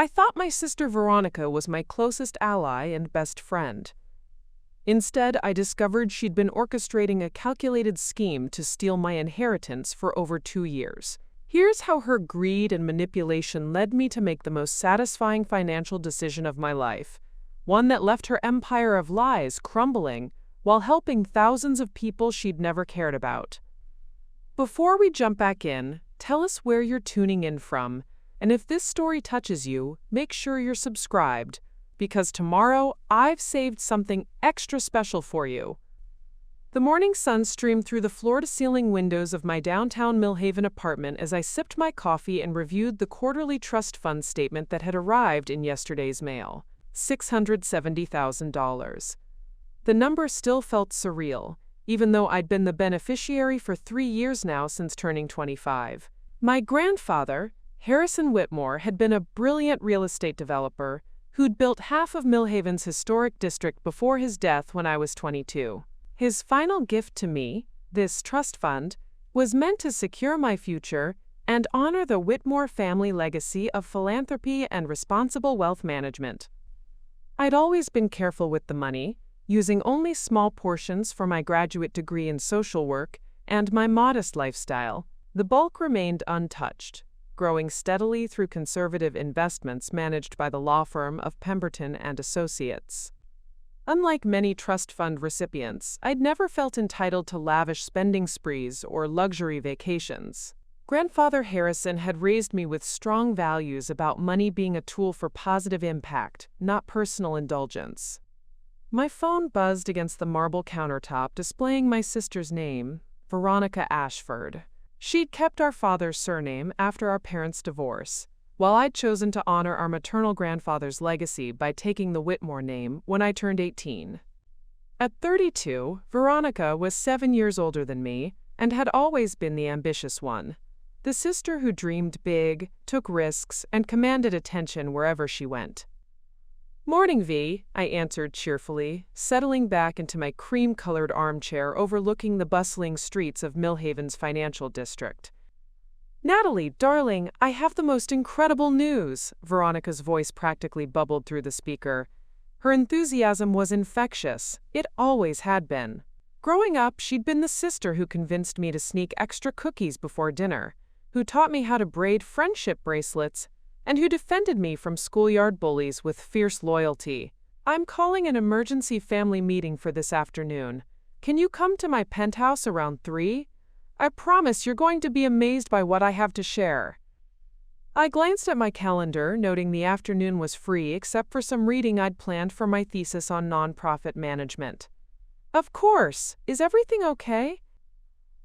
I thought my sister Veronica was my closest ally and best friend. Instead, I discovered she'd been orchestrating a calculated scheme to steal my inheritance for over 2 years. Here's how her greed and manipulation led me to make the most satisfying financial decision of my life, one that left her empire of lies crumbling while helping thousands of people she'd never cared about. Before we jump back in, tell us where you're tuning in from, and if this story touches you, make sure you're subscribed, because tomorrow I've saved something extra special for you. The morning sun streamed through the floor-to-ceiling windows of my downtown Millhaven apartment as I sipped my coffee and reviewed the quarterly trust fund statement that had arrived in yesterday's mail. $670,000. The number still felt surreal, even though I'd been the beneficiary for 3 years now since turning 25. My grandfather, Harrison Whitmore, had been a brilliant real estate developer who'd built half of Millhaven's historic district before his death when I was 22. His final gift to me, this trust fund, was meant to secure my future and honor the Whitmore family legacy of philanthropy and responsible wealth management. I'd always been careful with the money, using only small portions for my graduate degree in social work and my modest lifestyle. The bulk remained untouched, growing steadily through conservative investments managed by the law firm of Pemberton and Associates. Unlike many trust fund recipients, I'd never felt entitled to lavish spending sprees or luxury vacations. Grandfather Harrison had raised me with strong values about money being a tool for positive impact, not personal indulgence. My phone buzzed against the marble countertop, displaying my sister's name, Veronica Ashford. She'd kept our father's surname after our parents' divorce, while I'd chosen to honor our maternal grandfather's legacy by taking the Whitmore name when I turned 18. At 32, Veronica was 7 years older than me and had always been the ambitious one. The sister who dreamed big, took risks, and commanded attention wherever she went. "Morning, V," I answered cheerfully, settling back into my cream-colored armchair overlooking the bustling streets of Millhaven's financial district. "Natalie, darling, I have the most incredible news," Veronica's voice practically bubbled through the speaker. Her enthusiasm was infectious. It always had been. Growing up, she'd been the sister who convinced me to sneak extra cookies before dinner, who taught me how to braid friendship bracelets, and who defended me from schoolyard bullies with fierce loyalty. "I'm calling an emergency family meeting for this afternoon. Can you come to my penthouse around 3? I promise you're going to be amazed by what I have to share." I glanced at my calendar, noting the afternoon was free except for some reading I'd planned for my thesis on nonprofit management. "Of course. Is everything okay?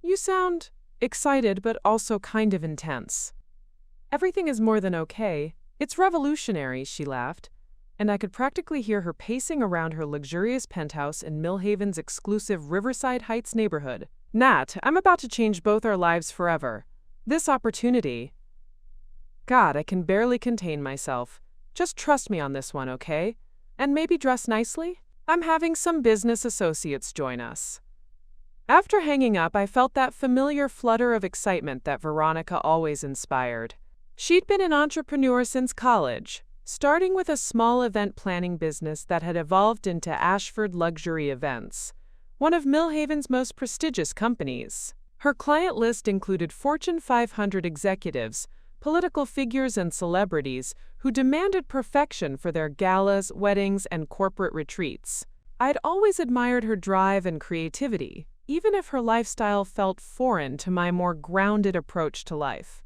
You sound excited but also kind of intense." "Everything is more than okay. It's revolutionary," she laughed, and I could practically hear her pacing around her luxurious penthouse in Millhaven's exclusive Riverside Heights neighborhood. "Nat, I'm about to change both our lives forever. This opportunity—" God, I can barely contain myself. "Just trust me on this one, okay? And maybe dress nicely? I'm having some business associates join us." After hanging up, I felt that familiar flutter of excitement that Veronica always inspired. She'd been an entrepreneur since college, starting with a small event planning business that had evolved into Ashford Luxury Events, one of Millhaven's most prestigious companies. Her client list included Fortune 500 executives, political figures, and celebrities who demanded perfection for their galas, weddings, and corporate retreats. I'd always admired her drive and creativity, even if her lifestyle felt foreign to my more grounded approach to life.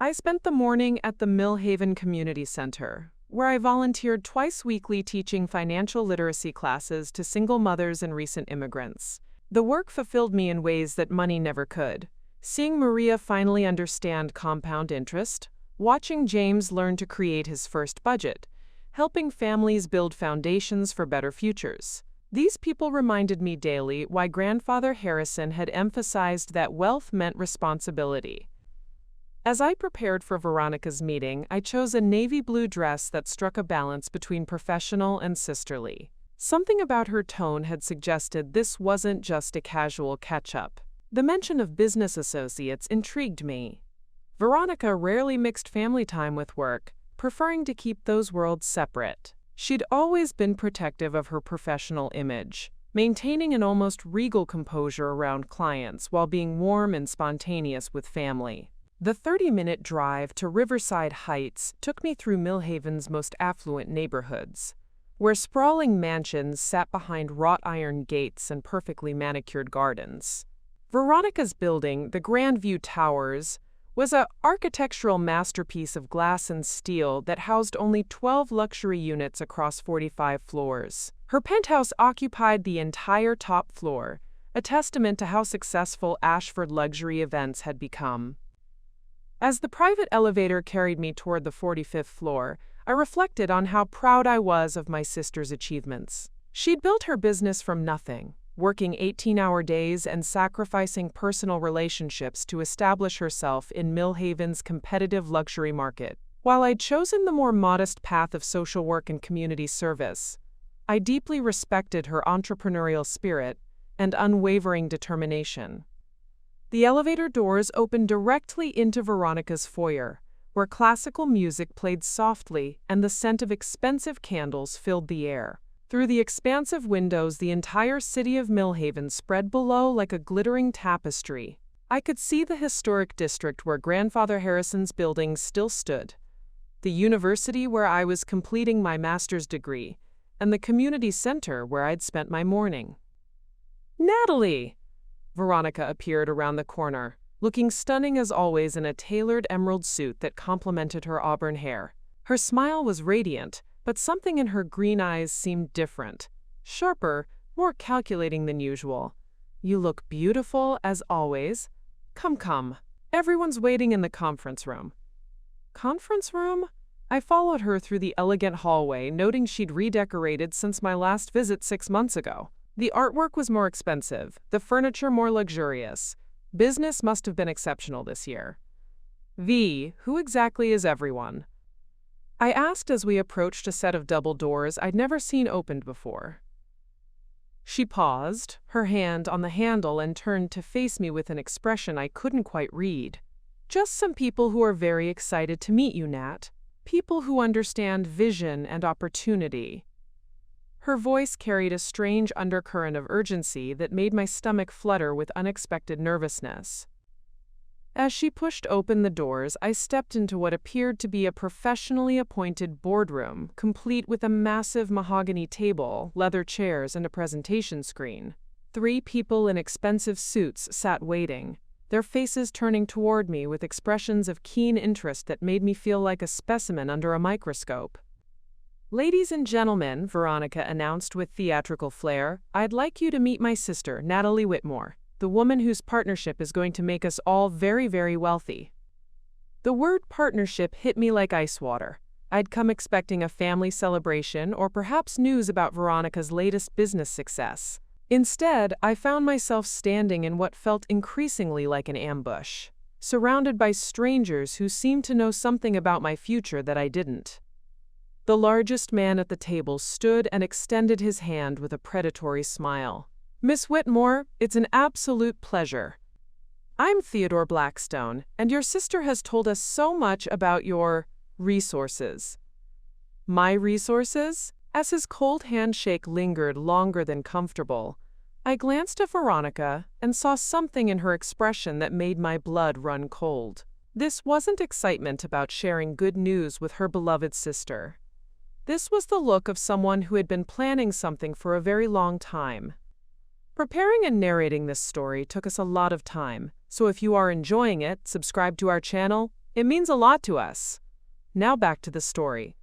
I spent the morning at the Millhaven Community Center, where I volunteered twice weekly teaching financial literacy classes to single mothers and recent immigrants. The work fulfilled me in ways that money never could. Seeing Maria finally understand compound interest, watching James learn to create his first budget, helping families build foundations for better futures. These people reminded me daily why Grandfather Harrison had emphasized that wealth meant responsibility. As I prepared for Veronica's meeting, I chose a navy blue dress that struck a balance between professional and sisterly. Something about her tone had suggested this wasn't just a casual catch-up. The mention of business associates intrigued me. Veronica rarely mixed family time with work, preferring to keep those worlds separate. She'd always been protective of her professional image, maintaining an almost regal composure around clients while being warm and spontaneous with family. The 30-minute drive to Riverside Heights took me through Millhaven's most affluent neighborhoods, where sprawling mansions sat behind wrought iron gates and perfectly manicured gardens. Veronica's building, the Grandview Towers, was an architectural masterpiece of glass and steel that housed only 12 luxury units across 45 floors. Her penthouse occupied the entire top floor, a testament to how successful Ashford luxury events had become. As the private elevator carried me toward the 45th floor, I reflected on how proud I was of my sister's achievements. She'd built her business from nothing, working 18-hour days and sacrificing personal relationships to establish herself in Millhaven's competitive luxury market. While I'd chosen the more modest path of social work and community service, I deeply respected her entrepreneurial spirit and unwavering determination. The elevator doors opened directly into Veronica's foyer, where classical music played softly and the scent of expensive candles filled the air. Through the expansive windows, the entire city of Millhaven spread below like a glittering tapestry. I could see the historic district where Grandfather Harrison's building still stood, the university where I was completing my master's degree, and the community center where I'd spent my morning. "Natalie!" Veronica appeared around the corner, looking stunning as always in a tailored emerald suit that complemented her auburn hair. Her smile was radiant, but something in her green eyes seemed different, sharper, more calculating than usual. "You look beautiful, as always. Come. Everyone's waiting in the conference room." "Conference room?" I followed her through the elegant hallway, noting she'd redecorated since my last visit 6 months ago. The artwork was more expensive, the furniture more luxurious. Business must have been exceptional this year. Who exactly is everyone?" I asked as we approached a set of double doors I'd never seen opened before. She paused, her hand on the handle, and turned to face me with an expression I couldn't quite read. "Just some people who are very excited to meet you, Nat. People who understand vision and opportunity." Her voice carried a strange undercurrent of urgency that made my stomach flutter with unexpected nervousness. As she pushed open the doors, I stepped into what appeared to be a professionally appointed boardroom, complete with a massive mahogany table, leather chairs, and a presentation screen. 3 people in expensive suits sat waiting, their faces turning toward me with expressions of keen interest that made me feel like a specimen under a microscope. "Ladies and gentlemen," Veronica announced with theatrical flair, "I'd like you to meet my sister, Natalie Whitmore, the woman whose partnership is going to make us all very, very wealthy." The word partnership hit me like ice water. I'd come expecting a family celebration or perhaps news about Veronica's latest business success. Instead, I found myself standing in what felt increasingly like an ambush, surrounded by strangers who seemed to know something about my future that I didn't. The largest man at the table stood and extended his hand with a predatory smile. "Miss Whitmore, it's an absolute pleasure. I'm Theodore Blackstone, and your sister has told us so much about your resources." "My resources?" As his cold handshake lingered longer than comfortable, I glanced at Veronica and saw something in her expression that made my blood run cold. This wasn't excitement about sharing good news with her beloved sister. This was the look of someone who had been planning something for a very long time. Preparing and narrating this story took us a lot of time, so if you are enjoying it, subscribe to our channel. It means a lot to us. Now back to the story.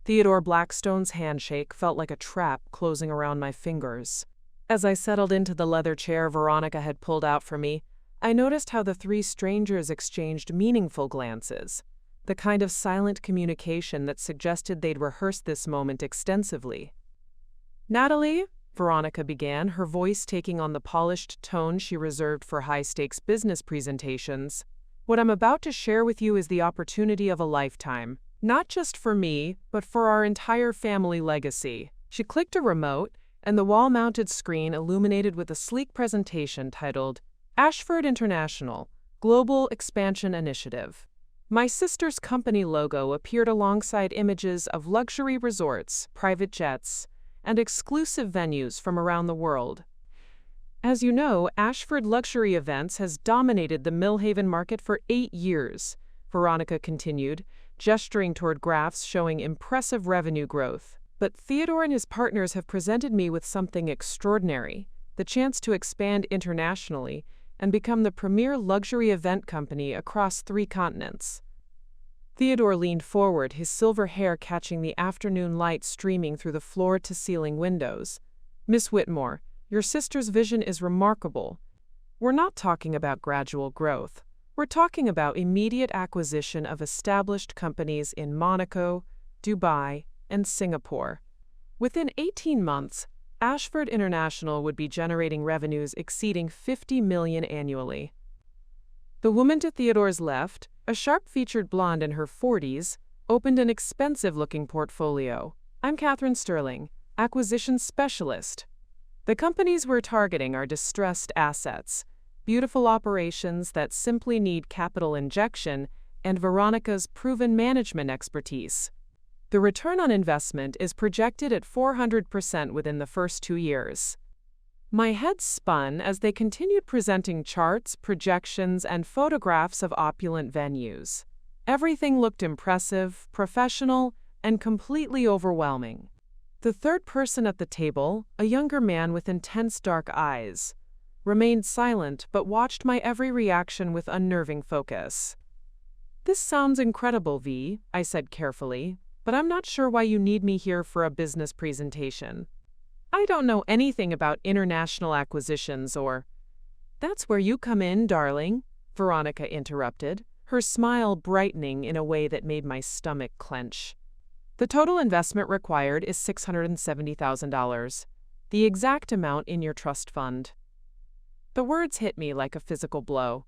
Theodore Blackstone's handshake felt like a trap closing around my fingers. As I settled into the leather chair Veronica had pulled out for me, I noticed how the 3 strangers exchanged meaningful glances, the kind of silent communication that suggested they'd rehearsed this moment extensively. "Natalie," Veronica began, her voice taking on the polished tone she reserved for high-stakes business presentations, "what I'm about to share with you is the opportunity of a lifetime. Not just for me, but for our entire family legacy." She clicked a remote, and the wall-mounted screen illuminated with a sleek presentation titled Ashford International Global Expansion Initiative. My sister's company logo appeared alongside images of luxury resorts, private jets, and exclusive venues from around the world. As you know, Ashford Luxury Events has dominated the Millhaven market for 8 years, Veronica continued, gesturing toward graphs showing impressive revenue growth. But Theodore and his partners have presented me with something extraordinary, the chance to expand internationally and become the premier luxury event company across 3 continents. Theodore leaned forward, his silver hair catching the afternoon light streaming through the floor-to-ceiling windows. Miss Whitmore, your sister's vision is remarkable. We're not talking about gradual growth. We're talking about immediate acquisition of established companies in Monaco, Dubai, and Singapore. Within 18 months, Ashford International would be generating revenues exceeding $50 million annually. The woman to Theodore's left, a sharp-featured blonde in her 40s, opened an expensive-looking portfolio. I'm Catherine Sterling, acquisition specialist. The companies we're targeting are distressed assets, beautiful operations that simply need capital injection, and Veronica's proven management expertise. The return on investment is projected at 400% within the first 2 years. My head spun as they continued presenting charts, projections, and photographs of opulent venues. Everything looked impressive, professional, and completely overwhelming. The third person at the table, a younger man with intense dark eyes, remained silent but watched my every reaction with unnerving focus. This sounds incredible, V, I said carefully, but I'm not sure why you need me here for a business presentation. I don't know anything about international acquisitions or— That's where you come in, darling, Veronica interrupted, her smile brightening in a way that made my stomach clench. The total investment required is $670,000, the exact amount in your trust fund. The words hit me like a physical blow.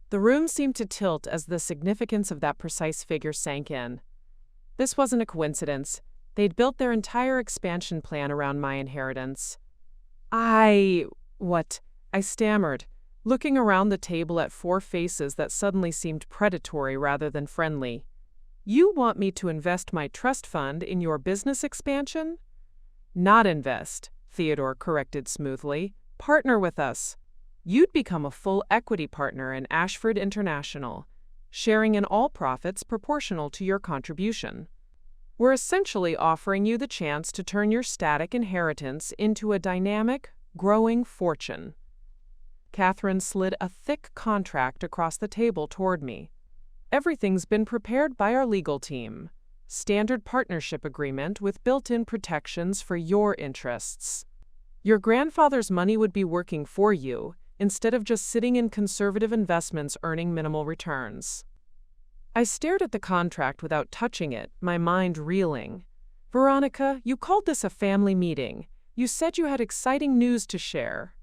The room seemed to tilt as the significance of that precise figure sank in. This wasn't a coincidence. They'd built their entire expansion plan around my inheritance. What? I stammered, looking around the table at 4 faces that suddenly seemed predatory rather than friendly. You want me to invest my trust fund in your business expansion? Not invest, Theodore corrected smoothly. Partner with us. You'd become a full equity partner in Ashford International, sharing in all profits proportional to your contribution. We're essentially offering you the chance to turn your static inheritance into a dynamic, growing fortune. Catherine slid a thick contract across the table toward me. Everything's been prepared by our legal team. Standard partnership agreement with built-in protections for your interests. Your grandfather's money would be working for you, instead of just sitting in conservative investments earning minimal returns. I stared at the contract without touching it, my mind reeling. Veronica, you called this a family meeting. You said you had exciting news to share.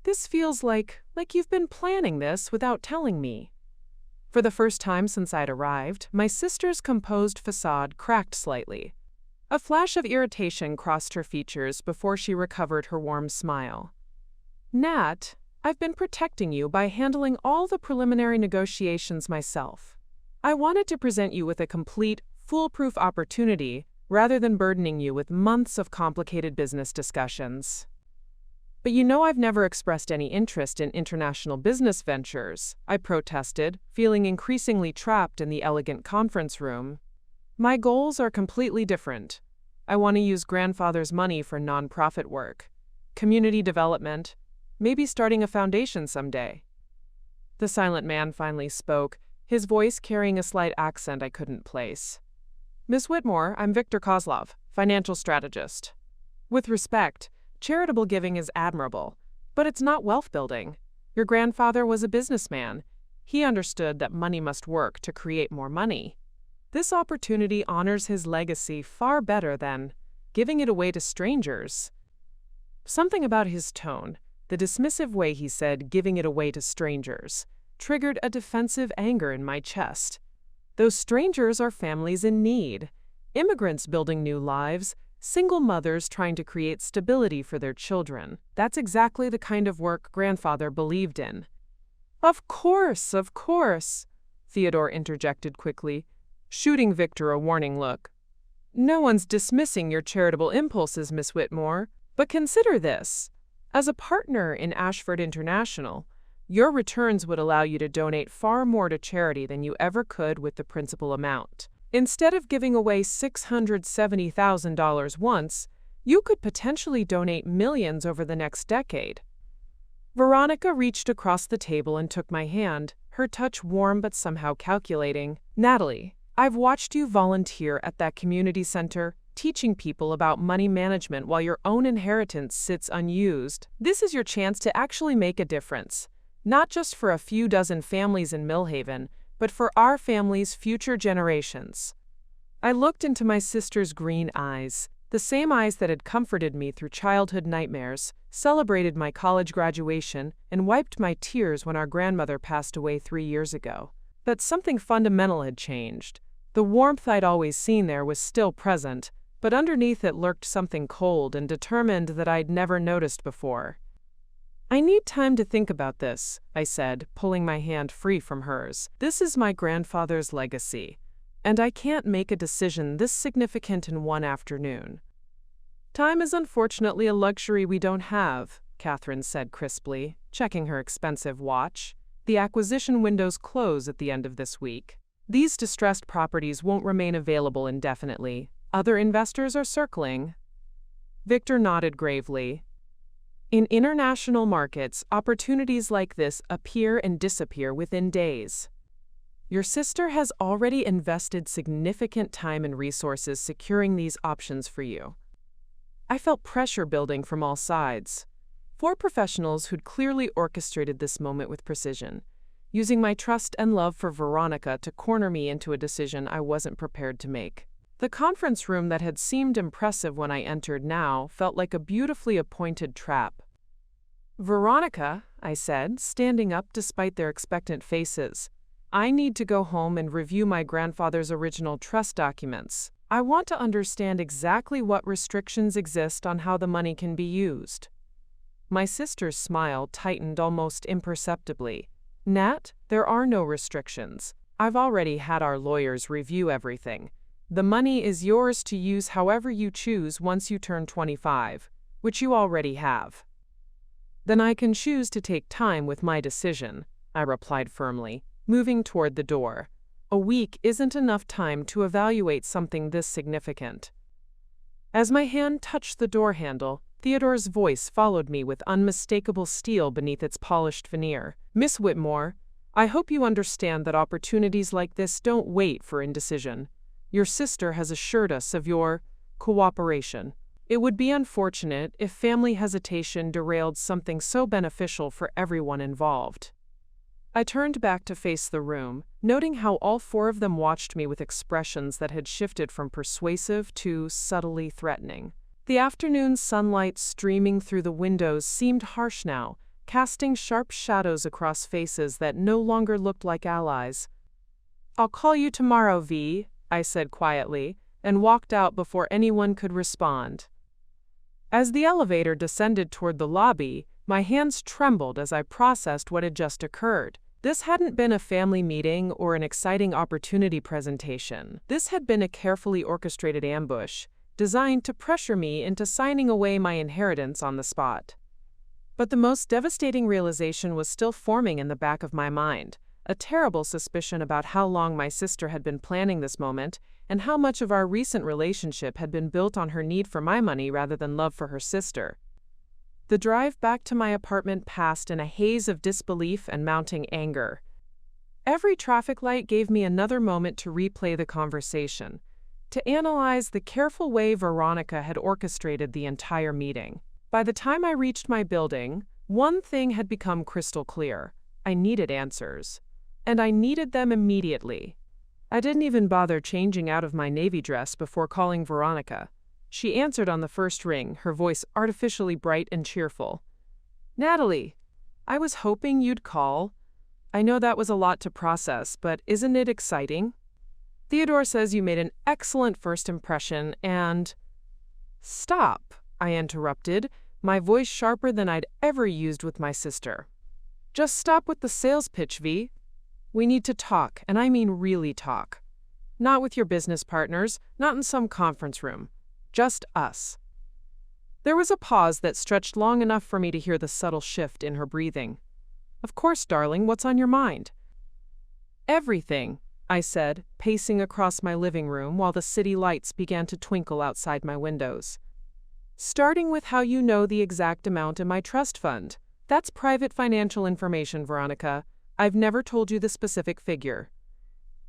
This feels like you've been planning this without telling me. For the first time since I'd arrived, my sister's composed facade cracked slightly. A flash of irritation crossed her features before she recovered her warm smile. Nat, I've been protecting you by handling all the preliminary negotiations myself. I wanted to present you with a complete, foolproof opportunity rather than burdening you with months of complicated business discussions. But you know I've never expressed any interest in international business ventures, I protested, feeling increasingly trapped in the elegant conference room. My goals are completely different. I want to use grandfather's money for nonprofit work, community development, maybe starting a foundation someday. The silent man finally spoke, his voice carrying a slight accent I couldn't place. Miss Whitmore, I'm Victor Kozlov, financial strategist. With respect, charitable giving is admirable, but it's not wealth building. Your grandfather was a businessman. He understood that money must work to create more money. This opportunity honors his legacy far better than giving it away to strangers. Something about his tone, the dismissive way he said giving it away to strangers, triggered a defensive anger in my chest. Those strangers are families in need, immigrants building new lives, single mothers trying to create stability for their children. That's exactly the kind of work grandfather believed in. Of course, Theodore interjected quickly, shooting Victor a warning look. No one's dismissing your charitable impulses, Miss Whitmore, but consider this. As a partner in Ashford International, your returns would allow you to donate far more to charity than you ever could with the principal amount. Instead of giving away $670,000 once, you could potentially donate millions over the next decade. Veronica reached across the table and took my hand, her touch warm but somehow calculating. Natalie, I've watched you volunteer at that community center, teaching people about money management while your own inheritance sits unused. This is your chance to actually make a difference, not just for a few dozen families in Millhaven, but for our family's future generations. I looked into my sister's green eyes, the same eyes that had comforted me through childhood nightmares, celebrated my college graduation, and wiped my tears when our grandmother passed away 3 years ago. But something fundamental had changed. The warmth I'd always seen there was still present, but underneath it lurked something cold and determined that I'd never noticed before. I need time to think about this, I said, pulling my hand free from hers. This is my grandfather's legacy, and I can't make a decision this significant in one afternoon. Time is unfortunately a luxury we don't have, Catherine said crisply, checking her expensive watch. The acquisition windows close at the end of this week. These distressed properties won't remain available indefinitely. Other investors are circling. Victor nodded gravely. In international markets, opportunities like this appear and disappear within days. Your sister has already invested significant time and resources securing these options for you. I felt pressure building from all sides. 4 professionals who'd clearly orchestrated this moment with precision, using my trust and love for Veronica to corner me into a decision I wasn't prepared to make. The conference room that had seemed impressive when I entered now felt like a beautifully appointed trap. Veronica, I said, standing up despite their expectant faces, I need to go home and review my grandfather's original trust documents. I want to understand exactly what restrictions exist on how the money can be used. My sister's smile tightened almost imperceptibly. Nat, there are no restrictions. I've already had our lawyers review everything. The money is yours to use however you choose once you turn 25, which you already have. Then I can choose to take time with my decision, I replied firmly, moving toward the door. A week isn't enough time to evaluate something this significant. As my hand touched the door handle, Theodore's voice followed me with unmistakable steel beneath its polished veneer. Miss Whitmore, I hope you understand that opportunities like this don't wait for indecision. Your sister has assured us of your cooperation. It would be unfortunate if family hesitation derailed something so beneficial for everyone involved. I turned back to face the room, noting how all 4 of them watched me with expressions that had shifted from persuasive to subtly threatening. The afternoon sunlight streaming through the windows seemed harsh now, casting sharp shadows across faces that no longer looked like allies. I'll call you tomorrow, V, I said quietly, and walked out before anyone could respond. As the elevator descended toward the lobby, my hands trembled as I processed what had just occurred. This hadn't been a family meeting or an exciting opportunity presentation. This had been a carefully orchestrated ambush, designed to pressure me into signing away my inheritance on the spot. But the most devastating realization was still forming in the back of my mind, a terrible suspicion about how long my sister had been planning this moment and how much of our recent relationship had been built on her need for my money rather than love for her sister. The drive back to my apartment passed in a haze of disbelief and mounting anger. Every traffic light gave me another moment to replay the conversation, to analyze the careful way Veronica had orchestrated the entire meeting. By the time I reached my building, one thing had become crystal clear. I needed answers. And I needed them immediately. I didn't even bother changing out of my navy dress before calling Veronica. She answered on the first ring, her voice artificially bright and cheerful. Natalie, I was hoping you'd call. I know that was a lot to process, but isn't it exciting? Theodore says you made an excellent first impression and… Stop, I interrupted, my voice sharper than I'd ever used with my sister. Just stop with the sales pitch, V. We need to talk, and I mean really talk. Not with your business partners, not in some conference room. Just us." There was a pause that stretched long enough for me to hear the subtle shift in her breathing. "Of course, darling, what's on your mind?" "Everything," I said, pacing across my living room while the city lights began to twinkle outside my windows. "Starting with how you know the exact amount in my trust fund. That's private financial information, Veronica. I've never told you the specific figure."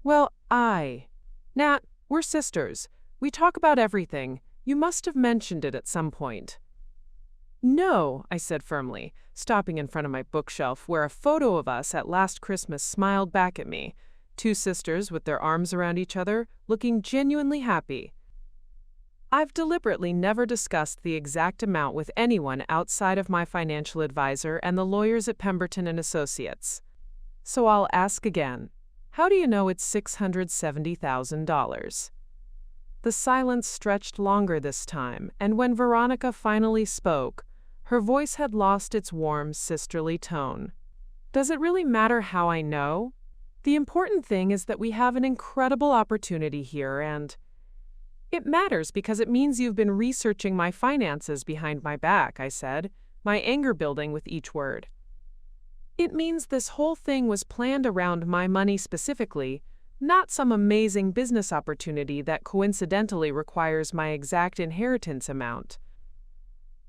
"Well, Nat, we're sisters. We talk about everything. You must have mentioned it at some point." "No," I said firmly, stopping in front of my bookshelf where a photo of us at last Christmas smiled back at me, two sisters with their arms around each other, looking genuinely happy. "I've deliberately never discussed the exact amount with anyone outside of my financial advisor and the lawyers at Pemberton and Associates. So I'll ask again. How do you know it's $670,000? The silence stretched longer this time, and when Veronica finally spoke, her voice had lost its warm, sisterly tone. "Does it really matter how I know? The important thing is that we have an incredible opportunity here, and it matters because it means you've been researching my finances behind my back," I said, my anger building with each word. "It means this whole thing was planned around my money specifically, not some amazing business opportunity that coincidentally requires my exact inheritance amount."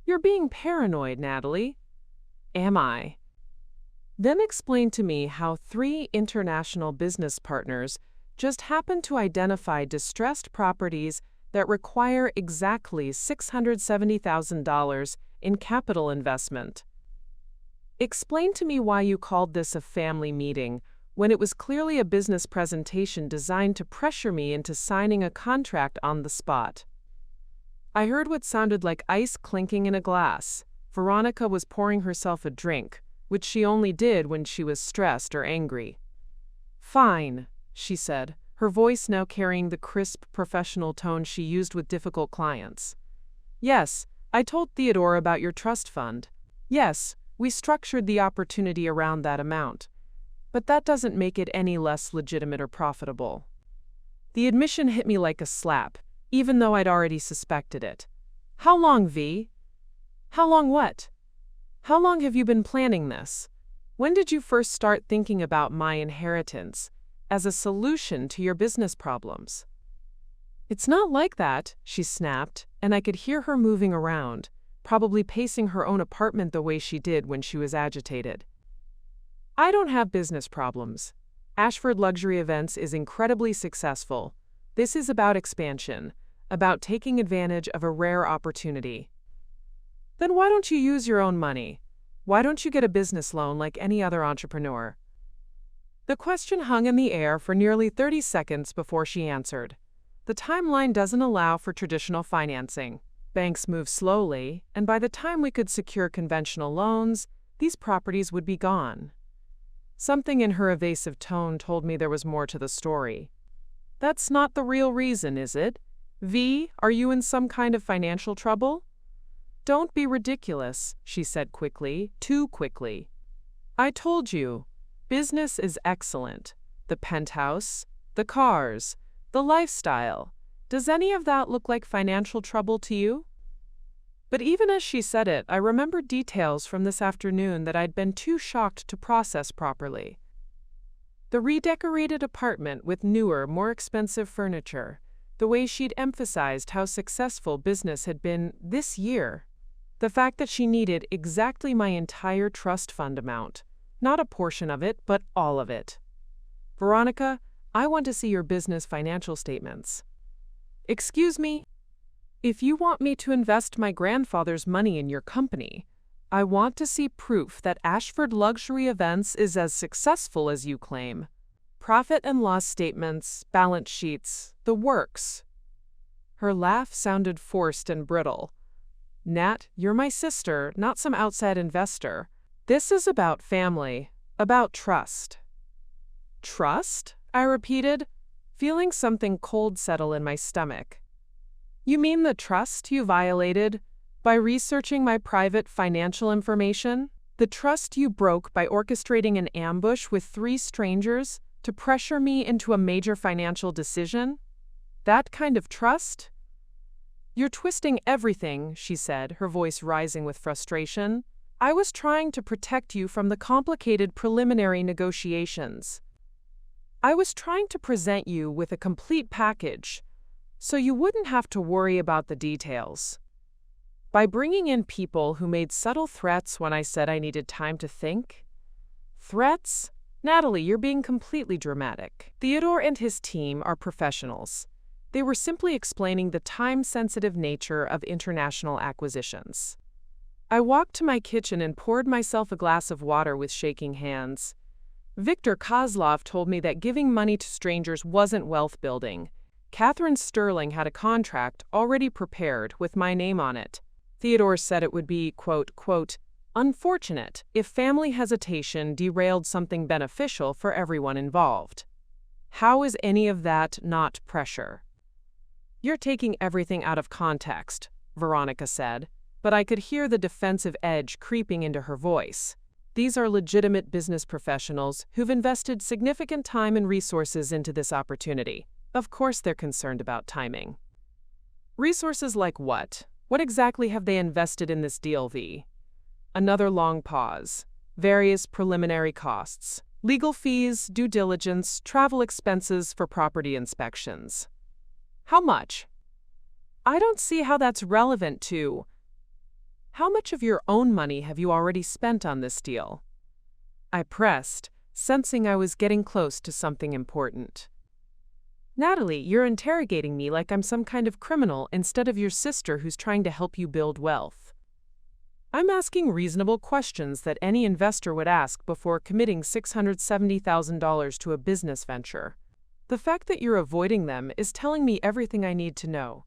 "You're being paranoid, Natalie." "Am I?" Then explain to me how 3 international business partners just happened to identify distressed properties that require exactly $670,000 in capital investment. Explain to me why you called this a family meeting when it was clearly a business presentation designed to pressure me into signing a contract on the spot. I heard what sounded like ice clinking in a glass. Veronica was pouring herself a drink, which she only did when she was stressed or angry. "Fine," she said, her voice now carrying the crisp, professional tone she used with difficult clients. "Yes, I told Theodore about your trust fund. Yes, we structured the opportunity around that amount. But that doesn't make it any less legitimate or profitable." The admission hit me like a slap, even though I'd already suspected it. "How long, V? How long what? How long have you been planning this? When did you first start thinking about my inheritance as a solution to your business problems?" "It's not like that," she snapped, and I could hear her moving around, probably pacing her own apartment the way she did when she was agitated. "I don't have business problems. Ashford Luxury Events is incredibly successful. This is about expansion, about taking advantage of a rare opportunity." "Then why don't you use your own money? Why don't you get a business loan like any other entrepreneur?" The question hung in the air for nearly 30 seconds before she answered. "The timeline doesn't allow for traditional financing. Banks move slowly, and by the time we could secure conventional loans, these properties would be gone." Something in her evasive tone told me there was more to the story. "That's not the real reason, is it? V, are you in some kind of financial trouble?" "Don't be ridiculous," she said quickly, too quickly. "I told you, business is excellent. The penthouse, the cars, the lifestyle. Does any of that look like financial trouble to you?" But even as she said it, I remembered details from this afternoon that I'd been too shocked to process properly. The redecorated apartment with newer, more expensive furniture, the way she'd emphasized how successful business had been this year, the fact that she needed exactly my entire trust fund amount, not a portion of it, but all of it. "Veronica, I want to see your business financial statements." "Excuse me? If you want me to invest my grandfather's money in your company, I want to see proof that Ashford Luxury Events is as successful as you claim. Profit and loss statements, balance sheets, the works." Her laugh sounded forced and brittle. "Nat, you're my sister, not some outside investor. This is about family, about trust." "Trust?" I repeated, feeling something cold settle in my stomach. "You mean the trust you violated by researching my private financial information? The trust you broke by orchestrating an ambush with 3 strangers To pressure me into a major financial decision? That kind of trust? You're twisting everything, she said, her voice rising with frustration. I was trying to protect you from the complicated preliminary negotiations. I was trying to present you with a complete package, so you wouldn't have to worry about the details. By bringing in people who made subtle threats when I said I needed time to think? Threats? Natalie, you're being completely dramatic. Theodore and his team are professionals. They were simply explaining the time-sensitive nature of international acquisitions. I walked to my kitchen and poured myself a glass of water with shaking hands. Viktor Kozlov told me that giving money to strangers wasn't wealth building. Catherine Sterling had a contract already prepared with my name on it. Theodore said it would be, quote, unfortunate if family hesitation derailed something beneficial for everyone involved. How is any of that not pressure? You're taking everything out of context, Veronica said, but I could hear the defensive edge creeping into her voice. These are legitimate business professionals who've invested significant time and resources into this opportunity. Of course they're concerned about timing. Resources like what? What exactly have they invested in this deal, V? Another long pause. Various preliminary costs. Legal fees, due diligence, travel expenses for property inspections. How much? I don't see how that's relevant to. How much of your own money have you already spent on this deal? I pressed, sensing I was getting close to something important. Natalie, you're interrogating me like I'm some kind of criminal instead of your sister who's trying to help you build wealth. I'm asking reasonable questions that any investor would ask before committing $670,000 to a business venture. The fact that you're avoiding them is telling me everything I need to know.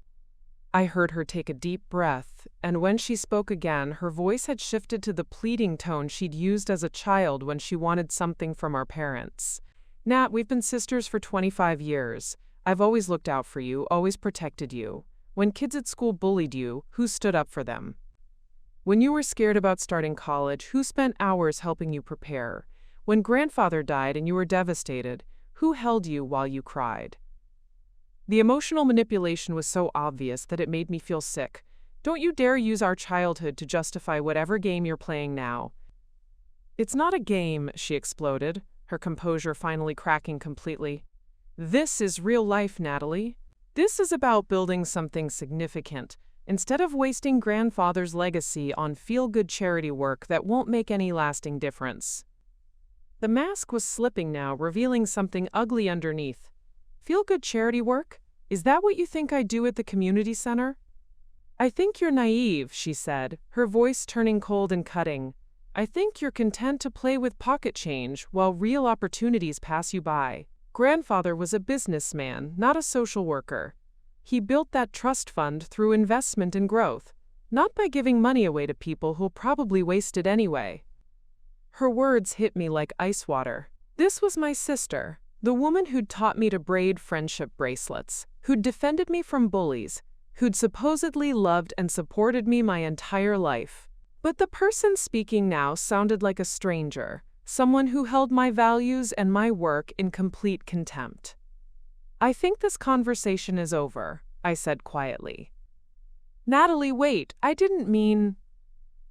I heard her take a deep breath, and when she spoke again, her voice had shifted to the pleading tone she'd used as a child when she wanted something from our parents. Nat, we've been sisters for 25 years. I've always looked out for you, always protected you. When kids at school bullied you, who stood up for them? When you were scared about starting college, who spent hours helping you prepare? When grandfather died and you were devastated, who held you while you cried? The emotional manipulation was so obvious that it made me feel sick. Don't you dare use our childhood to justify whatever game you're playing now. It's not a game, she exploded, her composure finally cracking completely. This is real life, Natalie. This is about building something significant, instead of wasting grandfather's legacy on feel-good charity work that won't make any lasting difference. The mask was slipping now, revealing something ugly underneath. Feel-good charity work? Is that what you think I do at the community center? I think you're naive, she said, her voice turning cold and cutting. I think you're content to play with pocket change while real opportunities pass you by. Grandfather was a businessman, not a social worker. He built that trust fund through investment and growth, not by giving money away to people who'll probably waste it anyway. Her words hit me like ice water. This was my sister, the woman who'd taught me to braid friendship bracelets, who'd defended me from bullies, who'd supposedly loved and supported me my entire life. But the person speaking now sounded like a stranger, someone who held my values and my work in complete contempt. I think this conversation is over, I said quietly. Natalie, wait, I didn't mean.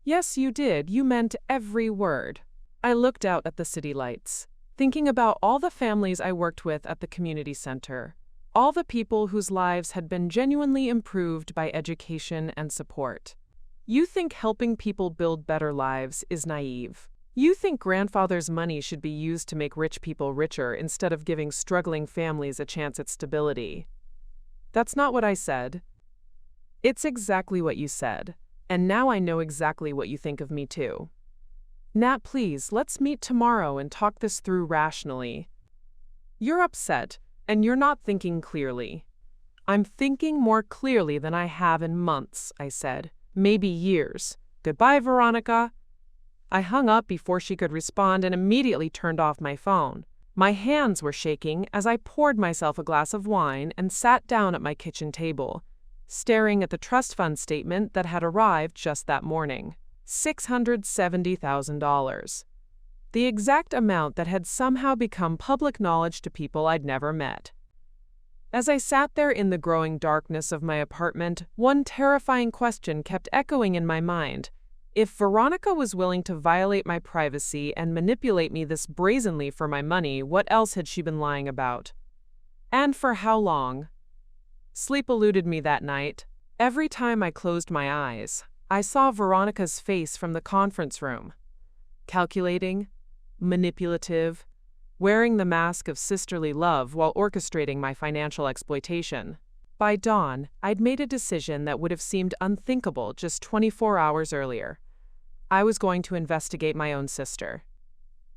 Yes, you did, you meant every word. I looked out at the city lights, thinking about all the families I worked with at the community center, all the people whose lives had been genuinely improved by education and support. You think helping people build better lives is naive. You think grandfather's money should be used to make rich people richer instead of giving struggling families a chance at stability. That's not what I said. It's exactly what you said, and now I know exactly what you think of me too. Nat, please, let's meet tomorrow and talk this through rationally. You're upset, and you're not thinking clearly. I'm thinking more clearly than I have in months, I said. Maybe years. Goodbye, Veronica. I hung up before she could respond and immediately turned off my phone. My hands were shaking as I poured myself a glass of wine and sat down at my kitchen table, staring at the trust fund statement that had arrived just that morning. $670,000. the exact amount that had somehow become public knowledge to people I'd never met. As I sat there in the growing darkness of my apartment, one terrifying question kept echoing in my mind. If Veronica was willing to violate my privacy and manipulate me this brazenly for my money, what else had she been lying about? And for how long? Sleep eluded me that night. Every time I closed my eyes, I saw Veronica's face from the conference room. Calculating, manipulative, wearing the mask of sisterly love while orchestrating my financial exploitation. By dawn, I'd made a decision that would have seemed unthinkable just 24 hours earlier. I was going to investigate my own sister.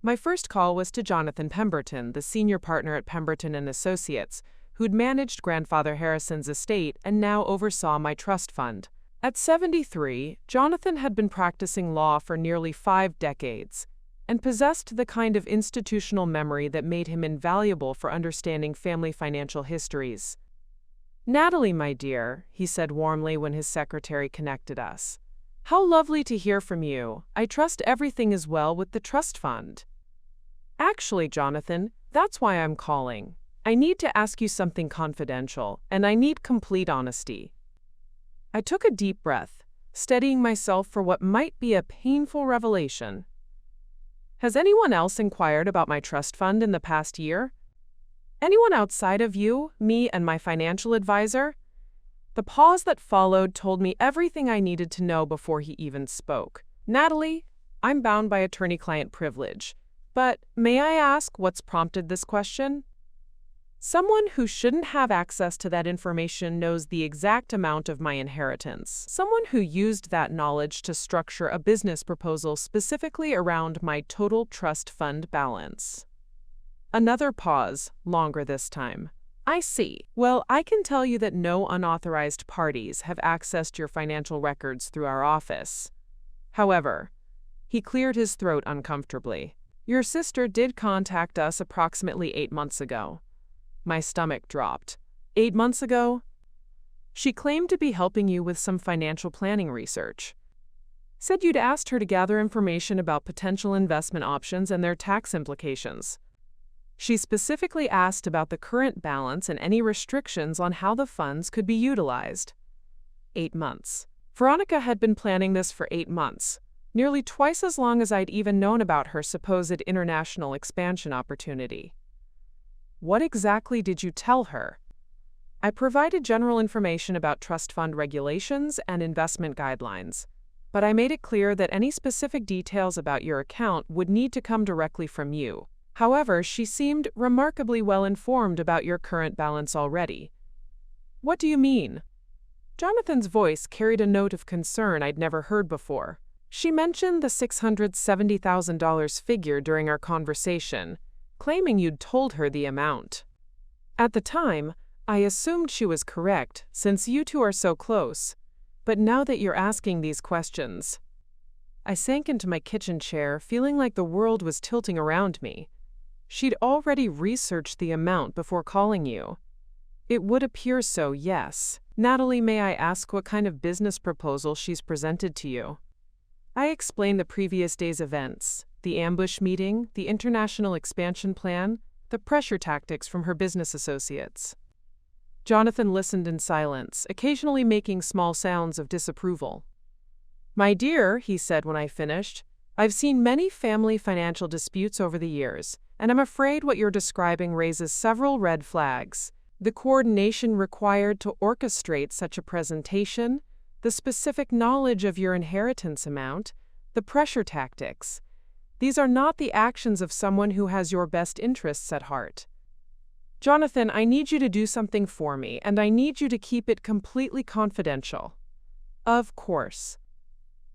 My first call was to Jonathan Pemberton, the senior partner at Pemberton & Associates, who'd managed Grandfather Harrison's estate and now oversaw my trust fund. At 73, Jonathan had been practicing law for nearly 5 decades and possessed the kind of institutional memory that made him invaluable for understanding family financial histories. "Natalie, my dear," he said warmly when his secretary connected us. "How lovely to hear from you. I trust everything is well with the trust fund." "Actually, Jonathan, that's why I'm calling. I need to ask you something confidential, and I need complete honesty." I took a deep breath, steadying myself for what might be a painful revelation. "Has anyone else inquired about my trust fund in the past year? Anyone outside of you, me, and my financial advisor?" The pause that followed told me everything I needed to know before he even spoke. "Natalie, I'm bound by attorney-client privilege, but may I ask what's prompted this question?" "Someone who shouldn't have access to that information knows the exact amount of my inheritance. Someone who used that knowledge to structure a business proposal specifically around my total trust fund balance." Another pause, longer this time. "I see. Well, I can tell you that no unauthorized parties have accessed your financial records through our office. However," he cleared his throat uncomfortably, "your sister did contact us approximately 8 months ago." My stomach dropped. 8 months ago? "She claimed to be helping you with some financial planning research. Said you'd asked her to gather information about potential investment options and their tax implications. She specifically asked about the current balance and any restrictions on how the funds could be utilized." 8 months. Veronica had been planning this for 8 months, nearly twice as long as I'd even known about her supposed international expansion opportunity. "What exactly did you tell her?" "I provided general information about trust fund regulations and investment guidelines, but I made it clear that any specific details about your account would need to come directly from you. However, she seemed remarkably well informed about your current balance already." "What do you mean?" Jonathan's voice carried a note of concern I'd never heard before. "She mentioned the $670,000 figure during our conversation, claiming you'd told her the amount. At the time, I assumed she was correct, since you two are so close. But now that you're asking these questions..." I sank into my kitchen chair, feeling like the world was tilting around me. "She'd already researched the amount before calling you." "It would appear so, yes. Natalie, may I ask what kind of business proposal she's presented to you?" I explained the previous day's events. The ambush meeting, the international expansion plan, the pressure tactics from her business associates. Jonathan listened in silence, occasionally making small sounds of disapproval. "My dear," he said when I finished, "I've seen many family financial disputes over the years, and I'm afraid what you're describing raises several red flags. The coordination required to orchestrate such a presentation, the specific knowledge of your inheritance amount, the pressure tactics. These are not the actions of someone who has your best interests at heart. Jonathan, I need you to do something for me, and I need you to keep it completely confidential." "Of course."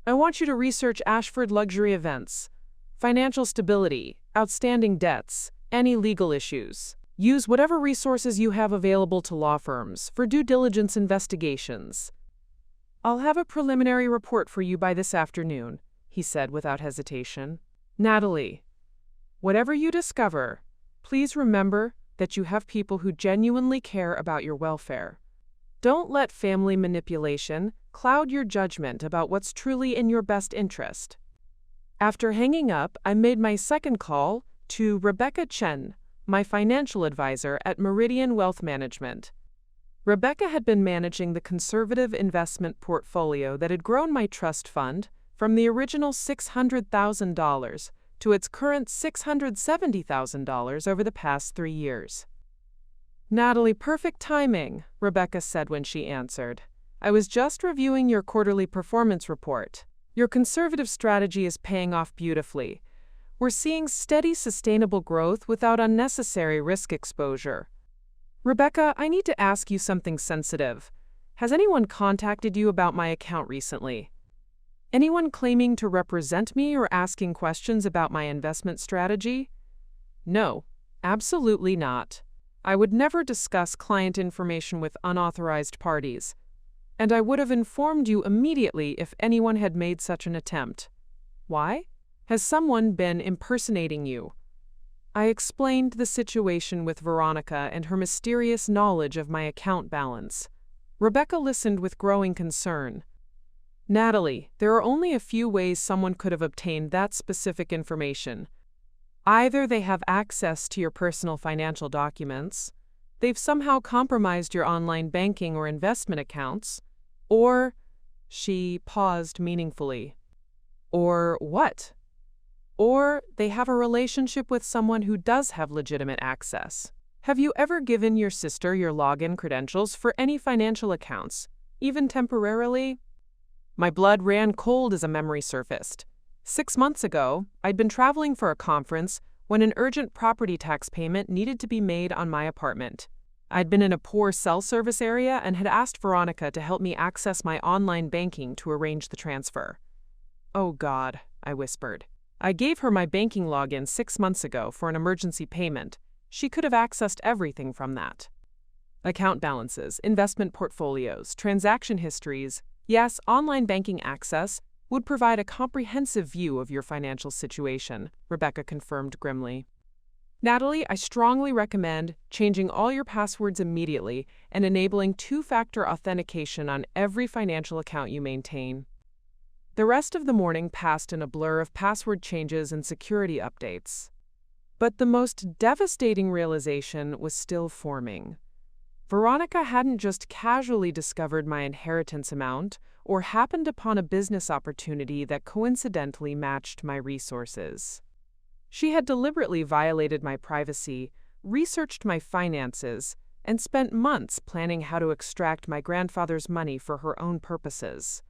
"I want you to research Ashford luxury events, financial stability, outstanding debts, any legal issues. Use whatever resources you have available to law firms for due diligence investigations. I'll have a preliminary report for you by this afternoon," he said without hesitation. "Natalie, whatever you discover, please remember that you have people who genuinely care about your welfare. Don't let family manipulation cloud your judgment about what's truly in your best interest." After hanging up, I made my second call to Rebecca Chen, my financial advisor at Meridian Wealth Management. Rebecca had been managing the conservative investment portfolio that had grown my trust fund from the original $600,000 to its current $670,000 over the past 3 years. "Natalie, perfect timing," Rebecca said when she answered. "I was just reviewing your quarterly performance report. Your conservative strategy is paying off beautifully. We're seeing steady, sustainable growth without unnecessary risk exposure." "Rebecca, I need to ask you something sensitive. Has anyone contacted you about my account recently? Anyone claiming to represent me or asking questions about my investment strategy?" "No, absolutely not. I would never discuss client information with unauthorized parties, and I would have informed you immediately if anyone had made such an attempt. Why? Has someone been impersonating you?" I explained the situation with Veronica and her mysterious knowledge of my account balance. Rebecca listened with growing concern. "Natalie, there are only a few ways someone could have obtained that specific information. Either they have access to your personal financial documents, they've somehow compromised your online banking or investment accounts, or—" She paused meaningfully. "Or what?" "Or they have a relationship with someone who does have legitimate access. Have you ever given your sister your login credentials for any financial accounts, even temporarily?" My blood ran cold as a memory surfaced. 6 months ago, I'd been traveling for a conference when an urgent property tax payment needed to be made on my apartment. I'd been in a poor cell service area and had asked Veronica to help me access my online banking to arrange the transfer. "Oh God," I whispered. "I gave her my banking login 6 months ago for an emergency payment. She could have accessed everything from that. Account balances, investment portfolios, transaction histories, yes, online banking access would provide a comprehensive view of your financial situation," Rebecca confirmed grimly. "Natalie, I strongly recommend changing all your passwords immediately and enabling 2-factor authentication on every financial account you maintain." The rest of the morning passed in a blur of password changes and security updates. But the most devastating realization was still forming. Veronica hadn't just casually discovered my inheritance amount or happened upon a business opportunity that coincidentally matched my resources. She had deliberately violated my privacy, researched my finances, and spent months planning how to extract my grandfather's money for her own purposes.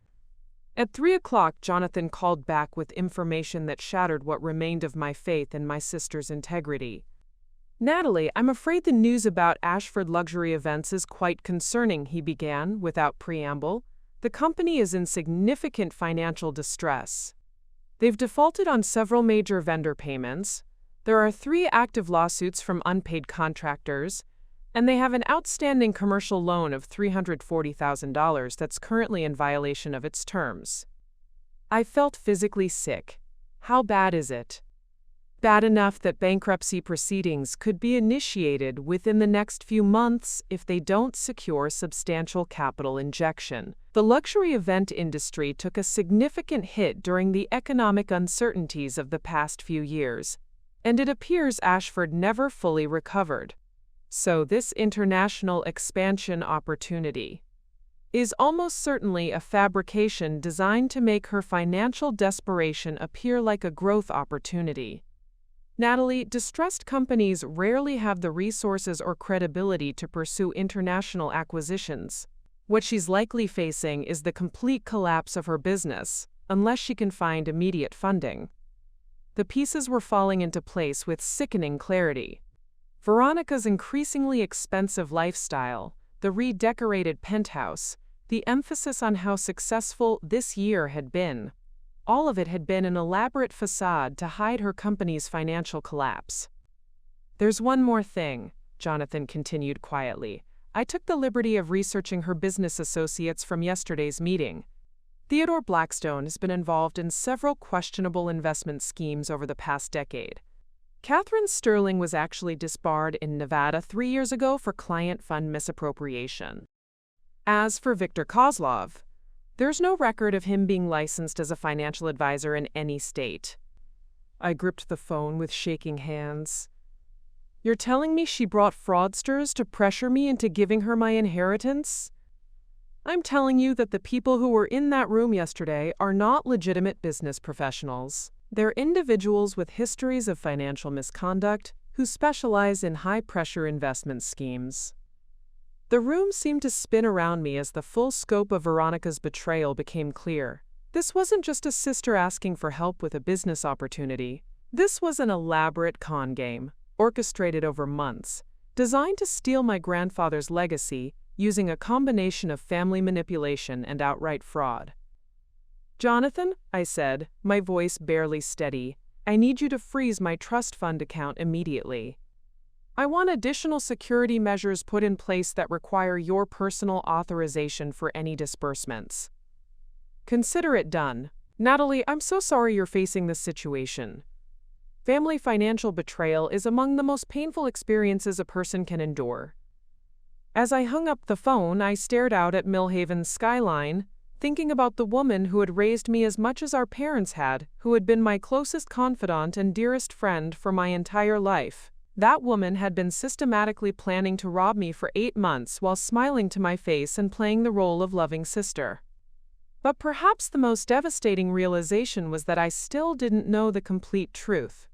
At 3 o'clock, Jonathan called back with information that shattered what remained of my faith in my sister's integrity. "Natalie, I'm afraid the news about Ashford Luxury Events is quite concerning," he began, without preamble. "The company is in significant financial distress. They've defaulted on several major vendor payments. There are 3 active lawsuits from unpaid contractors, and they have an outstanding commercial loan of $340,000 that's currently in violation of its terms." I felt physically sick. How bad is it? Bad enough that bankruptcy proceedings could be initiated within the next few months if they don't secure substantial capital injection. The luxury event industry took a significant hit during the economic uncertainties of the past few years, and it appears Ashford never fully recovered. So this international expansion opportunity is almost certainly a fabrication designed to make her financial desperation appear like a growth opportunity. Natalie, distressed companies rarely have the resources or credibility to pursue international acquisitions. What she's likely facing is the complete collapse of her business, unless she can find immediate funding. The pieces were falling into place with sickening clarity. Veronica's increasingly expensive lifestyle, the redecorated penthouse, the emphasis on how successful this year had been. All of it had been an elaborate facade to hide her company's financial collapse. "There's one more thing," Jonathan continued quietly. "I took the liberty of researching her business associates from yesterday's meeting. Theodore Blackstone has been involved in several questionable investment schemes over the past decade. Catherine Sterling was actually disbarred in Nevada 3 years ago for client fund misappropriation. As for Viktor Kozlov, There's no record of him being licensed as a financial advisor in any state. I gripped the phone with shaking hands. You're telling me she brought fraudsters to pressure me into giving her my inheritance? I'm telling you that the people who were in that room yesterday are not legitimate business professionals. They're individuals with histories of financial misconduct who specialize in high-pressure investment schemes. The room seemed to spin around me as the full scope of Veronica's betrayal became clear. This wasn't just a sister asking for help with a business opportunity. This was an elaborate con game, orchestrated over months, designed to steal my grandfather's legacy using a combination of family manipulation and outright fraud. Jonathan, I said, my voice barely steady, I need you to freeze my trust fund account immediately. I want additional security measures put in place that require your personal authorization for any disbursements. Consider it done. Natalie, I'm so sorry you're facing this situation. Family financial betrayal is among the most painful experiences a person can endure. As I hung up the phone, I stared out at Millhaven's skyline, thinking about the woman who had raised me as much as our parents had, who had been my closest confidant and dearest friend for my entire life. That woman had been systematically planning to rob me for 8 months while smiling to my face and playing the role of loving sister. But perhaps the most devastating realization was that I still didn't know the complete truth.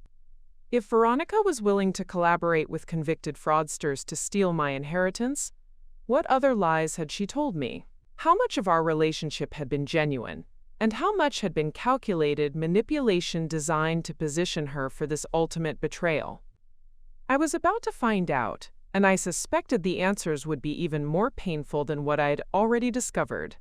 If Veronica was willing to collaborate with convicted fraudsters to steal my inheritance, what other lies had she told me? How much of our relationship had been genuine, and how much had been calculated manipulation designed to position her for this ultimate betrayal? I was about to find out, and I suspected the answers would be even more painful than what I had already discovered.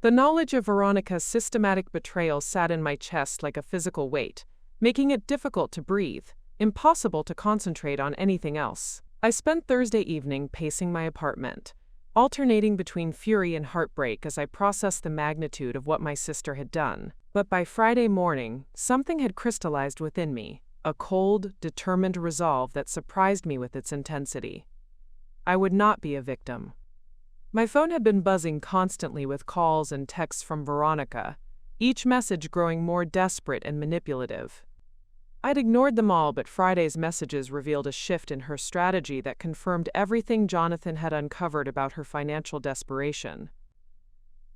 The knowledge of Veronica's systematic betrayal sat in my chest like a physical weight, making it difficult to breathe, impossible to concentrate on anything else. I spent Thursday evening pacing my apartment, alternating between fury and heartbreak as I processed the magnitude of what my sister had done. But by Friday morning, something had crystallized within me, a cold, determined resolve that surprised me with its intensity. I would not be a victim. My phone had been buzzing constantly with calls and texts from Veronica, each message growing more desperate and manipulative. I'd ignored them all, but Friday's messages revealed a shift in her strategy that confirmed everything Jonathan had uncovered about her financial desperation.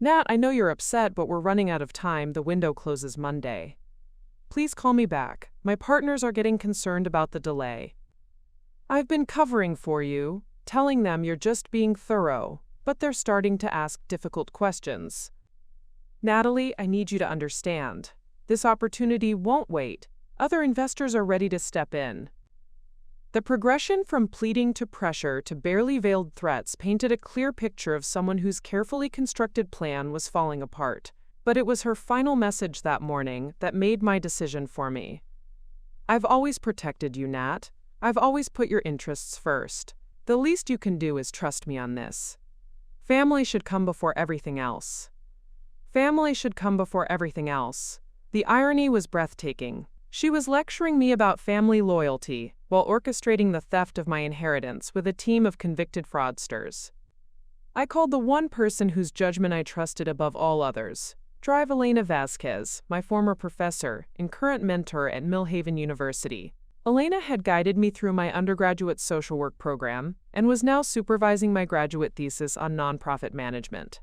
Nat, I know you're upset, but we're running out of time. The window closes Monday. Please call me back. My partners are getting concerned about the delay. I've been covering for you, telling them you're just being thorough, but they're starting to ask difficult questions. Natalie, I need you to understand. This opportunity won't wait. Other investors are ready to step in. The progression from pleading to pressure to barely veiled threats painted a clear picture of someone whose carefully constructed plan was falling apart. But it was her final message that morning that made my decision for me. I've always protected you, Nat. I've always put your interests first. The least you can do is trust me on this. Family should come before everything else. Family should come before everything else. The irony was breathtaking. She was lecturing me about family loyalty while orchestrating the theft of my inheritance with a team of convicted fraudsters. I called the one person whose judgment I trusted above all others. Drive Elena Vasquez, my former professor and current mentor at Millhaven University. Elena had guided me through my undergraduate social work program and was now supervising my graduate thesis on nonprofit management.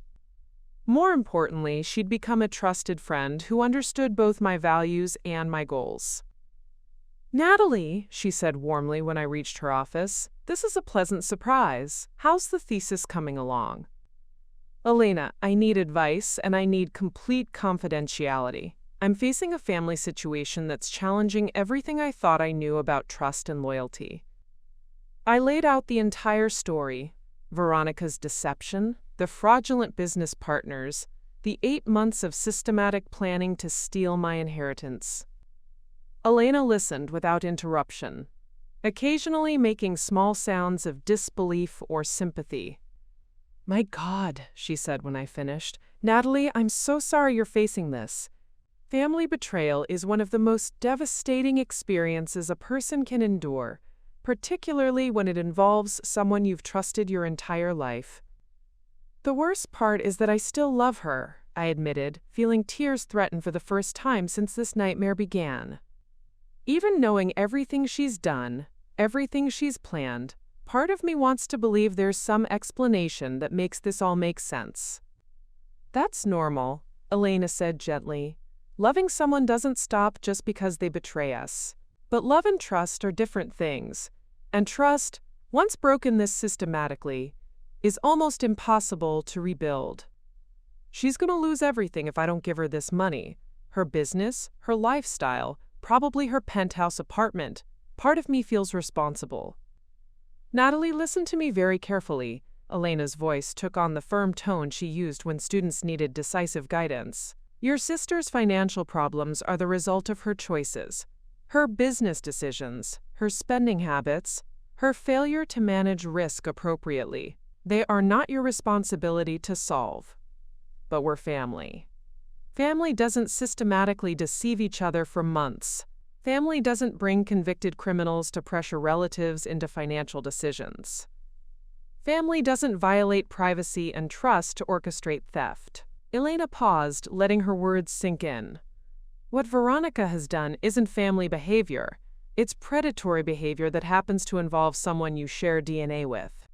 More importantly, she'd become a trusted friend who understood both my values and my goals. Natalie, she said warmly when I reached her office, this is a pleasant surprise. How's the thesis coming along? Elena, I need advice and I need complete confidentiality. I'm facing a family situation that's challenging everything I thought I knew about trust and loyalty. I laid out the entire story: Veronica's deception, the fraudulent business partners, the 8 months of systematic planning to steal my inheritance. Elena listened without interruption, occasionally making small sounds of disbelief or sympathy. My God, she said when I finished. Natalie, I'm so sorry you're facing this. Family betrayal is one of the most devastating experiences a person can endure, particularly when it involves someone you've trusted your entire life. The worst part is that I still love her, I admitted, feeling tears threaten for the first time since this nightmare began. Even knowing everything she's done, everything she's planned, part of me wants to believe there's some explanation that makes this all make sense. That's normal, Elena said gently. Loving someone doesn't stop just because they betray us. But love and trust are different things. And trust, once broken this systematically, is almost impossible to rebuild. She's going to lose everything if I don't give her this money. Her business, her lifestyle, probably her penthouse apartment. Part of me feels responsible. Natalie, listen to me very carefully. Elena's voice took on the firm tone she used when students needed decisive guidance. Your sister's financial problems are the result of her choices. Her business decisions, her spending habits, her failure to manage risk appropriately. They are not your responsibility to solve. But we're family. Family doesn't systematically deceive each other for months. Family doesn't bring convicted criminals to pressure relatives into financial decisions. Family doesn't violate privacy and trust to orchestrate theft. Elena paused, letting her words sink in. What Veronica has done isn't family behavior. It's predatory behavior that happens to involve someone you share DNA with.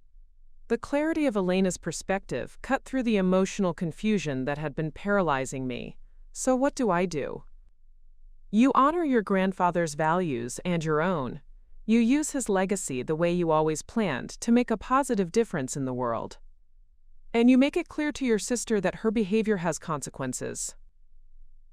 The clarity of Elena's perspective cut through the emotional confusion that had been paralyzing me. So what do I do? You honor your grandfather's values and your own. You use his legacy the way you always planned to make a positive difference in the world. And you make it clear to your sister that her behavior has consequences.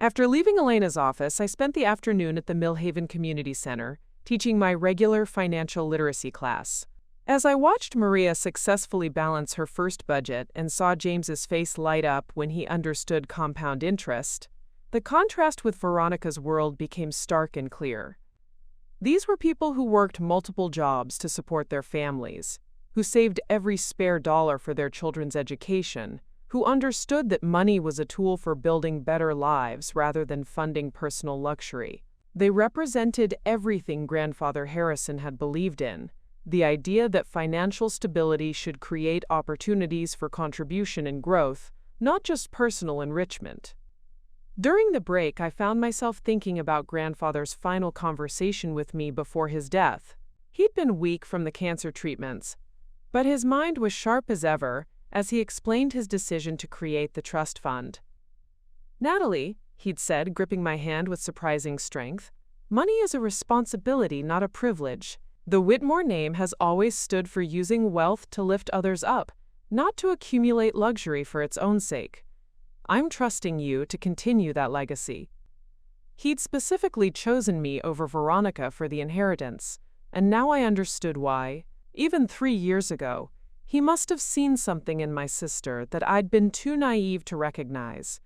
After leaving Elena's office, I spent the afternoon at the Millhaven Community Center, teaching my regular financial literacy class. As I watched Maria successfully balance her first budget and saw James's face light up when he understood compound interest, the contrast with Veronica's world became stark and clear. These were people who worked multiple jobs to support their families, who saved every spare dollar for their children's education, who understood that money was a tool for building better lives rather than funding personal luxury. They represented everything Grandfather Harrison had believed in, the idea that financial stability should create opportunities for contribution and growth, not just personal enrichment. During the break, I found myself thinking about Grandfather's final conversation with me before his death. He'd been weak from the cancer treatments, but his mind was sharp as ever as he explained his decision to create the trust fund. Natalie, he'd said, gripping my hand with surprising strength, money is a responsibility, not a privilege. The Whitmore name has always stood for using wealth to lift others up, not to accumulate luxury for its own sake. I'm trusting you to continue that legacy. He'd specifically chosen me over Veronica for the inheritance, and now I understood why. Even 3 years ago, he must have seen something in my sister that I'd been too naive to recognize,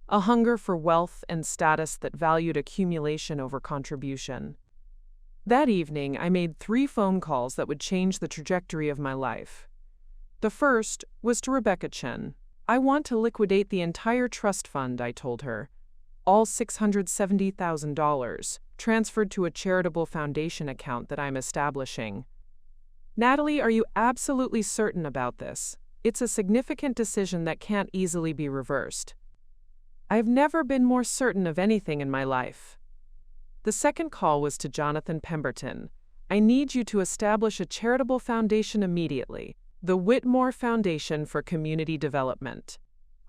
a hunger for wealth and status that valued accumulation over contribution. That evening, I made 3 phone calls that would change the trajectory of my life. The first was to Rebecca Chen. I want to liquidate the entire trust fund, I told her. All $670,000, transferred to a charitable foundation account that I'm establishing. Natalie, are you absolutely certain about this? It's a significant decision that can't easily be reversed. I've never been more certain of anything in my life. The second call was to Jonathan Pemberton. I need you to establish a charitable foundation immediately, the Whitmore Foundation for Community Development.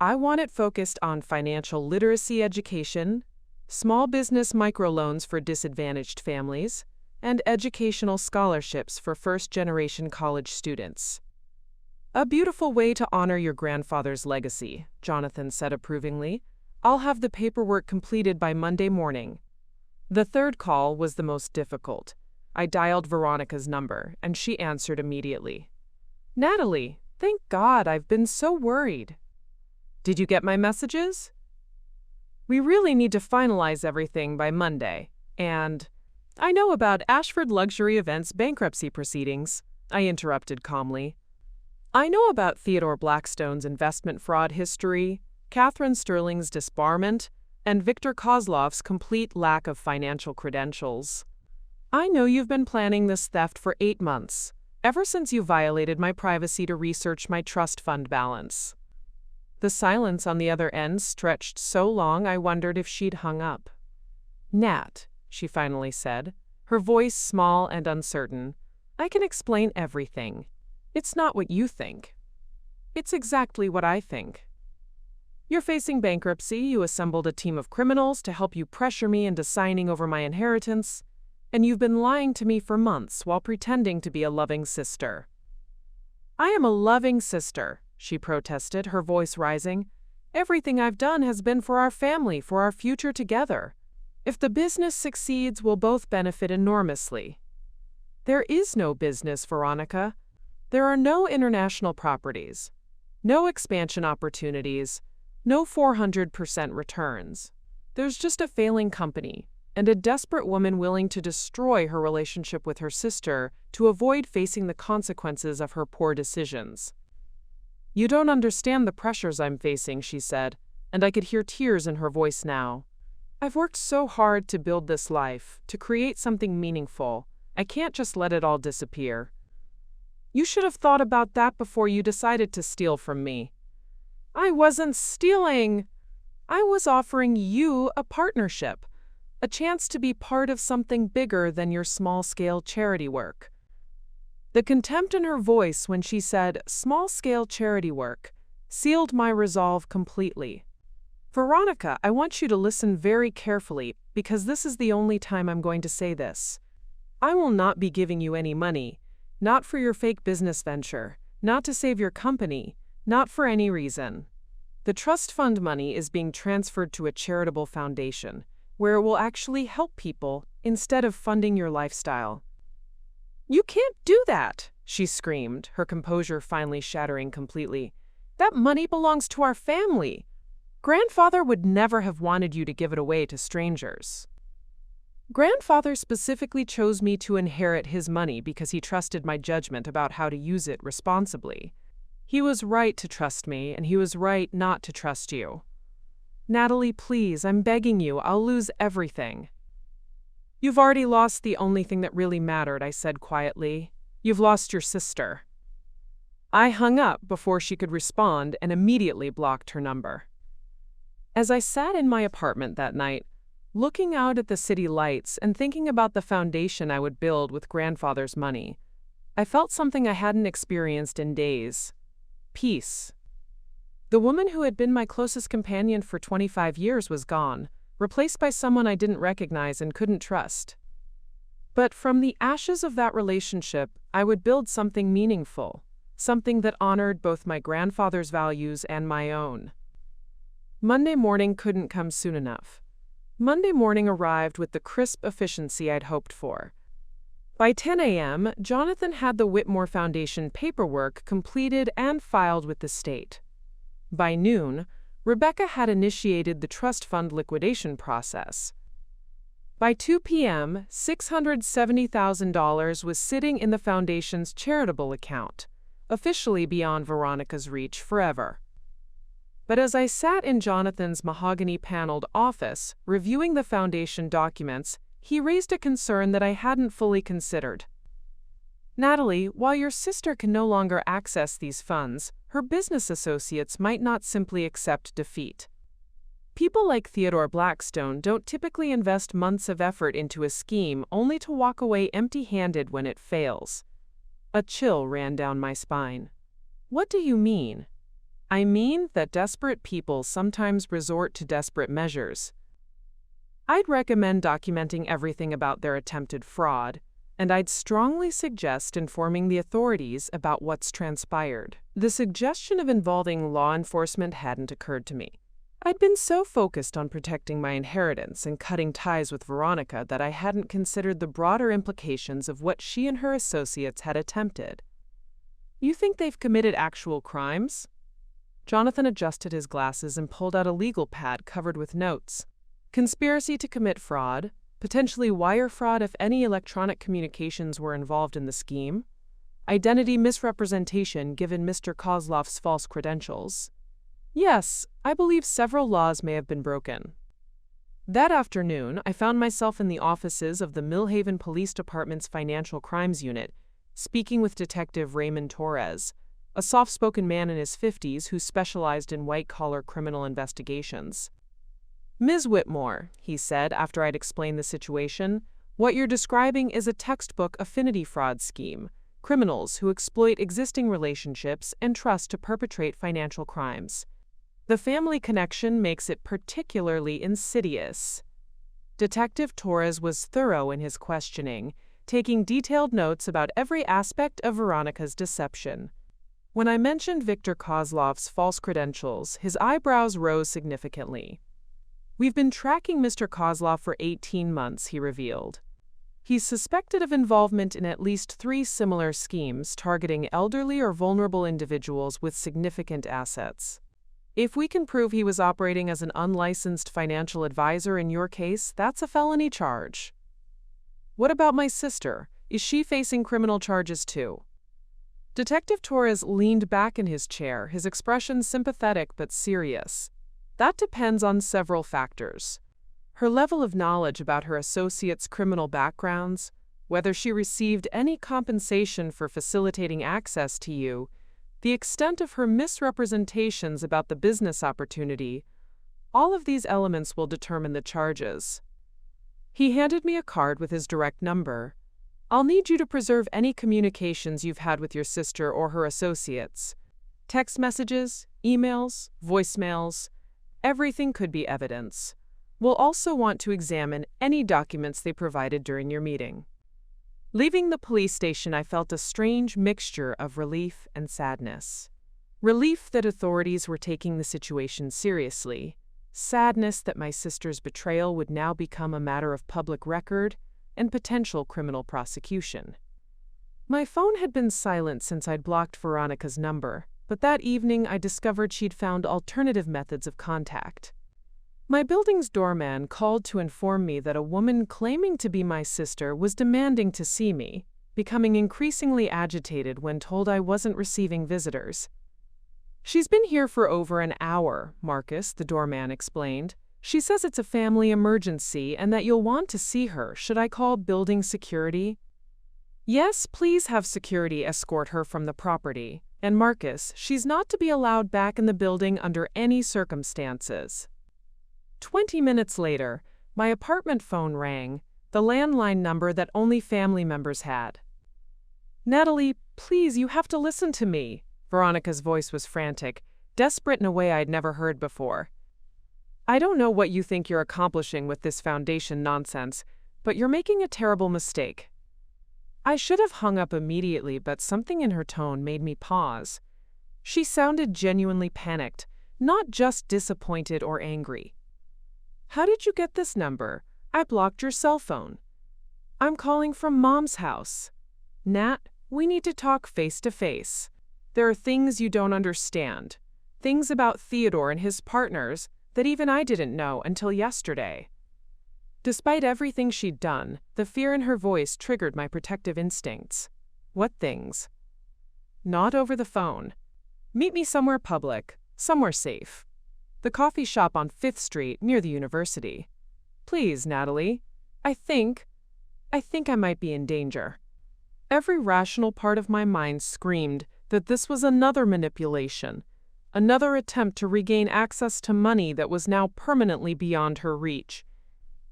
I want it focused on financial literacy education, small business microloans for disadvantaged families, and educational scholarships for first-generation college students. A beautiful way to honor your grandfather's legacy, Jonathan said approvingly. I'll have the paperwork completed by Monday morning. The third call was the most difficult. I dialed Veronica's number, and she answered immediately. Natalie, thank God, I've been so worried. Did you get my messages? We really need to finalize everything by Monday, and I know about Ashford Luxury Events bankruptcy proceedings, I interrupted calmly. I know about Theodore Blackstone's investment fraud history, Catherine Sterling's disbarment, and Victor Kozlov's complete lack of financial credentials. I know you've been planning this theft for 8 months, ever since you violated my privacy to research my trust fund balance. The silence on the other end stretched so long I wondered if she'd hung up. "Nat," she finally said, her voice small and uncertain, "I can explain everything. It's not what you think. It's exactly what I think. You're facing bankruptcy, you assembled a team of criminals to help you pressure me into signing over my inheritance, and you've been lying to me for months while pretending to be a loving sister." "I am a loving sister," she protested, her voice rising. "Everything I've done has been for our family, for our future together. If the business succeeds, we'll both benefit enormously." "There is no business, Veronica. There are no international properties, no expansion opportunities, no 400% returns. There's just a failing company and a desperate woman willing to destroy her relationship with her sister to avoid facing the consequences of her poor decisions." "You don't understand the pressures I'm facing," she said, and I could hear tears in her voice now. "I've worked so hard to build this life, to create something meaningful. I can't just let it all disappear." "You should have thought about that before you decided to steal from me." "I wasn't stealing. I was offering you a partnership, a chance to be part of something bigger than your small-scale charity work." The contempt in her voice when she said small-scale charity work sealed my resolve completely. "Veronica, I want you to listen very carefully because this is the only time I'm going to say this. I will not be giving you any money, not for your fake business venture, not to save your company, not for any reason. The trust fund money is being transferred to a charitable foundation where it will actually help people instead of funding your lifestyle." "You can't do that," she screamed, her composure finally shattering completely. "That money belongs to our family. Grandfather would never have wanted you to give it away to strangers." "Grandfather specifically chose me to inherit his money because he trusted my judgment about how to use it responsibly. He was right to trust me, and he was right not to trust you. Natalie, please, I'm begging you, I'll lose everything." "You've already lost the only thing that really mattered," I said quietly. "You've lost your sister." I hung up before she could respond and immediately blocked her number. As I sat in my apartment that night, looking out at the city lights and thinking about the foundation I would build with grandfather's money, I felt something I hadn't experienced in days: peace. The woman who had been my closest companion for 25 years was gone, replaced by someone I didn't recognize and couldn't trust. But from the ashes of that relationship, I would build something meaningful, something that honored both my grandfather's values and my own. Monday morning couldn't come soon enough. Monday morning arrived with the crisp efficiency I'd hoped for. By 10 a.m., Jonathan had the Whitmore Foundation paperwork completed and filed with the state. By noon, Rebecca had initiated the trust fund liquidation process. By 2 p.m., $670,000 was sitting in the foundation's charitable account, officially beyond Veronica's reach forever. But as I sat in Jonathan's mahogany-paneled office, reviewing the foundation documents, he raised a concern that I hadn't fully considered. "Natalie, while your sister can no longer access these funds, her business associates might not simply accept defeat. People like Theodore Blackstone don't typically invest months of effort into a scheme only to walk away empty-handed when it fails." A chill ran down my spine. "What do you mean?" "I mean that desperate people sometimes resort to desperate measures. I'd recommend documenting everything about their attempted fraud, and I'd strongly suggest informing the authorities about what's transpired." The suggestion of involving law enforcement hadn't occurred to me. I'd been so focused on protecting my inheritance and cutting ties with Veronica that I hadn't considered the broader implications of what she and her associates had attempted. "You think they've committed actual crimes?" Jonathan adjusted his glasses and pulled out a legal pad covered with notes. "Conspiracy to commit fraud, potentially wire fraud if any electronic communications were involved in the scheme, identity misrepresentation given Mr. Kozlov's false credentials. Yes, I believe several laws may have been broken." That afternoon, I found myself in the offices of the Millhaven Police Department's Financial Crimes Unit, speaking with Detective Raymond Torres, a soft-spoken man in his 50s who specialized in white-collar criminal investigations. "Ms. Whitmore," he said after I'd explained the situation, "what you're describing is a textbook affinity fraud scheme, criminals who exploit existing relationships and trust to perpetrate financial crimes. The family connection makes it particularly insidious." Detective Torres was thorough in his questioning, taking detailed notes about every aspect of Veronica's deception. When I mentioned Viktor Kozlov's false credentials, his eyebrows rose significantly. "We've been tracking Mr. Kozlov for 18 months, he revealed. He's suspected of involvement in at least 3 similar schemes targeting elderly or vulnerable individuals with significant assets. If we can prove he was operating as an unlicensed financial advisor in your case, that's a felony charge." "What about my sister? Is she facing criminal charges too?" Detective Torres leaned back in his chair, his expression sympathetic but serious. "That depends on several factors. Her level of knowledge about her associates' criminal backgrounds, whether she received any compensation for facilitating access to you, the extent of her misrepresentations about the business opportunity. All of these elements will determine the charges." He handed me a card with his direct number. "I'll need you to preserve any communications you've had with your sister or her associates. Text messages, emails, voicemails, everything could be evidence. We'll also want to examine any documents they provided during your meeting." Leaving the police station, I felt a strange mixture of relief and sadness. Relief that authorities were taking the situation seriously, sadness that my sister's betrayal would now become a matter of public record and potential criminal prosecution. My phone had been silent since I'd blocked Veronica's number, but that evening I discovered she'd found alternative methods of contact. My building's doorman called to inform me that a woman claiming to be my sister was demanding to see me, becoming increasingly agitated when told I wasn't receiving visitors. "She's been here for over an hour, Marcus," the doorman explained. "She says it's a family emergency and that you'll want to see her. Should I call building security?" "Yes, please have security escort her from the property. And Marcus, she's not to be allowed back in the building under any circumstances." 20 minutes later, my apartment phone rang, the landline number that only family members had. "Natalie, please, you have to listen to me." Veronica's voice was frantic, desperate in a way I'd never heard before. "I don't know what you think you're accomplishing with this foundation nonsense, but you're making a terrible mistake." I should have hung up immediately, but something in her tone made me pause. She sounded genuinely panicked, not just disappointed or angry. "How did you get this number? I blocked your cell phone." "I'm calling from Mom's house." "Nat, we need to talk face to face. There are things you don't understand. Things about Theodore and his partners that even I didn't know until yesterday." Despite everything she'd done, the fear in her voice triggered my protective instincts. "What things?" "Not over the phone. Meet me somewhere public, somewhere safe. The coffee shop on 5th Street near the university." "Please, Natalie. I think I might be in danger." Every rational part of my mind screamed that this was another manipulation, another attempt to regain access to money that was now permanently beyond her reach.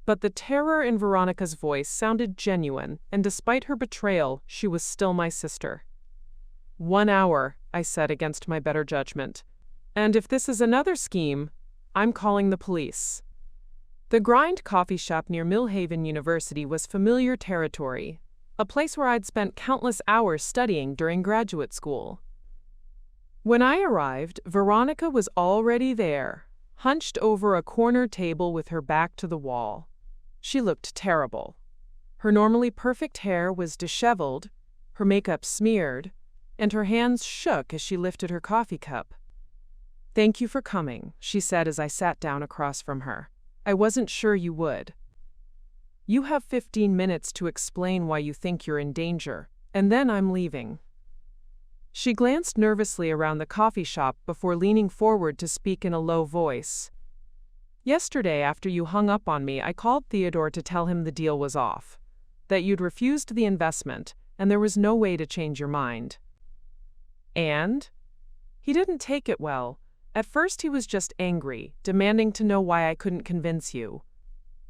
But the terror in Veronica's voice sounded genuine, and despite her betrayal, she was still my sister. "1 hour," I said against my better judgment. "And if this is another scheme, I'm calling the police." The Grind coffee shop near Millhaven University was familiar territory, a place where I'd spent countless hours studying during graduate school. When I arrived, Veronica was already there, hunched over a corner table with her back to the wall. She looked terrible. Her normally perfect hair was disheveled, her makeup smeared, and her hands shook as she lifted her coffee cup. "Thank you for coming," she said as I sat down across from her. "I wasn't sure you would." "You have 15 minutes to explain why you think you're in danger, and then I'm leaving." She glanced nervously around the coffee shop before leaning forward to speak in a low voice. "Yesterday, after you hung up on me, I called Theodore to tell him the deal was off, that you'd refused the investment, and there was no way to change your mind." "And?" He didn't take it well. At first he was just angry, demanding to know why I couldn't convince you.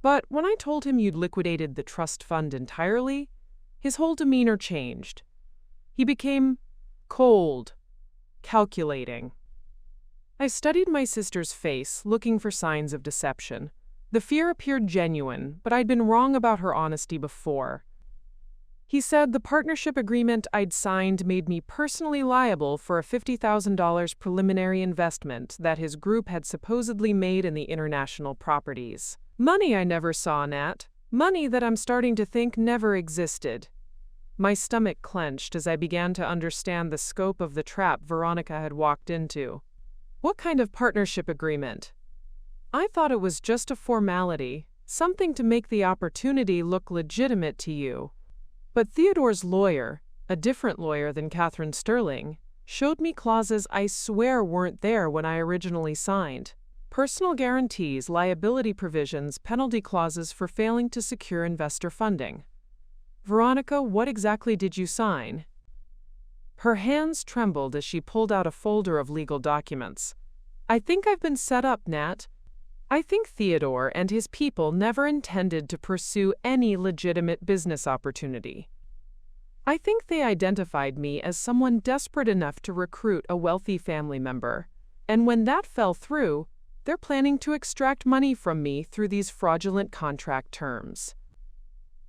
But when I told him you'd liquidated the trust fund entirely, his whole demeanor changed. He became cold, calculating. I studied my sister's face, looking for signs of deception. The fear appeared genuine, but I'd been wrong about her honesty before. He said the partnership agreement I'd signed made me personally liable for a $50,000 preliminary investment that his group had supposedly made in the international properties. Money I never saw, Nat. Money that I'm starting to think never existed. My stomach clenched as I began to understand the scope of the trap Veronica had walked into. What kind of partnership agreement? I thought it was just a formality, something to make the opportunity look legitimate to you. But Theodore's lawyer, a different lawyer than Catherine Sterling, showed me clauses I swear weren't there when I originally signed. Personal guarantees, liability provisions, penalty clauses for failing to secure investor funding. Veronica, what exactly did you sign? Her hands trembled as she pulled out a folder of legal documents. I think I've been set up, Nat. I think Theodore and his people never intended to pursue any legitimate business opportunity. I think they identified me as someone desperate enough to recruit a wealthy family member, and when that fell through, they're planning to extract money from me through these fraudulent contract terms.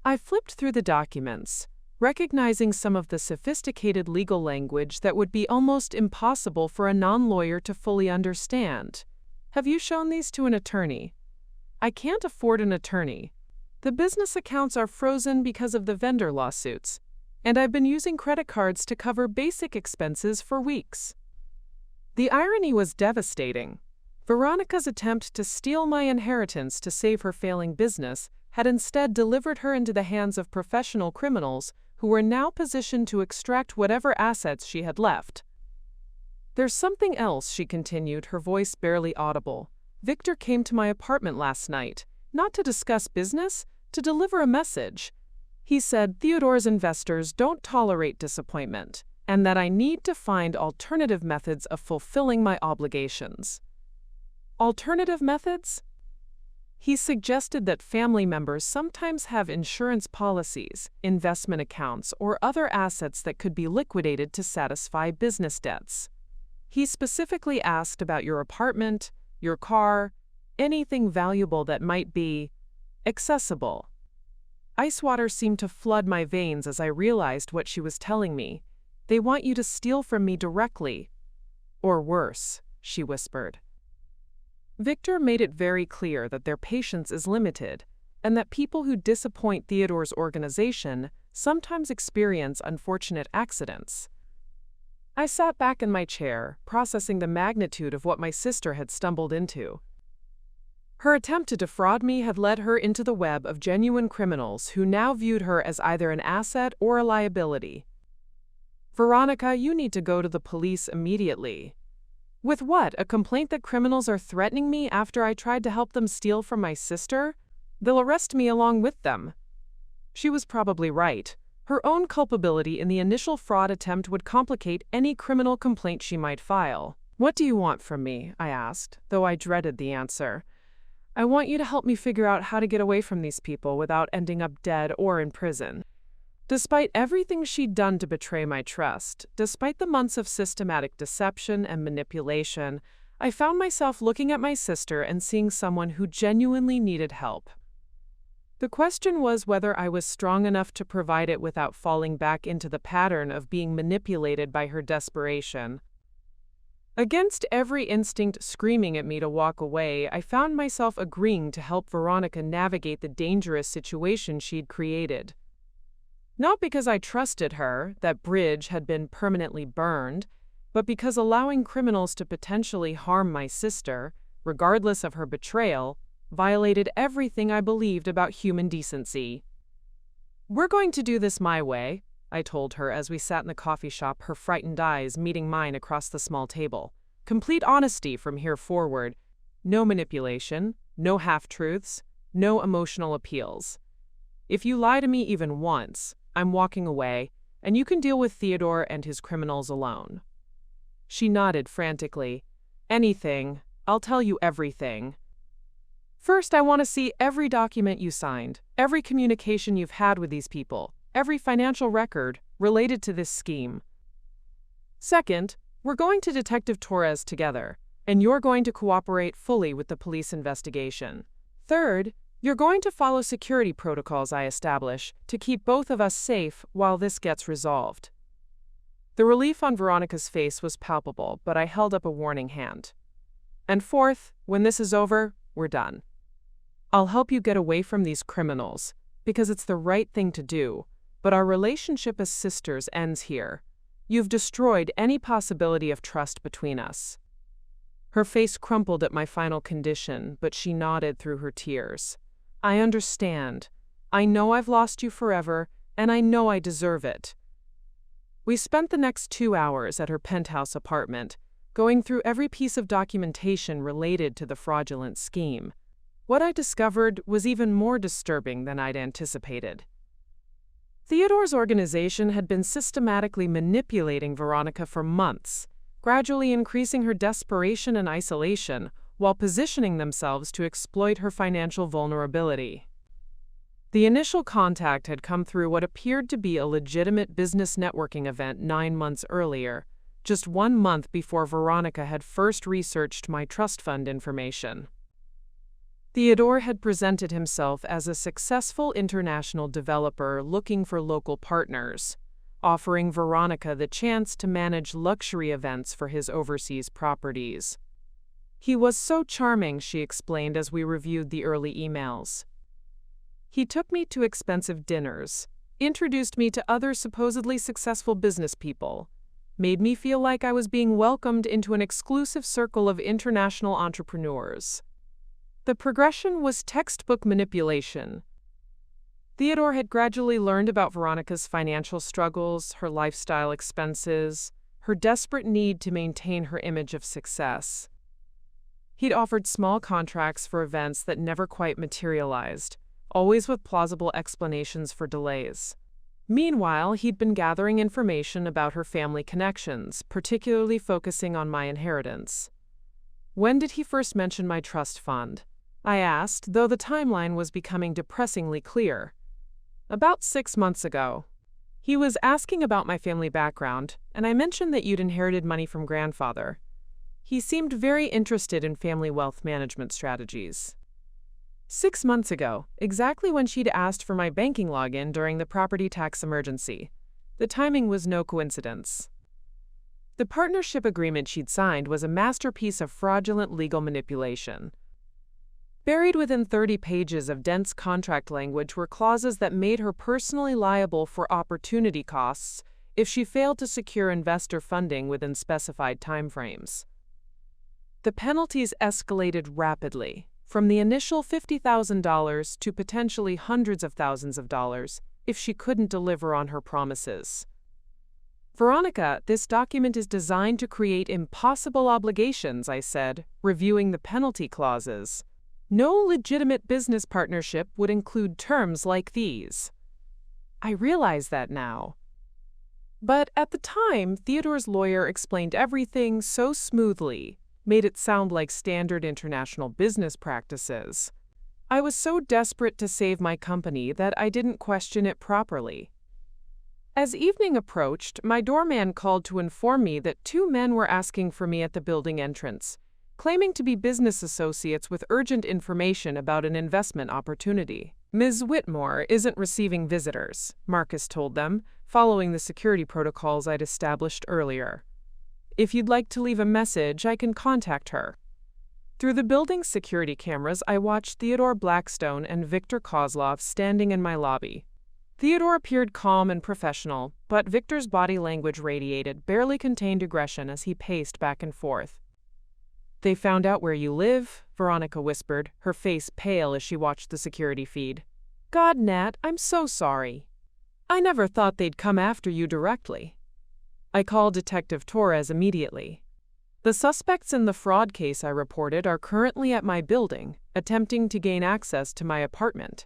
I flipped through the documents, recognizing some of the sophisticated legal language that would be almost impossible for a non-lawyer to fully understand. Have you shown these to an attorney? I can't afford an attorney. The business accounts are frozen because of the vendor lawsuits, and I've been using credit cards to cover basic expenses for weeks. The irony was devastating. Veronica's attempt to steal my inheritance to save her failing business had instead delivered her into the hands of professional criminals who were now positioned to extract whatever assets she had left. There's something else, she continued, her voice barely audible. Victor came to my apartment last night, not to discuss business, to deliver a message. He said Theodore's investors don't tolerate disappointment, and that I need to find alternative methods of fulfilling my obligations. Alternative methods? He suggested that family members sometimes have insurance policies, investment accounts, or other assets that could be liquidated to satisfy business debts. He specifically asked about your apartment, your car, anything valuable that might be accessible. Ice water seemed to flood my veins as I realized what she was telling me. They want you to steal from me directly. Or worse, she whispered. Victor made it very clear that their patience is limited, and that people who disappoint Theodore's organization sometimes experience unfortunate accidents. I sat back in my chair, processing the magnitude of what my sister had stumbled into. Her attempt to defraud me had led her into the web of genuine criminals who now viewed her as either an asset or a liability. Veronica, you need to go to the police immediately. With what? A complaint that criminals are threatening me after I tried to help them steal from my sister? They'll arrest me along with them. She was probably right. Her own culpability in the initial fraud attempt would complicate any criminal complaint she might file. What do you want from me? I asked, though I dreaded the answer. I want you to help me figure out how to get away from these people without ending up dead or in prison. Despite everything she'd done to betray my trust, despite the months of systematic deception and manipulation, I found myself looking at my sister and seeing someone who genuinely needed help. The question was whether I was strong enough to provide it without falling back into the pattern of being manipulated by her desperation. Against every instinct screaming at me to walk away, I found myself agreeing to help Veronica navigate the dangerous situation she'd created. Not because I trusted her, that bridge had been permanently burned, but because allowing criminals to potentially harm my sister, regardless of her betrayal, violated everything I believed about human decency. We're going to do this my way, I told her as we sat in the coffee shop, her frightened eyes meeting mine across the small table. Complete honesty from here forward. No manipulation, no half-truths, no emotional appeals. If you lie to me even once, I'm walking away, and you can deal with Theodore and his criminals alone. She nodded frantically. Anything. I'll tell you everything. First, I want to see every document you signed, every communication you've had with these people, every financial record related to this scheme. Second, we're going to Detective Torres together, and you're going to cooperate fully with the police investigation. Third, you're going to follow security protocols I establish to keep both of us safe while this gets resolved. The relief on Veronica's face was palpable, but I held up a warning hand. And fourth, when this is over, we're done. I'll help you get away from these criminals, because it's the right thing to do, but our relationship as sisters ends here. You've destroyed any possibility of trust between us. Her face crumpled at my final condition, but she nodded through her tears. I understand. I know I've lost you forever, and I know I deserve it. We spent the next 2 hours at her penthouse apartment, going through every piece of documentation related to the fraudulent scheme. What I discovered was even more disturbing than I'd anticipated. Theodore's organization had been systematically manipulating Veronica for months, gradually increasing her desperation and isolation while positioning themselves to exploit her financial vulnerability. The initial contact had come through what appeared to be a legitimate business networking event 9 months earlier, just 1 month before Veronica had first researched my trust fund information. Theodore had presented himself as a successful international developer looking for local partners, offering Veronica the chance to manage luxury events for his overseas properties. He was so charming, she explained as we reviewed the early emails. He took me to expensive dinners, introduced me to other supposedly successful business people, made me feel like I was being welcomed into an exclusive circle of international entrepreneurs. The progression was textbook manipulation. Theodore had gradually learned about Veronica's financial struggles, her lifestyle expenses, her desperate need to maintain her image of success. He'd offered small contracts for events that never quite materialized, always with plausible explanations for delays. Meanwhile, he'd been gathering information about her family connections, particularly focusing on my inheritance. When did he first mention my trust fund? I asked, though the timeline was becoming depressingly clear. About 6 months ago. He was asking about my family background, and I mentioned that you'd inherited money from grandfather. He seemed very interested in family wealth management strategies. 6 months ago, exactly when she'd asked for my banking login during the property tax emergency. The timing was no coincidence. The partnership agreement she'd signed was a masterpiece of fraudulent legal manipulation. Buried within 30 pages of dense contract language were clauses that made her personally liable for opportunity costs if she failed to secure investor funding within specified timeframes. The penalties escalated rapidly, from the initial $50,000 to potentially hundreds of thousands of dollars if she couldn't deliver on her promises. Veronica, this document is designed to create impossible obligations, I said, reviewing the penalty clauses. No legitimate business partnership would include terms like these. I realize that now. But at the time, Theodore's lawyer explained everything so smoothly, made it sound like standard international business practices. I was so desperate to save my company that I didn't question it properly. As evening approached, my doorman called to inform me that 2 men were asking for me at the building entrance, claiming to be business associates with urgent information about an investment opportunity. Ms. Whitmore isn't receiving visitors, Marcus told them, following the security protocols I'd established earlier. If you'd like to leave a message, I can contact her. Through the building's security cameras, I watched Theodore Blackstone and Victor Kozlov standing in my lobby. Theodore appeared calm and professional, but Victor's body language radiated barely contained aggression as he paced back and forth. They found out where you live, Veronica whispered, her face pale as she watched the security feed. God, Nat, I'm so sorry. I never thought they'd come after you directly. I called Detective Torres immediately. The suspects in the fraud case I reported are currently at my building, attempting to gain access to my apartment.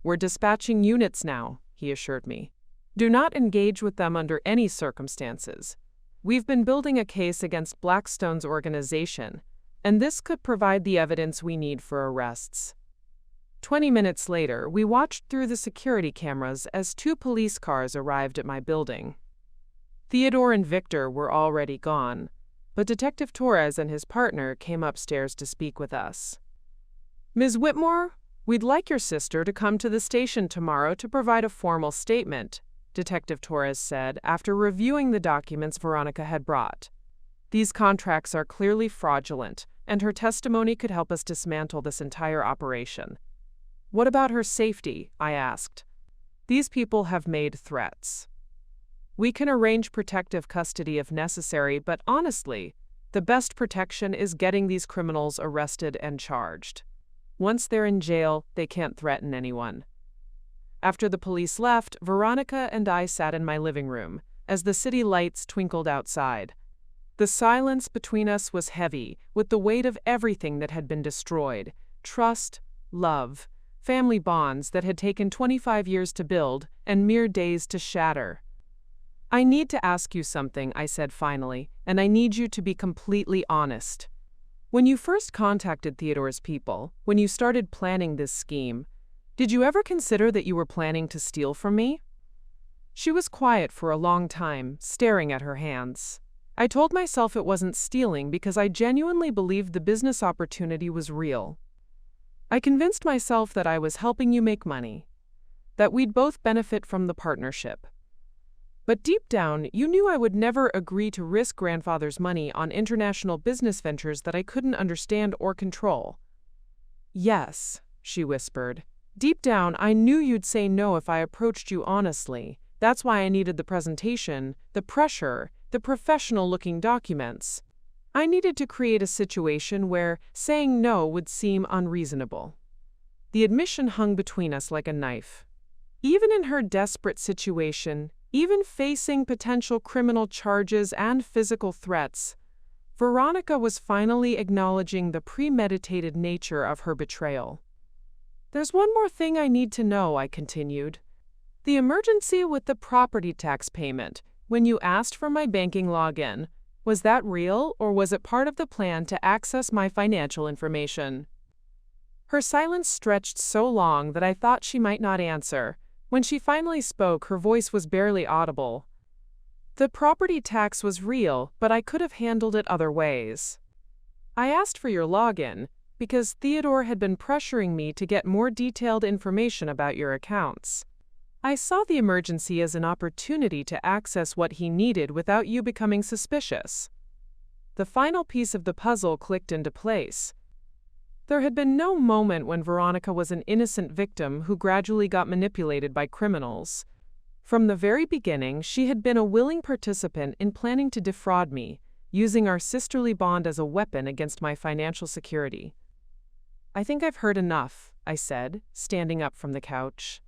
We're dispatching units now, he assured me. Do not engage with them under any circumstances. We've been building a case against Blackstone's organization, and this could provide the evidence we need for arrests." 20 minutes later, we watched through the security cameras as 2 police cars arrived at my building. Theodore and Victor were already gone, but Detective Torres and his partner came upstairs to speak with us. "Ms. Whitmore, we'd like your sister to come to the station tomorrow to provide a formal statement," Detective Torres said after reviewing the documents Veronica had brought. "These contracts are clearly fraudulent, and her testimony could help us dismantle this entire operation." "What about her safety?" I asked. "These people have made threats. We can arrange protective custody if necessary, but honestly, the best protection is getting these criminals arrested and charged. Once they're in jail, they can't threaten anyone." After the police left, Veronica and I sat in my living room as the city lights twinkled outside. The silence between us was heavy, with the weight of everything that had been destroyed: trust, love, family bonds that had taken 25 years to build and mere days to shatter. "I need to ask you something," I said finally, "and I need you to be completely honest. When you first contacted Theodore's people, when you started planning this scheme, did you ever consider that you were planning to steal from me?" She was quiet for a long time, staring at her hands. I told myself it wasn't stealing because I genuinely believed the business opportunity was real. I convinced myself that I was helping you make money, that we'd both benefit from the partnership. But deep down, you knew I would never agree to risk grandfather's money on international business ventures that I couldn't understand or control. "Yes," she whispered. "Deep down, I knew you'd say no if I approached you honestly. That's why I needed the presentation, the pressure, the professional-looking documents. I needed to create a situation where saying no would seem unreasonable." The admission hung between us like a knife. Even in her desperate situation, even facing potential criminal charges and physical threats, Veronica was finally acknowledging the premeditated nature of her betrayal. "There's one more thing I need to know," I continued. "The emergency with the property tax payment, when you asked for my banking login, was that real or was it part of the plan to access my financial information?" Her silence stretched so long that I thought she might not answer. When she finally spoke, her voice was barely audible. "The property tax was real, but I could have handled it other ways. I asked for your login because Theodore had been pressuring me to get more detailed information about your accounts. I saw the emergency as an opportunity to access what he needed without you becoming suspicious." The final piece of the puzzle clicked into place. There had been no moment when Veronica was an innocent victim who gradually got manipulated by criminals. From the very beginning, she had been a willing participant in planning to defraud me, using our sisterly bond as a weapon against my financial security. "I think I've heard enough," I said, standing up from the couch.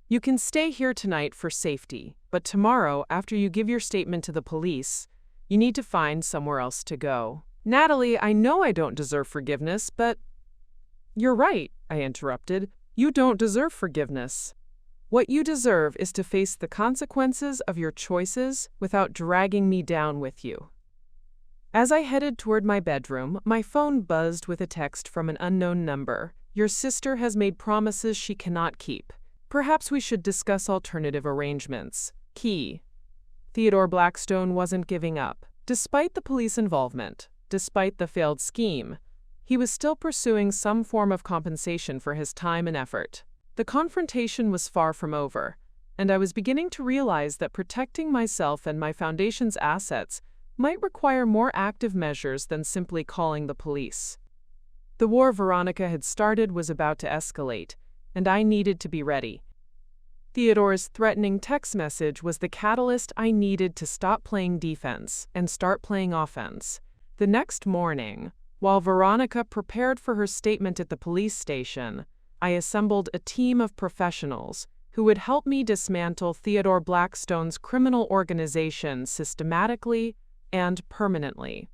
"You can stay here tonight for safety, but tomorrow, after you give your statement to the police, you need to find somewhere else to go." "Natalie, I know I don't deserve forgiveness, but—" "You're right," I interrupted. "You don't deserve forgiveness. What you deserve is to face the consequences of your choices without dragging me down with you." As I headed toward my bedroom, my phone buzzed with a text from an unknown number. "Your sister has made promises she cannot keep. Perhaps we should discuss alternative arrangements. Key." Theodore Blackstone wasn't giving up. Despite the police involvement, despite the failed scheme, he was still pursuing some form of compensation for his time and effort. The confrontation was far from over, and I was beginning to realize that protecting myself and my foundation's assets might require more active measures than simply calling the police. The war Veronica had started was about to escalate, and I needed to be ready. Theodore's threatening text message was the catalyst I needed to stop playing defense and start playing offense. The next morning, while Veronica prepared for her statement at the police station, I assembled a team of professionals who would help me dismantle Theodore Blackstone's criminal organization systematically and permanently.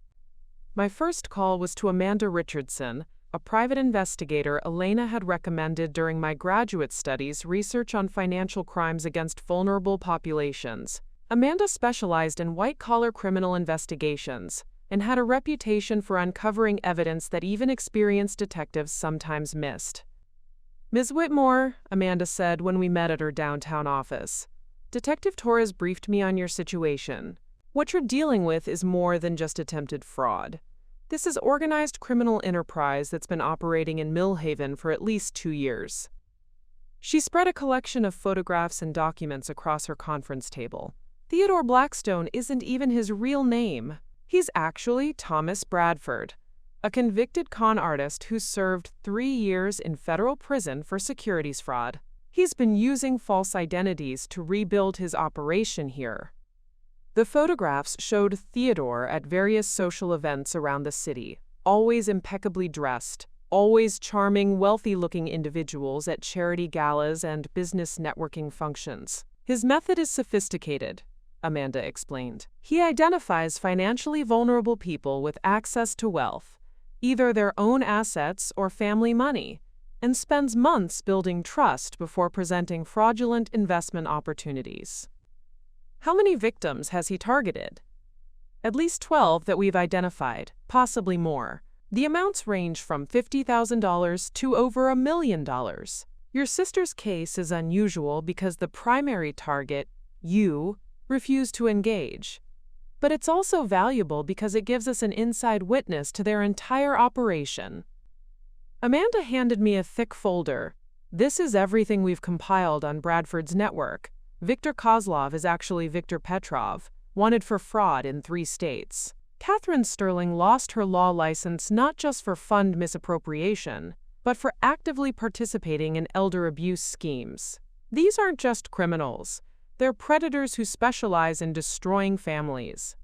My first call was to Amanda Richardson, a private investigator Elena had recommended during my graduate studies research on financial crimes against vulnerable populations. Amanda specialized in white-collar criminal investigations and had a reputation for uncovering evidence that even experienced detectives sometimes missed. "Ms. Whitmore," Amanda said when we met at her downtown office, "Detective Torres briefed me on your situation. What you're dealing with is more than just attempted fraud. This is organized criminal enterprise that's been operating in Millhaven for at least 2 years." She spread a collection of photographs and documents across her conference table. Theodore Blackstone isn't even his real name. He's actually Thomas Bradford, a convicted con artist who served 3 years in federal prison for securities fraud. He's been using false identities to rebuild his operation here. The photographs showed Theodore at various social events around the city, always impeccably dressed, always charming, wealthy-looking individuals at charity galas and business networking functions. His method is sophisticated, Amanda explained. He identifies financially vulnerable people with access to wealth, either their own assets or family money, and spends months building trust before presenting fraudulent investment opportunities. How many victims has he targeted? At least 12 that we've identified, possibly more. The amounts range from $50,000 to over $1 million. Your sister's case is unusual because the primary target, you, refused to engage. But it's also valuable because it gives us an inside witness to their entire operation. Amanda handed me a thick folder. This is everything we've compiled on Bradford's network. Viktor Kozlov is actually Viktor Petrov, wanted for fraud in 3 states. Catherine Sterling lost her law license not just for fund misappropriation, but for actively participating in elder abuse schemes. These aren't just criminals. They're predators who specialize in destroying families.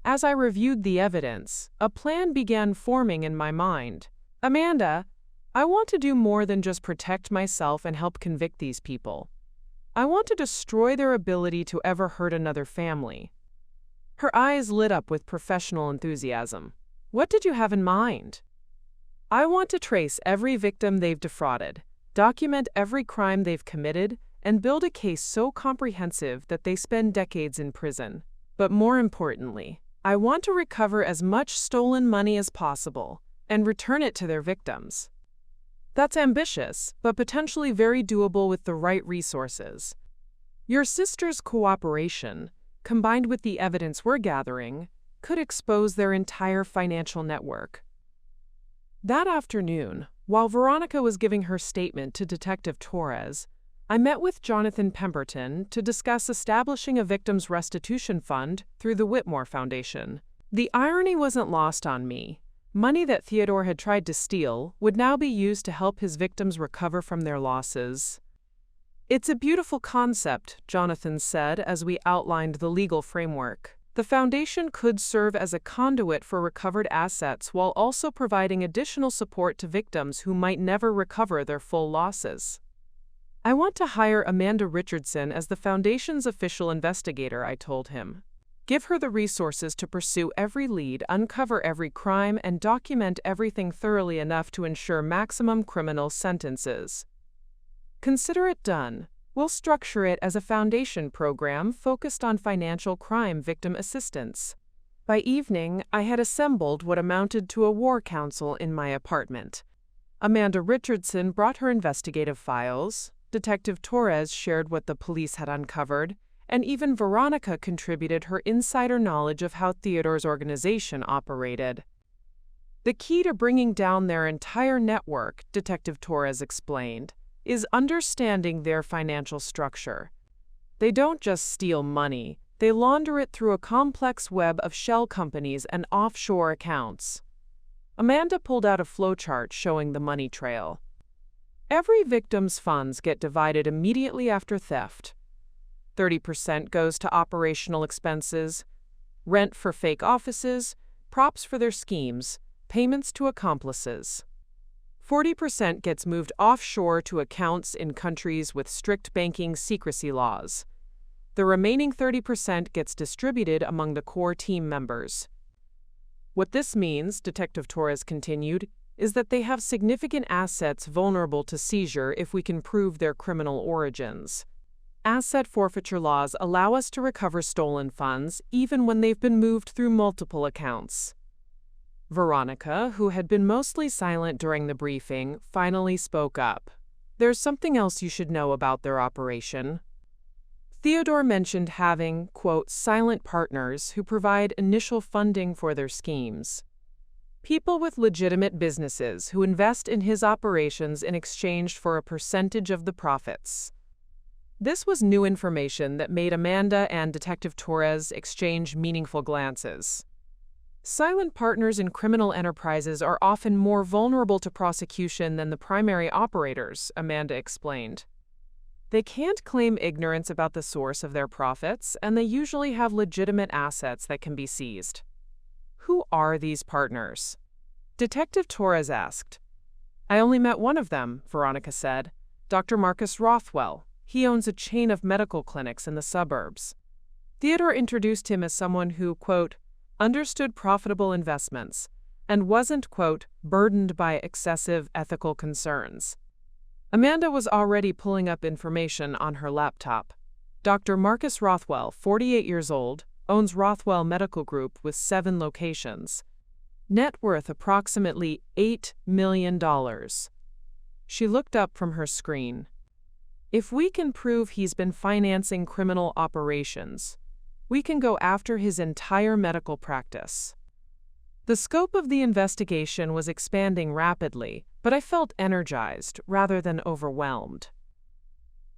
As I reviewed the evidence, a plan began forming in my mind. Amanda, I want to do more than just protect myself and help convict these people. I want to destroy their ability to ever hurt another family. Her eyes lit up with professional enthusiasm. What did you have in mind? I want to trace every victim they've defrauded, document every crime they've committed, and build a case so comprehensive that they spend decades in prison. But more importantly, I want to recover as much stolen money as possible and return it to their victims. That's ambitious, but potentially very doable with the right resources. Your sister's cooperation, combined with the evidence we're gathering, could expose their entire financial network. That afternoon, while Veronica was giving her statement to Detective Torres, I met with Jonathan Pemberton to discuss establishing a victims' restitution fund through the Whitmore Foundation. The irony wasn't lost on me. Money that Theodore had tried to steal would now be used to help his victims recover from their losses. It's a beautiful concept, Jonathan said as we outlined the legal framework. The foundation could serve as a conduit for recovered assets while also providing additional support to victims who might never recover their full losses. I want to hire Amanda Richardson as the foundation's official investigator, I told him. Give her the resources to pursue every lead, uncover every crime, and document everything thoroughly enough to ensure maximum criminal sentences. Consider it done. We'll structure it as a foundation program focused on financial crime victim assistance. By evening, I had assembled what amounted to a war council in my apartment. Amanda Richardson brought her investigative files, Detective Torres shared what the police had uncovered, and even Veronica contributed her insider knowledge of how Theodore's organization operated. The key to bringing down their entire network, Detective Torres explained, is understanding their financial structure. They don't just steal money, they launder it through a complex web of shell companies and offshore accounts. Amanda pulled out a flowchart showing the money trail. Every victim's funds get divided immediately after theft. 30% goes to operational expenses, rent for fake offices, props for their schemes, payments to accomplices. 40% gets moved offshore to accounts in countries with strict banking secrecy laws. The remaining 30% gets distributed among the core team members. What this means, Detective Torres continued, is that they have significant assets vulnerable to seizure if we can prove their criminal origins. Asset forfeiture laws allow us to recover stolen funds even when they've been moved through multiple accounts. Veronica, who had been mostly silent during the briefing, finally spoke up. There's something else you should know about their operation. Theodore mentioned having, quote, silent partners who provide initial funding for their schemes. People with legitimate businesses who invest in his operations in exchange for a percentage of the profits. This was new information that made Amanda and Detective Torres exchange meaningful glances. Silent partners in criminal enterprises are often more vulnerable to prosecution than the primary operators, Amanda explained. They can't claim ignorance about the source of their profits, and they usually have legitimate assets that can be seized. Who are these partners? Detective Torres asked. I only met one of them, Veronica said. Dr. Marcus Rothwell. He owns a chain of medical clinics in the suburbs. Theodore introduced him as someone who, quote, understood profitable investments and wasn't, quote, burdened by excessive ethical concerns. Amanda was already pulling up information on her laptop. Dr. Marcus Rothwell, 48 years old, owns Rothwell Medical Group with 7 locations. Net worth approximately $8 million. She looked up from her screen. If we can prove he's been financing criminal operations, we can go after his entire medical practice. The scope of the investigation was expanding rapidly, but I felt energized rather than overwhelmed.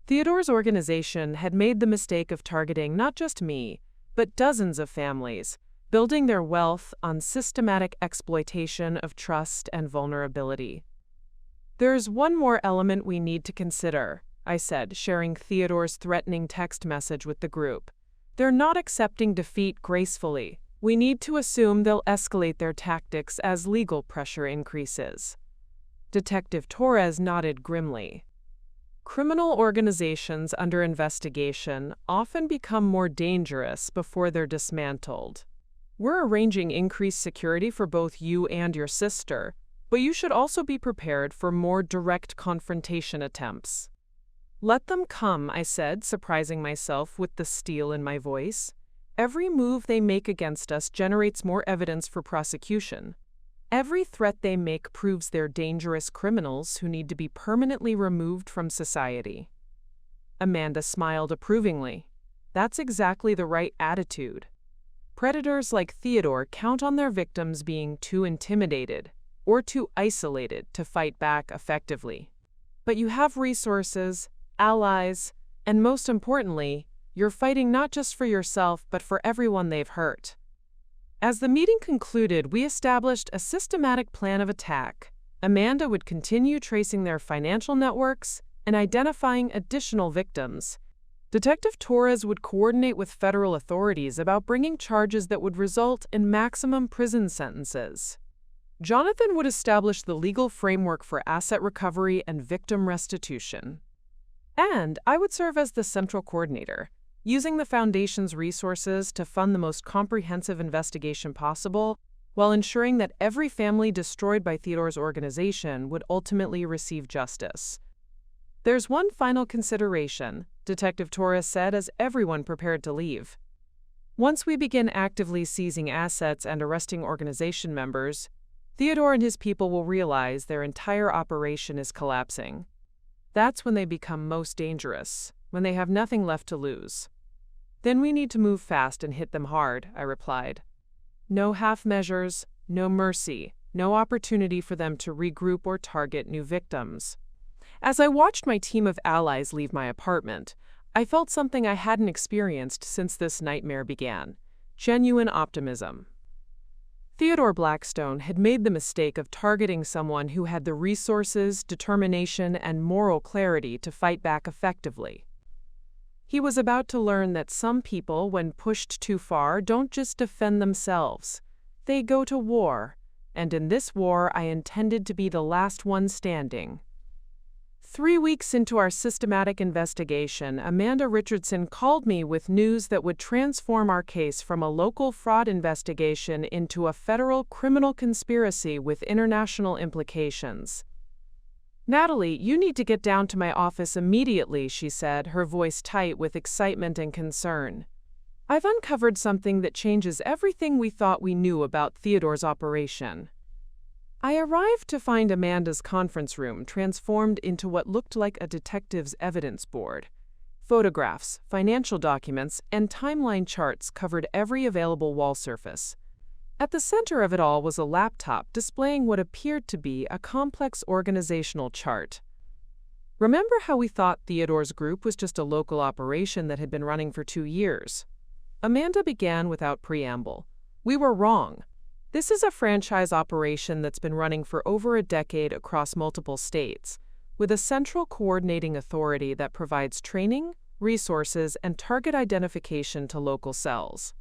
Theodore's organization had made the mistake of targeting not just me, but dozens of families, building their wealth on systematic exploitation of trust and vulnerability. There's one more element we need to consider, I said, sharing Theodore's threatening text message with the group. They're not accepting defeat gracefully. We need to assume they'll escalate their tactics as legal pressure increases. Detective Torres nodded grimly. Criminal organizations under investigation often become more dangerous before they're dismantled. We're arranging increased security for both you and your sister, but you should also be prepared for more direct confrontation attempts. Let them come, I said, surprising myself with the steel in my voice. Every move they make against us generates more evidence for prosecution. Every threat they make proves they're dangerous criminals who need to be permanently removed from society. Amanda smiled approvingly. That's exactly the right attitude. Predators like Theodore count on their victims being too intimidated or too isolated to fight back effectively. But you have resources, allies, and most importantly, you're fighting not just for yourself, but for everyone they've hurt. As the meeting concluded, we established a systematic plan of attack. Amanda would continue tracing their financial networks and identifying additional victims. Detective Torres would coordinate with federal authorities about bringing charges that would result in maximum prison sentences. Jonathan would establish the legal framework for asset recovery and victim restitution. And I would serve as the central coordinator, using the Foundation's resources to fund the most comprehensive investigation possible, while ensuring that every family destroyed by Theodore's organization would ultimately receive justice. There's one final consideration, Detective Torres said as everyone prepared to leave. Once we begin actively seizing assets and arresting organization members, Theodore and his people will realize their entire operation is collapsing. That's when they become most dangerous, when they have nothing left to lose. Then we need to move fast and hit them hard, I replied. No half measures, no mercy, no opportunity for them to regroup or target new victims. As I watched my team of allies leave my apartment, I felt something I hadn't experienced since this nightmare began: genuine optimism. Theodore Blackstone had made the mistake of targeting someone who had the resources, determination, and moral clarity to fight back effectively. He was about to learn that some people, when pushed too far, don't just defend themselves. They go to war, and in this war I intended to be the last one standing. 3 weeks into our systematic investigation, Amanda Richardson called me with news that would transform our case from a local fraud investigation into a federal criminal conspiracy with international implications. "Natalie, you need to get down to my office immediately," she said, her voice tight with excitement and concern. "I've uncovered something that changes everything we thought we knew about Theodore's operation." I arrived to find Amanda's conference room transformed into what looked like a detective's evidence board. Photographs, financial documents, and timeline charts covered every available wall surface. At the center of it all was a laptop displaying what appeared to be a complex organizational chart. Remember how we thought Theodore's group was just a local operation that had been running for 2 years? Amanda began without preamble. "We were wrong. This is a franchise operation that's been running for over a decade across multiple states, with a central coordinating authority that provides training, resources, and target identification to local cells."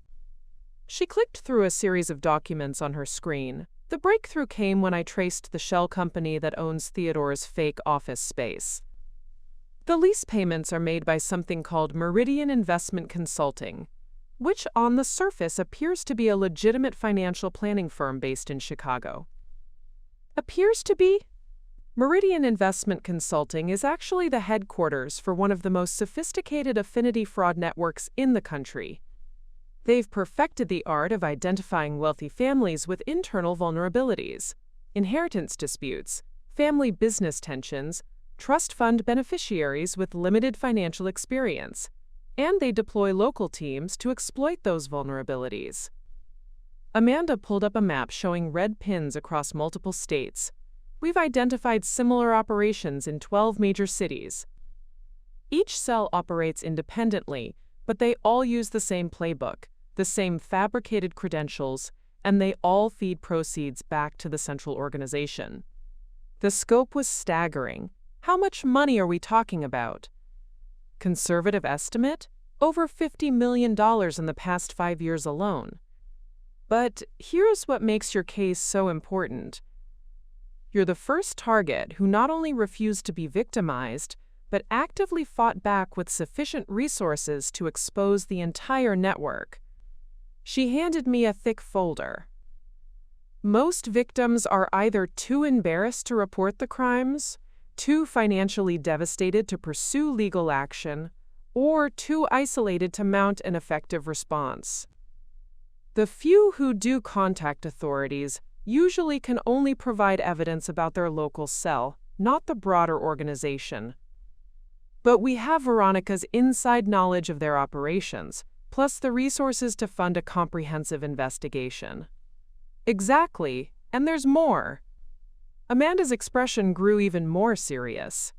She clicked through a series of documents on her screen. The breakthrough came when I traced the shell company that owns Theodore's fake office space. The lease payments are made by something called Meridian Investment Consulting, which on the surface appears to be a legitimate financial planning firm based in Chicago. Appears to be? Meridian Investment Consulting is actually the headquarters for one of the most sophisticated affinity fraud networks in the country. They've perfected the art of identifying wealthy families with internal vulnerabilities, inheritance disputes, family business tensions, trust fund beneficiaries with limited financial experience, and they deploy local teams to exploit those vulnerabilities. Amanda pulled up a map showing red pins across multiple states. "We've identified similar operations in 12 major cities. Each cell operates independently, but they all use the same playbook, the same fabricated credentials, and they all feed proceeds back to the central organization." The scope was staggering. How much money are we talking about? Conservative estimate? Over $50 million in the past 5 years alone. But here's what makes your case so important. You're the first target who not only refused to be victimized, but actively fought back with sufficient resources to expose the entire network. She handed me a thick folder. Most victims are either too embarrassed to report the crimes, too financially devastated to pursue legal action, or too isolated to mount an effective response. The few who do contact authorities usually can only provide evidence about their local cell, not the broader organization. But we have Veronica's inside knowledge of their operations, plus the resources to fund a comprehensive investigation. Exactly, and there's more. Amanda's expression grew even more serious.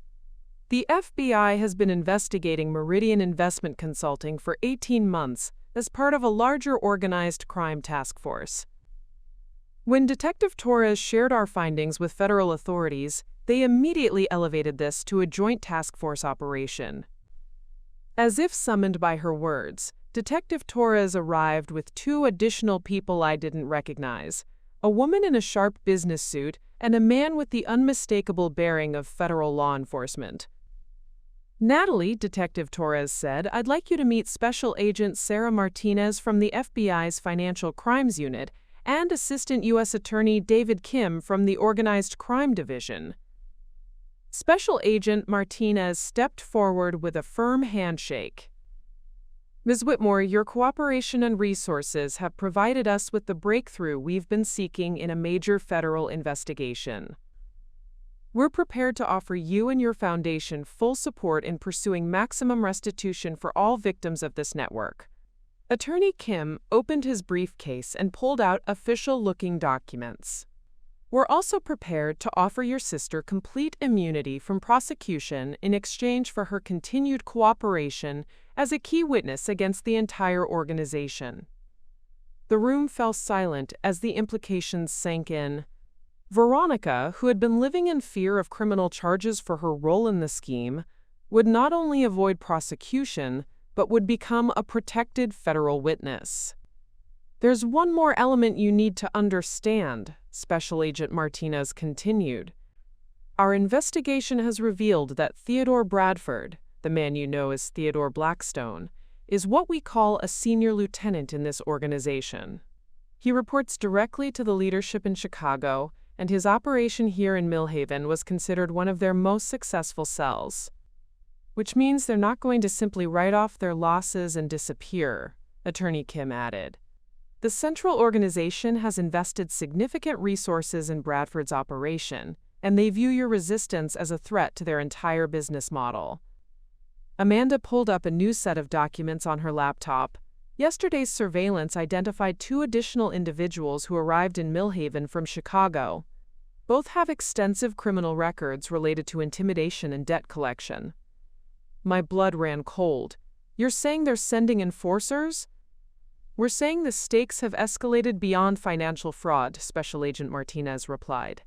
The FBI has been investigating Meridian Investment Consulting for 18 months as part of a larger organized crime task force. When Detective Torres shared our findings with federal authorities, they immediately elevated this to a joint task force operation. As if summoned by her words, Detective Torres arrived with 2 additional people I didn't recognize, a woman in a sharp business suit and a man with the unmistakable bearing of federal law enforcement. "Natalie," Detective Torres said, "I'd like you to meet Special Agent Sarah Martinez from the FBI's Financial Crimes Unit and Assistant U.S. Attorney David Kim from the Organized Crime Division." Special Agent Martinez stepped forward with a firm handshake. "Ms. Whitmore, your cooperation and resources have provided us with the breakthrough we've been seeking in a major federal investigation. We're prepared to offer you and your foundation full support in pursuing maximum restitution for all victims of this network." Attorney Kim opened his briefcase and pulled out official-looking documents. "We're also prepared to offer your sister complete immunity from prosecution in exchange for her continued cooperation as a key witness against the entire organization." The room fell silent as the implications sank in. Veronica, who had been living in fear of criminal charges for her role in the scheme, would not only avoid prosecution, but would become a protected federal witness. "There's one more element you need to understand," Special Agent Martinez continued. "Our investigation has revealed that Theodore Bradford, the man you know as Theodore Blackstone, is what we call a senior lieutenant in this organization. He reports directly to the leadership in Chicago and his operation here in Millhaven was considered one of their most successful sells. Which means they're not going to simply write off their losses and disappear, Attorney Kim added. The central organization has invested significant resources in Bradford's operation, and they view your resistance as a threat to their entire business model. Amanda pulled up a new set of documents on her laptop. Yesterday's surveillance identified 2 additional individuals who arrived in Millhaven from Chicago. Both have extensive criminal records related to intimidation and debt collection. My blood ran cold. You're saying they're sending enforcers? We're saying the stakes have escalated beyond financial fraud, Special Agent Martinez replied.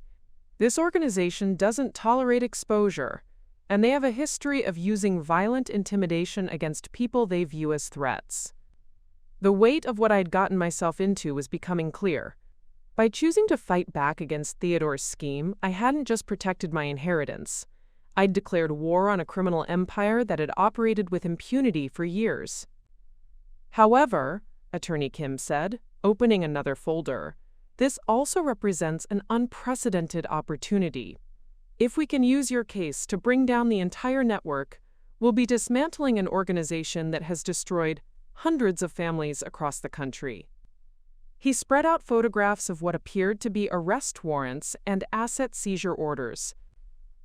This organization doesn't tolerate exposure, and they have a history of using violent intimidation against people they view as threats. The weight of what I'd gotten myself into was becoming clear. By choosing to fight back against Theodore's scheme, I hadn't just protected my inheritance. I'd declared war on a criminal empire that had operated with impunity for years. However, Attorney Kim said, opening another folder, this also represents an unprecedented opportunity. If we can use your case to bring down the entire network, we'll be dismantling an organization that has destroyed hundreds of families across the country. He spread out photographs of what appeared to be arrest warrants and asset seizure orders.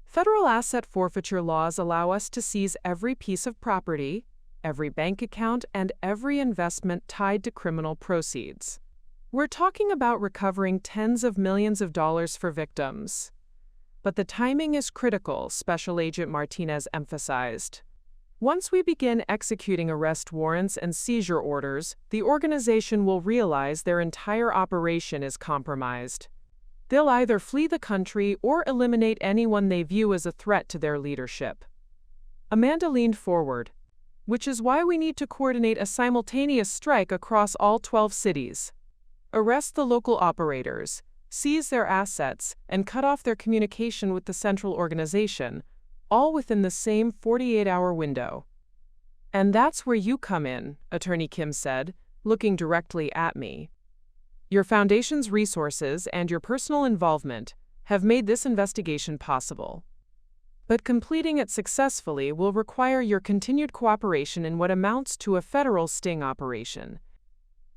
Federal asset forfeiture laws allow us to seize every piece of property, every bank account, and every investment tied to criminal proceeds. We're talking about recovering tens of millions of dollars for victims. But the timing is critical, Special Agent Martinez emphasized. Once we begin executing arrest warrants and seizure orders, the organization will realize their entire operation is compromised. They'll either flee the country or eliminate anyone they view as a threat to their leadership. Amanda leaned forward. Which is why we need to coordinate a simultaneous strike across all 12 cities. Arrest the local operators, seize their assets, and cut off their communication with the central organization, all within the same 48-hour window. And that's where you come in, Attorney Kim said, looking directly at me. Your foundation's resources and your personal involvement have made this investigation possible. But completing it successfully will require your continued cooperation in what amounts to a federal sting operation.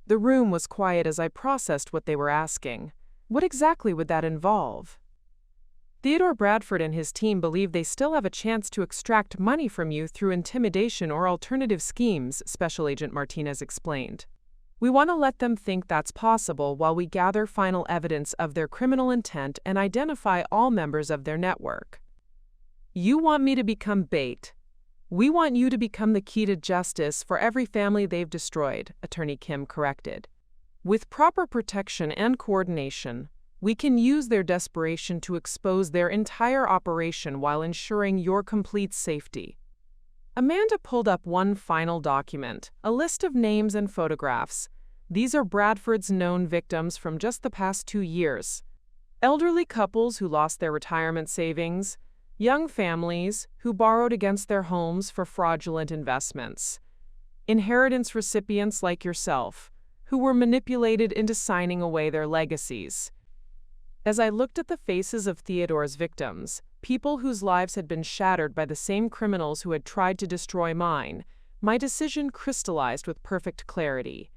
The room was quiet as I processed what they were asking. What exactly would that involve? Theodore Bradford and his team believe they still have a chance to extract money from you through intimidation or alternative schemes, Special Agent Martinez explained. We want to let them think that's possible while we gather final evidence of their criminal intent and identify all members of their network. You want me to become bait. We want you to become the key to justice for every family they've destroyed, Attorney Kim corrected. With proper protection and coordination, we can use their desperation to expose their entire operation while ensuring your complete safety. Amanda pulled up one final document, a list of names and photographs. These are Bradford's known victims from just the past 2 years. Elderly couples who lost their retirement savings, young families who borrowed against their homes for fraudulent investments, inheritance recipients like yourself, who were manipulated into signing away their legacies. As I looked at the faces of Theodore's victims, people whose lives had been shattered by the same criminals who had tried to destroy mine, my decision crystallized with perfect clarity.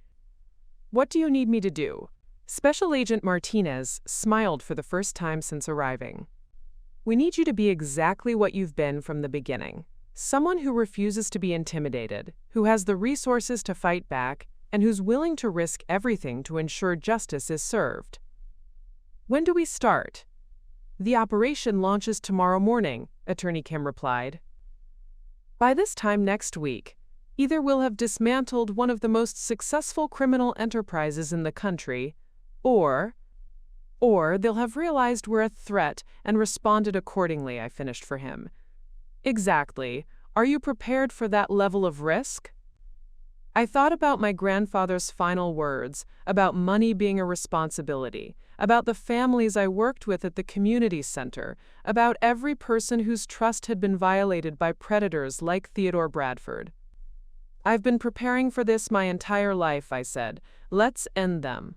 What do you need me to do? Special Agent Martinez smiled for the first time since arriving. We need you to be exactly what you've been from the beginning. Someone who refuses to be intimidated, who has the resources to fight back, and who's willing to risk everything to ensure justice is served. When do we start? The operation launches tomorrow morning, Attorney Kim replied. By this time next week, either we'll have dismantled one of the most successful criminal enterprises in the country, or they'll have realized we're a threat and responded accordingly, I finished for him. Exactly. Are you prepared for that level of risk? I thought about my grandfather's final words, about money being a responsibility, about the families I worked with at the community center, about every person whose trust had been violated by predators like Theodore Bradford. I've been preparing for this my entire life, I said. Let's end them.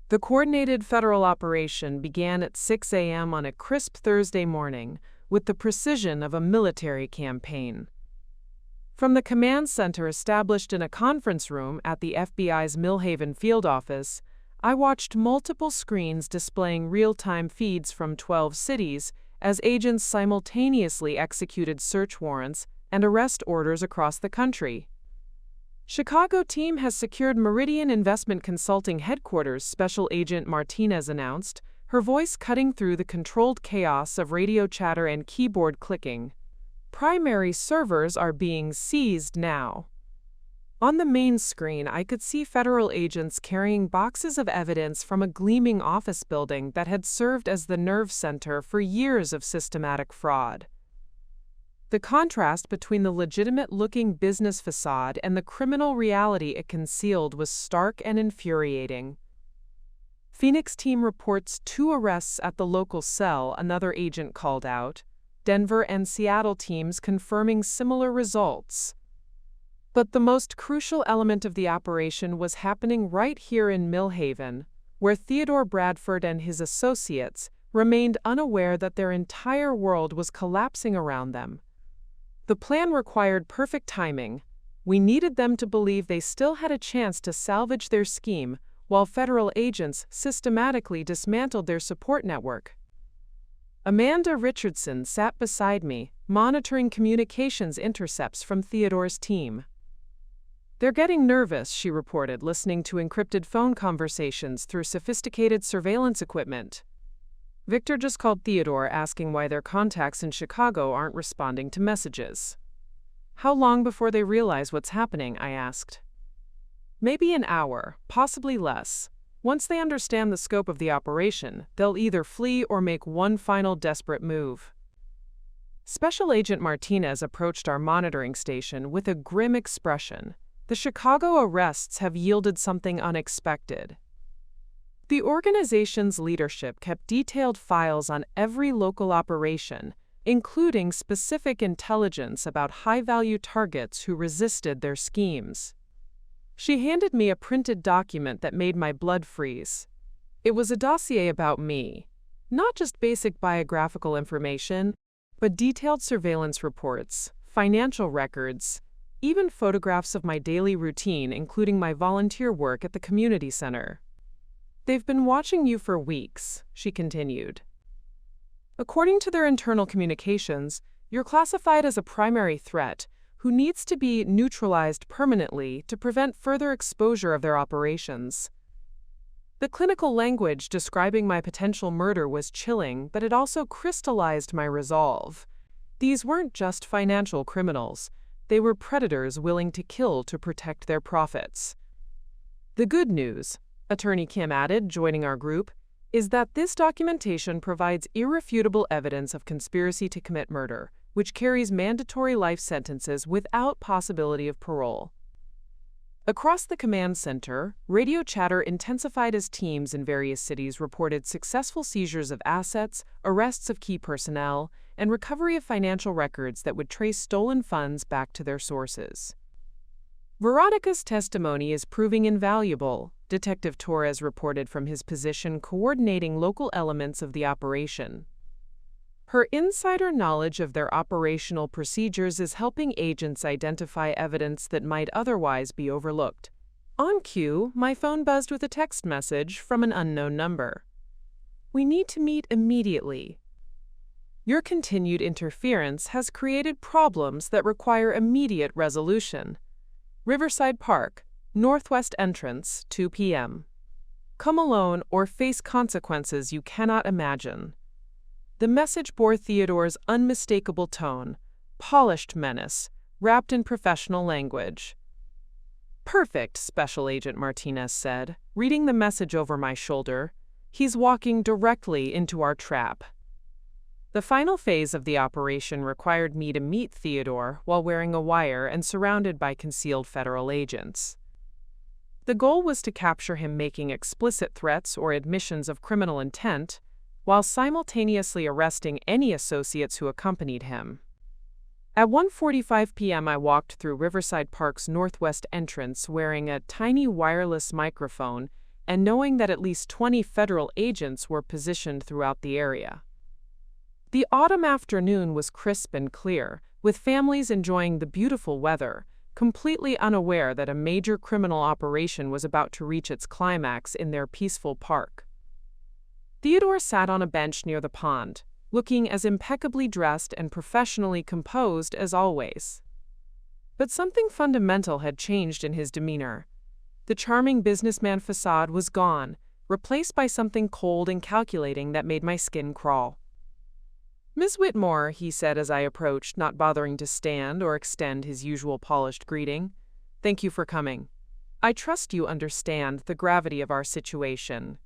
The coordinated federal operation began at 6 a.m. on a crisp Thursday morning, with the precision of a military campaign. From the command center established in a conference room at the FBI's Millhaven field office, I watched multiple screens displaying real-time feeds from 12 cities as agents simultaneously executed search warrants and arrest orders across the country. Chicago team has secured Meridian Investment Consulting headquarters, Special Agent Martinez announced, her voice cutting through the controlled chaos of radio chatter and keyboard clicking. Primary servers are being seized now. On the main screen, I could see federal agents carrying boxes of evidence from a gleaming office building that had served as the nerve center for years of systematic fraud. The contrast between the legitimate-looking business facade and the criminal reality it concealed was stark and infuriating. Phoenix team reports 2 arrests at the local cell, another agent called out. Denver and Seattle teams confirming similar results. But the most crucial element of the operation was happening right here in Millhaven, where Theodore Bradford and his associates remained unaware that their entire world was collapsing around them. The plan required perfect timing. We needed them to believe they still had a chance to salvage their scheme, while federal agents systematically dismantled their support network. Amanda Richardson sat beside me, monitoring communications intercepts from Theodore's team. They're getting nervous, she reported, listening to encrypted phone conversations through sophisticated surveillance equipment. Victor just called Theodore asking why their contacts in Chicago aren't responding to messages. How long before they realize what's happening? I asked. Maybe an hour, possibly less. Once they understand the scope of the operation, they'll either flee or make one final desperate move. Special Agent Martinez approached our monitoring station with a grim expression. The Chicago arrests have yielded something unexpected. The organization's leadership kept detailed files on every local operation, including specific intelligence about high-value targets who resisted their schemes. She handed me a printed document that made my blood freeze. It was a dossier about me, not just basic biographical information, but detailed surveillance reports, financial records, even photographs of my daily routine, including my volunteer work at the community center. They've been watching you for weeks, she continued. According to their internal communications, you're classified as a primary threat who needs to be neutralized permanently to prevent further exposure of their operations. The clinical language describing my potential murder was chilling, but it also crystallized my resolve. These weren't just financial criminals. They were predators willing to kill to protect their profits. The good news, Attorney Kim added, joining our group, is that this documentation provides irrefutable evidence of conspiracy to commit murder, which carries mandatory life sentences without possibility of parole. Across the command center, radio chatter intensified as teams in various cities reported successful seizures of assets, arrests of key personnel, and recovery of financial records that would trace stolen funds back to their sources. Veronica's testimony is proving invaluable, Detective Torres reported from his position coordinating local elements of the operation. Her insider knowledge of their operational procedures is helping agents identify evidence that might otherwise be overlooked. On cue, my phone buzzed with a text message from an unknown number. We need to meet immediately. Your continued interference has created problems that require immediate resolution. Riverside Park, Northwest Entrance, 2 p.m. Come alone or face consequences you cannot imagine. The message bore Theodore's unmistakable tone, polished menace, wrapped in professional language. Perfect, Special Agent Martinez said, reading the message over my shoulder. He's walking directly into our trap. The final phase of the operation required me to meet Theodore while wearing a wire and surrounded by concealed federal agents. The goal was to capture him making explicit threats or admissions of criminal intent, while simultaneously arresting any associates who accompanied him. At 1:45 p.m. I walked through Riverside Park's northwest entrance wearing a tiny wireless microphone and knowing that at least 20 federal agents were positioned throughout the area. The autumn afternoon was crisp and clear, with families enjoying the beautiful weather, completely unaware that a major criminal operation was about to reach its climax in their peaceful park. Theodore sat on a bench near the pond, looking as impeccably dressed and professionally composed as always. But something fundamental had changed in his demeanor. The charming businessman facade was gone, replaced by something cold and calculating that made my skin crawl. "Miss Whitmore," he said as I approached, not bothering to stand or extend his usual polished greeting. "Thank you for coming. I trust you understand the gravity of our situation."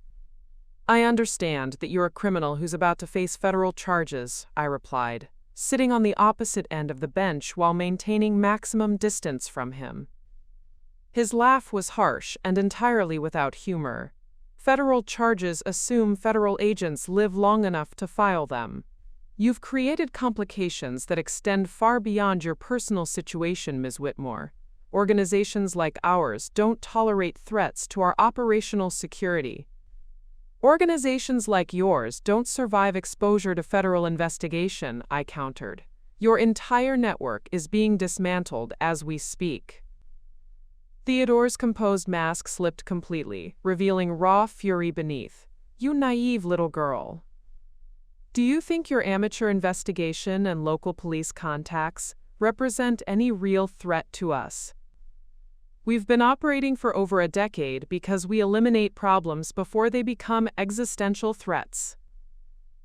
"I understand that you're a criminal who's about to face federal charges," I replied, sitting on the opposite end of the bench while maintaining maximum distance from him. His laugh was harsh and entirely without humor. "Federal charges assume federal agents live long enough to file them. You've created complications that extend far beyond your personal situation, Ms. Whitmore. Organizations like ours don't tolerate threats to our operational security. Organizations like yours don't survive exposure to federal investigation," I countered. "Your entire network is being dismantled as we speak." Theodore's composed mask slipped completely, revealing raw fury beneath. "You naive little girl. Do you think your amateur investigation and local police contacts represent any real threat to us? We've been operating for over a decade because we eliminate problems before they become existential threats."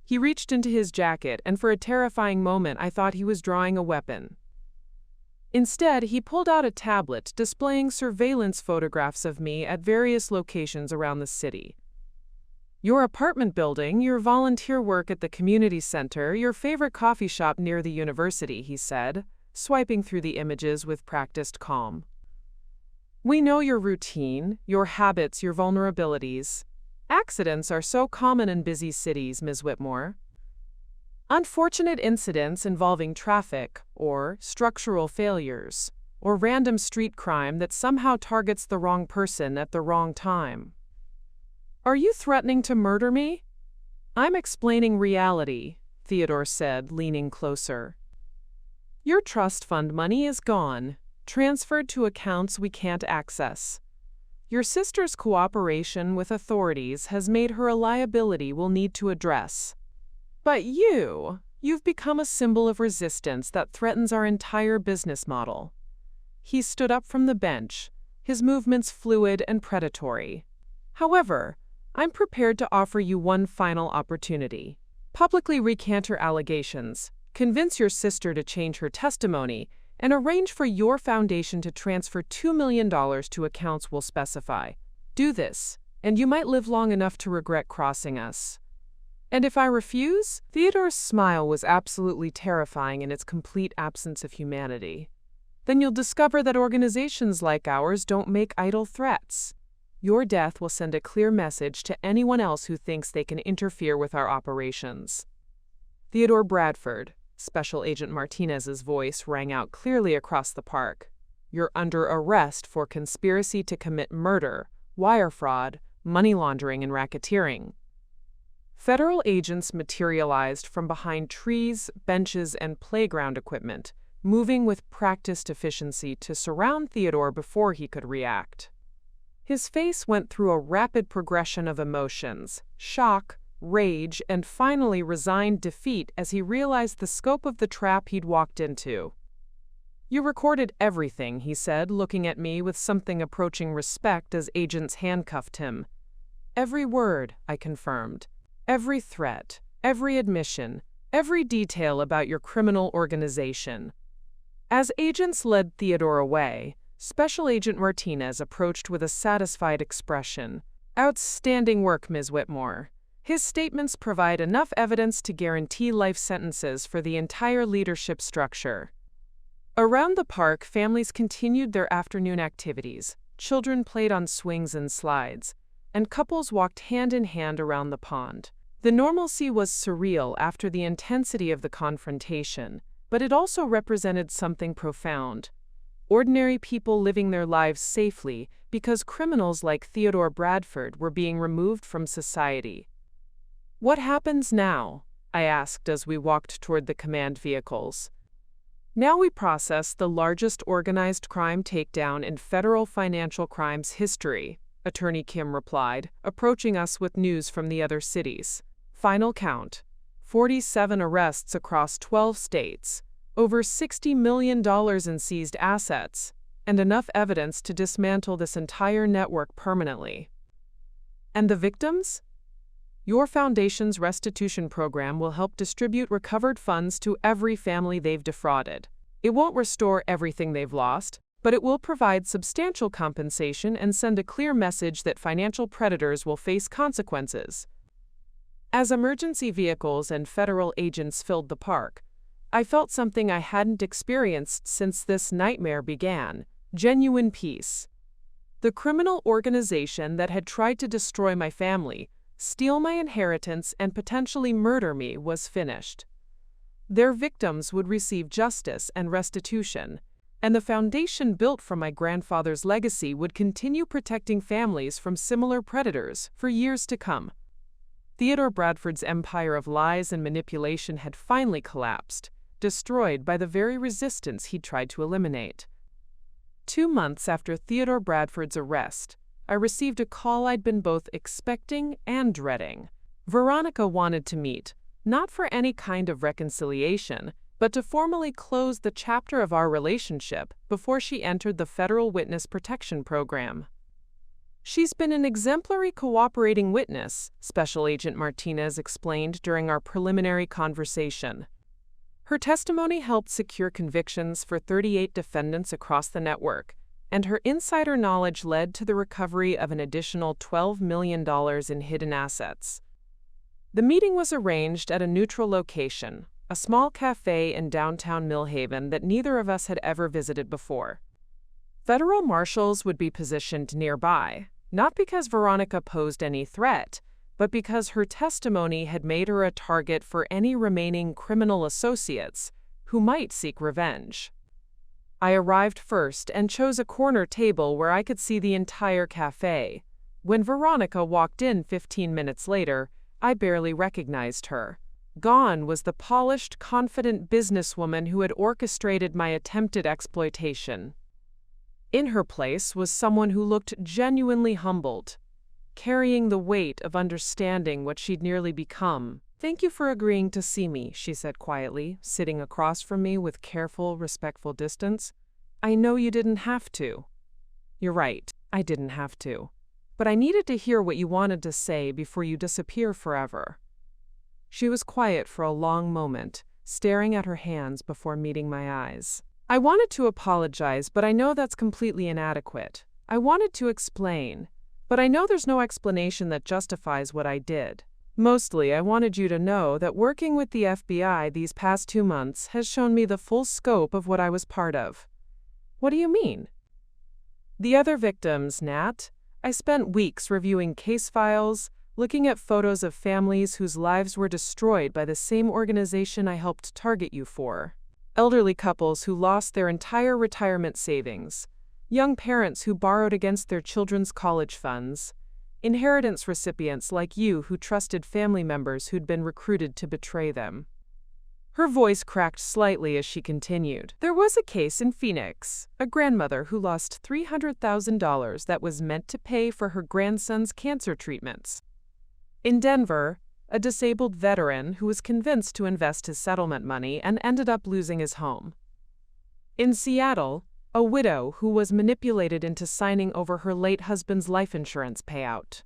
He reached into his jacket, and for a terrifying moment I thought he was drawing a weapon. Instead, he pulled out a tablet displaying surveillance photographs of me at various locations around the city. "Your apartment building, your volunteer work at the community center, your favorite coffee shop near the university," he said, swiping through the images with practiced calm. "We know your routine, your habits, your vulnerabilities. Accidents are so common in busy cities, Ms. Whitmore. Unfortunate incidents involving traffic, or structural failures, or random street crime that somehow targets the wrong person at the wrong time. Are you threatening to murder me?" "I'm explaining reality," Theodore said, leaning closer. "Your trust fund money is gone, transferred to accounts we can't access. Your sister's cooperation with authorities has made her a liability we'll need to address. But you've become a symbol of resistance that threatens our entire business model." He stood up from the bench, his movements fluid and predatory. "However, I'm prepared to offer you one final opportunity. Publicly recant your allegations, convince your sister to change her testimony, and arrange for your foundation to transfer $2 million to accounts we'll specify. Do this, and you might live long enough to regret crossing us." "And if I refuse?" Theodore's smile was absolutely terrifying in its complete absence of humanity. "Then you'll discover that organizations like ours don't make idle threats. Your death will send a clear message to anyone else who thinks they can interfere with our operations." "Theodore Bradford," Special Agent Martinez's voice rang out clearly across the park. "You're under arrest for conspiracy to commit murder, wire fraud, money laundering, and racketeering." Federal agents materialized from behind trees, benches, and playground equipment, moving with practiced efficiency to surround Theodore before he could react. His face went through a rapid progression of emotions: shock, rage, and finally resigned defeat as he realized the scope of the trap he'd walked into. "You recorded everything," he said, looking at me with something approaching respect as agents handcuffed him. "Every word," I confirmed. "Every threat, every admission, every detail about your criminal organization." As agents led Theodore away, Special Agent Martinez approached with a satisfied expression. "Outstanding work, Ms. Whitmore. His statements provide enough evidence to guarantee life sentences for the entire leadership structure." Around the park, families continued their afternoon activities. Children played on swings and slides, and couples walked hand in hand around the pond. The normalcy was surreal after the intensity of the confrontation, but it also represented something profound. ordinary people living their lives safely because criminals like Theodore Bradford were being removed from society. "What happens now?" I asked as we walked toward the command vehicles. "Now we process the largest organized crime takedown in federal financial crimes history," Attorney Kim replied, approaching us with news from the other cities. "Final count: 47 arrests across 12 states, over $60 million in seized assets, and enough evidence to dismantle this entire network permanently." "And the victims?" "Your foundation's restitution program will help distribute recovered funds to every family they've defrauded. It won't restore everything they've lost, but it will provide substantial compensation and send a clear message that financial predators will face consequences." As emergency vehicles and federal agents filled the park, I felt something I hadn't experienced since this nightmare began: genuine peace. The criminal organization that had tried to destroy my family, steal my inheritance, and potentially murder me was finished. Their victims would receive justice and restitution, and the foundation built from my grandfather's legacy would continue protecting families from similar predators for years to come. Theodore Bradford's empire of lies and manipulation had finally collapsed, destroyed by the very resistance he'd tried to eliminate. 2 months after Theodore Bradford's arrest, I received a call I'd been both expecting and dreading. Veronica wanted to meet, not for any kind of reconciliation, but to formally close the chapter of our relationship before she entered the Federal Witness Protection Program. "She's been an exemplary cooperating witness," Special Agent Martinez explained during our preliminary conversation. "Her testimony helped secure convictions for 38 defendants across the network, and her insider knowledge led to the recovery of an additional $12 million in hidden assets." The meeting was arranged at a neutral location, a small cafe in downtown Millhaven that neither of us had ever visited before. Federal marshals would be positioned nearby, not because Veronica posed any threat, but because her testimony had made her a target for any remaining criminal associates who might seek revenge. I arrived first and chose a corner table where I could see the entire cafe. When Veronica walked in 15 minutes later, I barely recognized her. Gone was the polished, confident businesswoman who had orchestrated my attempted exploitation. In her place was someone who looked genuinely humbled, carrying the weight of understanding what she'd nearly become. "Thank you for agreeing to see me," she said quietly, sitting across from me with careful, respectful distance. "I know you didn't have to." "You're right, I didn't have to. But I needed to hear what you wanted to say before you disappear forever." She was quiet for a long moment, staring at her hands before meeting my eyes. "I wanted to apologize, but I know that's completely inadequate. I wanted to explain, but I know there's no explanation that justifies what I did. Mostly, I wanted you to know that working with the FBI these past 2 months has shown me the full scope of what I was part of." "What do you mean?" "The other victims, Nat. I spent weeks reviewing case files, looking at photos of families whose lives were destroyed by the same organization I helped target you for. Elderly couples who lost their entire retirement savings, young parents who borrowed against their children's college funds, inheritance recipients like you who trusted family members who'd been recruited to betray them." Her voice cracked slightly as she continued. "There was a case in Phoenix, a grandmother who lost $300,000 that was meant to pay for her grandson's cancer treatments. In Denver, a disabled veteran who was convinced to invest his settlement money and ended up losing his home. In Seattle, a widow who was manipulated into signing over her late husband's life insurance payout."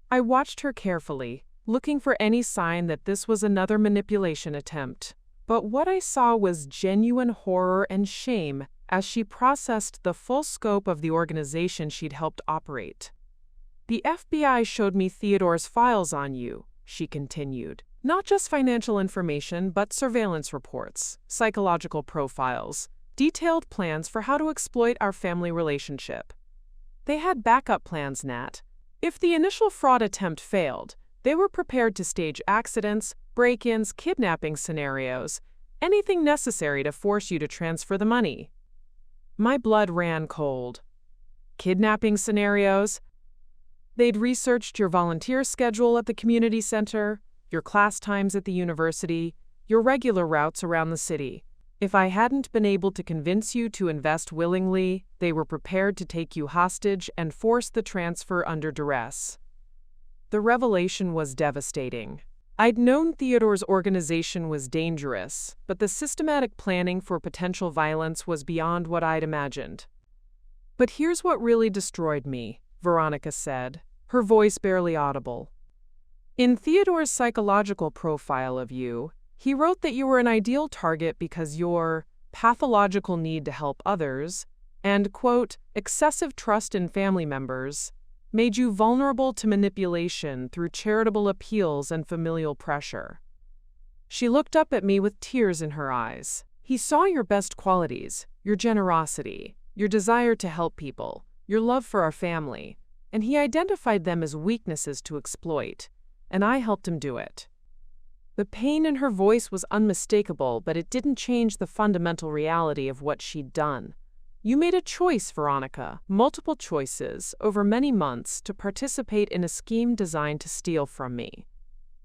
I watched her carefully, looking for any sign that this was another manipulation attempt. But what I saw was genuine horror and shame as she processed the full scope of the organization she'd helped operate. "The FBI showed me Theodore's files on you," she continued. "Not just financial information, but surveillance reports, psychological profiles, detailed plans for how to exploit our family relationship. They had backup plans, Nat. If the initial fraud attempt failed, they were prepared to stage accidents, break-ins, kidnapping scenarios, anything necessary to force you to transfer the money." My blood ran cold. Kidnapping scenarios? They'd researched your volunteer schedule at the community center, your class times at the university, your regular routes around the city. If I hadn't been able to convince you to invest willingly, they were prepared to take you hostage and force the transfer under duress. The revelation was devastating. I'd known Theodore's organization was dangerous, but the systematic planning for potential violence was beyond what I'd imagined. But here's what really destroyed me, Veronica said, her voice barely audible. In Theodore's psychological profile of you, he wrote that you were an ideal target because your pathological need to help others and, quote, excessive trust in family members made you vulnerable to manipulation through charitable appeals and familial pressure. She looked up at me with tears in her eyes. He saw your best qualities, your generosity, your desire to help people, your love for our family, and he identified them as weaknesses to exploit, and I helped him do it. The pain in her voice was unmistakable, but it didn't change the fundamental reality of what she'd done. You made a choice, Veronica, multiple choices, over many months to participate in a scheme designed to steal from me.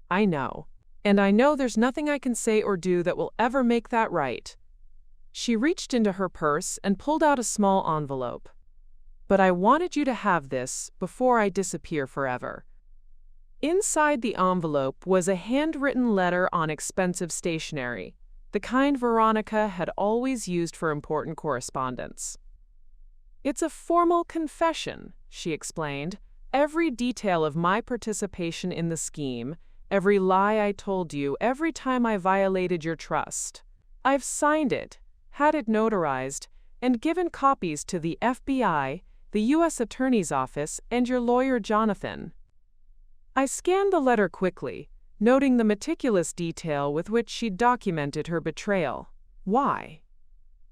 I know. And I know there's nothing I can say or do that will ever make that right. She reached into her purse and pulled out a small envelope. But I wanted you to have this before I disappear forever. Inside the envelope was a handwritten letter on expensive stationery, the kind Veronica had always used for important correspondence. It's a formal confession, she explained, every detail of my participation in the scheme, every lie I told you, every time I violated your trust. I've signed it, had it notarized, and given copies to the FBI, the U.S. Attorney's Office, and your lawyer Jonathan. I scanned the letter quickly, noting the meticulous detail with which she'd documented her betrayal. Why?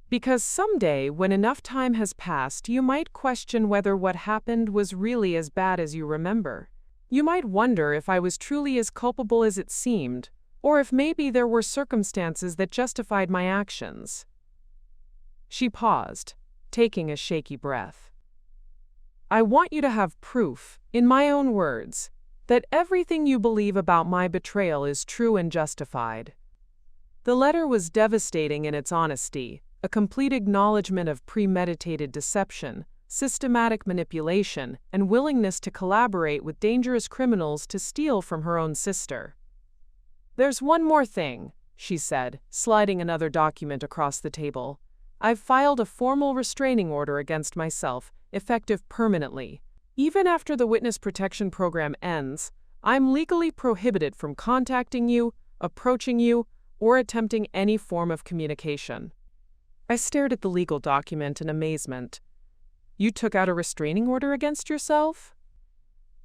Because someday, when enough time has passed, you might question whether what happened was really as bad as you remember. You might wonder if I was truly as culpable as it seemed, or if maybe there were circumstances that justified my actions. She paused, taking a shaky breath. I want you to have proof, in my own words, that everything you believe about my betrayal is true and justified. The letter was devastating in its honesty, a complete acknowledgement of premeditated deception, systematic manipulation, and willingness to collaborate with dangerous criminals to steal from her own sister. There's one more thing, she said, sliding another document across the table. I've filed a formal restraining order against myself, effective permanently. Even after the witness protection program ends, I'm legally prohibited from contacting you, approaching you, or attempting any form of communication. I stared at the legal document in amazement. You took out a restraining order against yourself?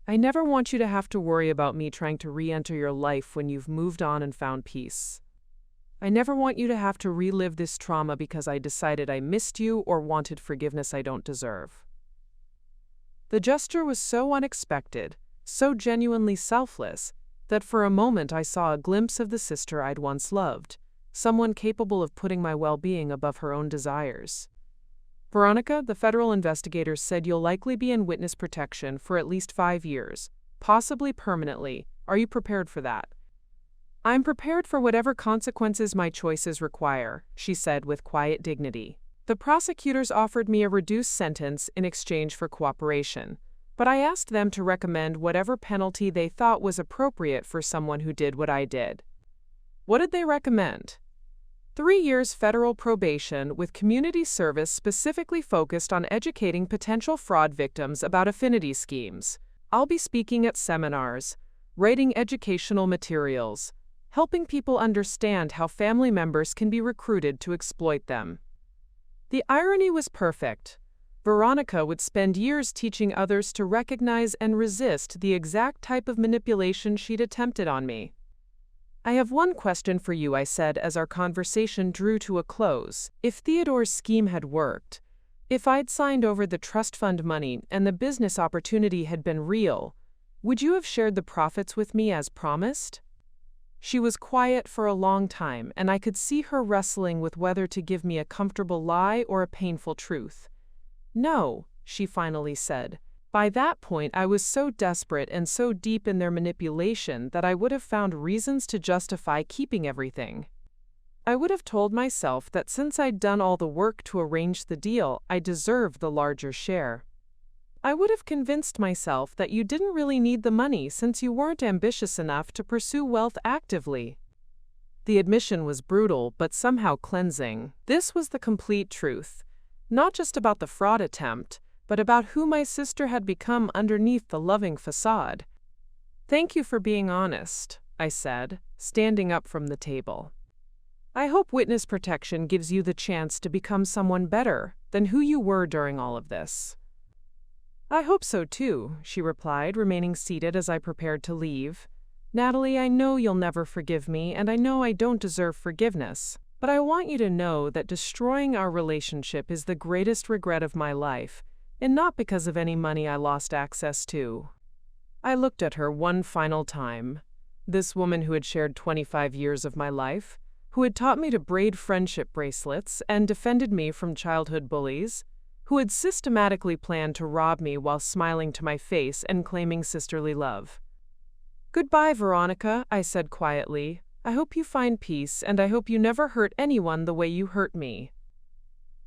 I never want you to have to worry about me trying to re-enter your life when you've moved on and found peace. I never want you to have to relive this trauma because I decided I missed you or wanted forgiveness I don't deserve. The gesture was so unexpected, so genuinely selfless, that for a moment I saw a glimpse of the sister I'd once loved, someone capable of putting my well-being above her own desires. Veronica, the federal investigators said you'll likely be in witness protection for at least 5 years, possibly permanently. Are you prepared for that? I'm prepared for whatever consequences my choices require, she said with quiet dignity. The prosecutors offered me a reduced sentence in exchange for cooperation, but I asked them to recommend whatever penalty they thought was appropriate for someone who did what I did. What did they recommend? 3 years federal probation with community service specifically focused on educating potential fraud victims about affinity schemes. I'll be speaking at seminars, writing educational materials, helping people understand how family members can be recruited to exploit them. The irony was perfect. Veronica would spend years teaching others to recognize and resist the exact type of manipulation she'd attempted on me. I have one question for you, I said as our conversation drew to a close. If Theodore's scheme had worked, if I'd signed over the trust fund money and the business opportunity had been real, would you have shared the profits with me as promised? She was quiet for a long time, and I could see her wrestling with whether to give me a comfortable lie or a painful truth. "No," she finally said. By that point, I was so desperate and so deep in their manipulation that I would have found reasons to justify keeping everything. I would have told myself that since I'd done all the work to arrange the deal, I deserved the larger share. I would have convinced myself that you didn't really need the money since you weren't ambitious enough to pursue wealth actively. The admission was brutal, but somehow cleansing. This was the complete truth, not just about the fraud attempt, but about who my sister had become underneath the loving facade. "Thank you for being honest," I said, standing up from the table. "I hope witness protection gives you the chance to become someone better than who you were during all of this." "I hope so too," she replied, remaining seated as I prepared to leave. "Natalie, I know you'll never forgive me, and I know I don't deserve forgiveness, but I want you to know that destroying our relationship is the greatest regret of my life, and not because of any money I lost access to." I looked at her one final time. This woman who had shared 25 years of my life, who had taught me to braid friendship bracelets and defended me from childhood bullies, who had systematically planned to rob me while smiling to my face and claiming sisterly love. "Goodbye, Veronica," I said quietly. "I hope you find peace, and I hope you never hurt anyone the way you hurt me."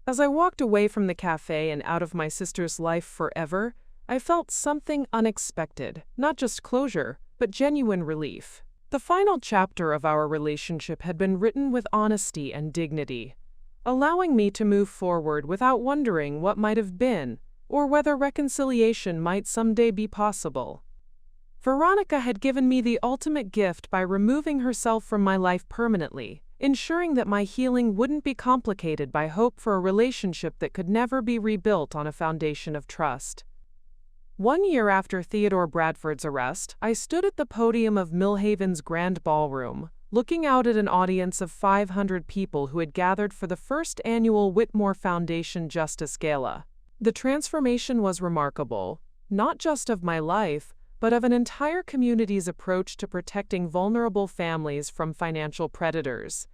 As I walked away from the cafe and out of my sister's life forever, I felt something unexpected, not just closure, but genuine relief. The final chapter of our relationship had been written with honesty and dignity, allowing me to move forward without wondering what might have been, or whether reconciliation might someday be possible. Veronica had given me the ultimate gift by removing herself from my life permanently, ensuring that my healing wouldn't be complicated by hope for a relationship that could never be rebuilt on a foundation of trust. 1 year after Theodore Bradford's arrest, I stood at the podium of Millhaven's Grand Ballroom, looking out at an audience of 500 people who had gathered for the first annual Whitmore Foundation Justice Gala. The transformation was remarkable, not just of my life, but of an entire community's approach to protecting vulnerable families from financial predators.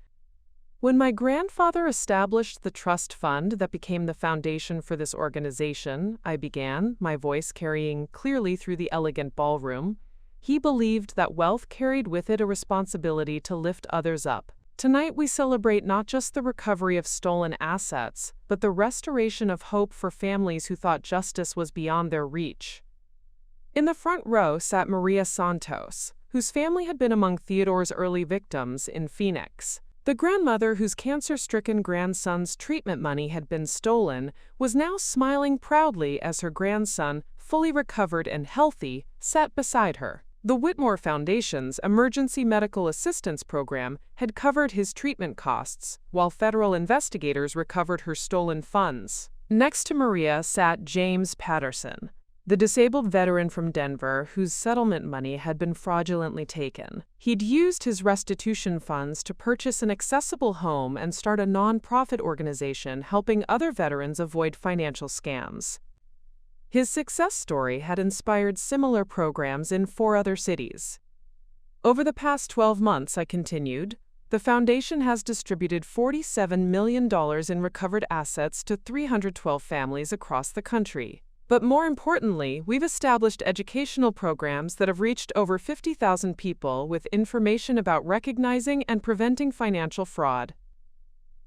When my grandfather established the trust fund that became the foundation for this organization, I began, my voice carrying clearly through the elegant ballroom, he believed that wealth carried with it a responsibility to lift others up. Tonight we celebrate not just the recovery of stolen assets, but the restoration of hope for families who thought justice was beyond their reach. In the front row sat Maria Santos, whose family had been among Theodore's early victims in Phoenix. The grandmother whose cancer-stricken grandson's treatment money had been stolen was now smiling proudly as her grandson, fully recovered and healthy, sat beside her. The Whitmore Foundation's Emergency Medical Assistance Program had covered his treatment costs, while federal investigators recovered her stolen funds. Next to Maria sat James Patterson, the disabled veteran from Denver whose settlement money had been fraudulently taken. He'd used his restitution funds to purchase an accessible home and start a nonprofit organization helping other veterans avoid financial scams. His success story had inspired similar programs in 4 other cities. Over the past 12 months, I continued, the foundation has distributed $47 million in recovered assets to 312 families across the country. But more importantly, we've established educational programs that have reached over 50,000 people with information about recognizing and preventing financial fraud.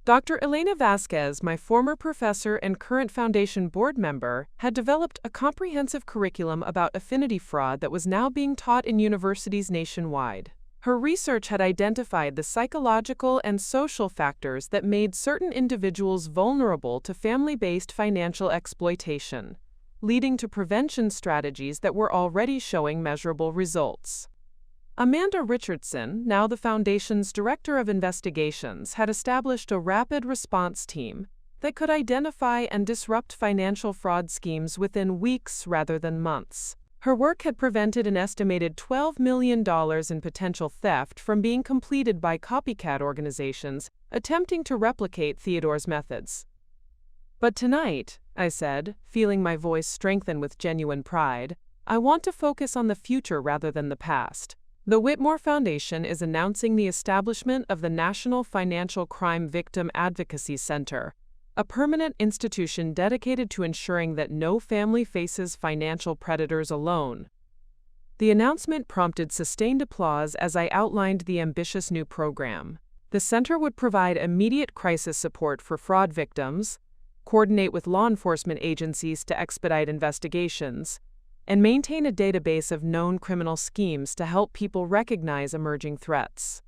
Dr. Elena Vasquez, my former professor and current foundation board member, had developed a comprehensive curriculum about affinity fraud that was now being taught in universities nationwide. Her research had identified the psychological and social factors that made certain individuals vulnerable to family-based financial exploitation, leading to prevention strategies that were already showing measurable results. Amanda Richardson, now the Foundation's Director of Investigations, had established a rapid response team that could identify and disrupt financial fraud schemes within weeks rather than months. Her work had prevented an estimated $12 million in potential theft from being completed by copycat organizations attempting to replicate Theodore's methods. But tonight, I said, feeling my voice strengthen with genuine pride, I want to focus on the future rather than the past. The Whitmore Foundation is announcing the establishment of the National Financial Crime Victim Advocacy Center, a permanent institution dedicated to ensuring that no family faces financial predators alone. The announcement prompted sustained applause as I outlined the ambitious new program. The center would provide immediate crisis support for fraud victims, coordinate with law enforcement agencies to expedite investigations, and maintain a database of known criminal schemes to help people recognize emerging threats.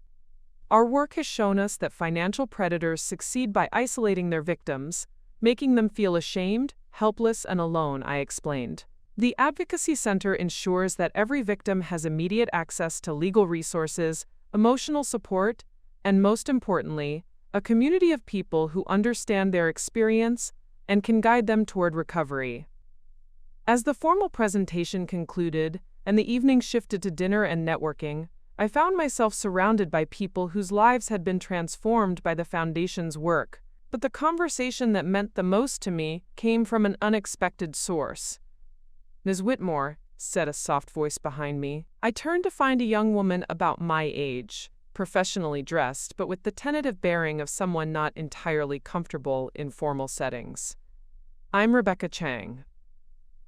Our work has shown us that financial predators succeed by isolating their victims, making them feel ashamed, helpless, and alone, I explained. The Advocacy Center ensures that every victim has immediate access to legal resources, emotional support, and most importantly, a community of people who understand their experience and can guide them toward recovery. As the formal presentation concluded and the evening shifted to dinner and networking, I found myself surrounded by people whose lives had been transformed by the Foundation's work. But the conversation that meant the most to me came from an unexpected source. "Ms. Whitmore," said a soft voice behind me. I turned to find a young woman about my age, professionally dressed, but with the tentative bearing of someone not entirely comfortable in formal settings. "I'm Rebecca Chang.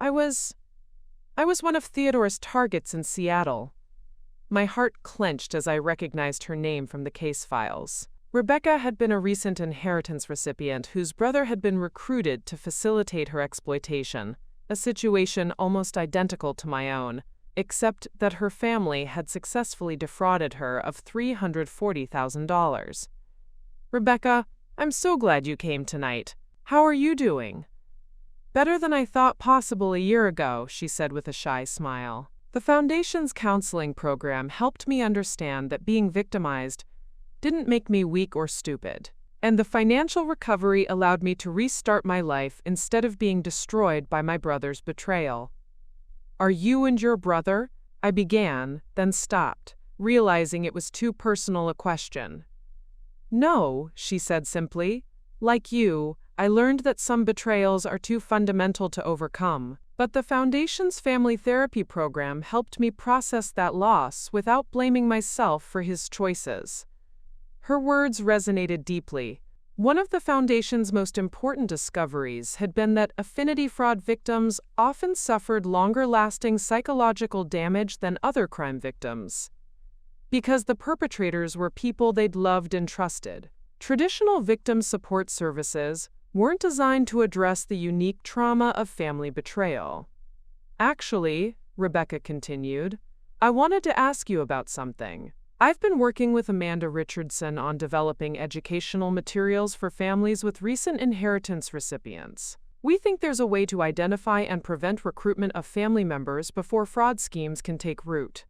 I was one of Theodore's targets in Seattle." My heart clenched as I recognized her name from the case files. Rebecca had been a recent inheritance recipient whose brother had been recruited to facilitate her exploitation, a situation almost identical to my own, except that her family had successfully defrauded her of $340,000. "Rebecca, I'm so glad you came tonight. How are you doing?" "Better than I thought possible a year ago," she said with a shy smile. The Foundation's counseling program helped me understand that being victimized didn't make me weak or stupid, and the financial recovery allowed me to restart my life instead of being destroyed by my brother's betrayal. "Are you and your brother?" I began, then stopped, realizing it was too personal a question. "No," she said simply. "Like you, I learned that some betrayals are too fundamental to overcome, but the Foundation's family therapy program helped me process that loss without blaming myself for his choices." Her words resonated deeply. One of the Foundation's most important discoveries had been that affinity fraud victims often suffered longer-lasting psychological damage than other crime victims, because the perpetrators were people they'd loved and trusted. Traditional victim support services weren't designed to address the unique trauma of family betrayal. "Actually," Rebecca continued, "I wanted to ask you about something. I've been working with Amanda Richardson on developing educational materials for families with recent inheritance recipients. We think there's a way to identify and prevent recruitment of family members before fraud schemes can take root."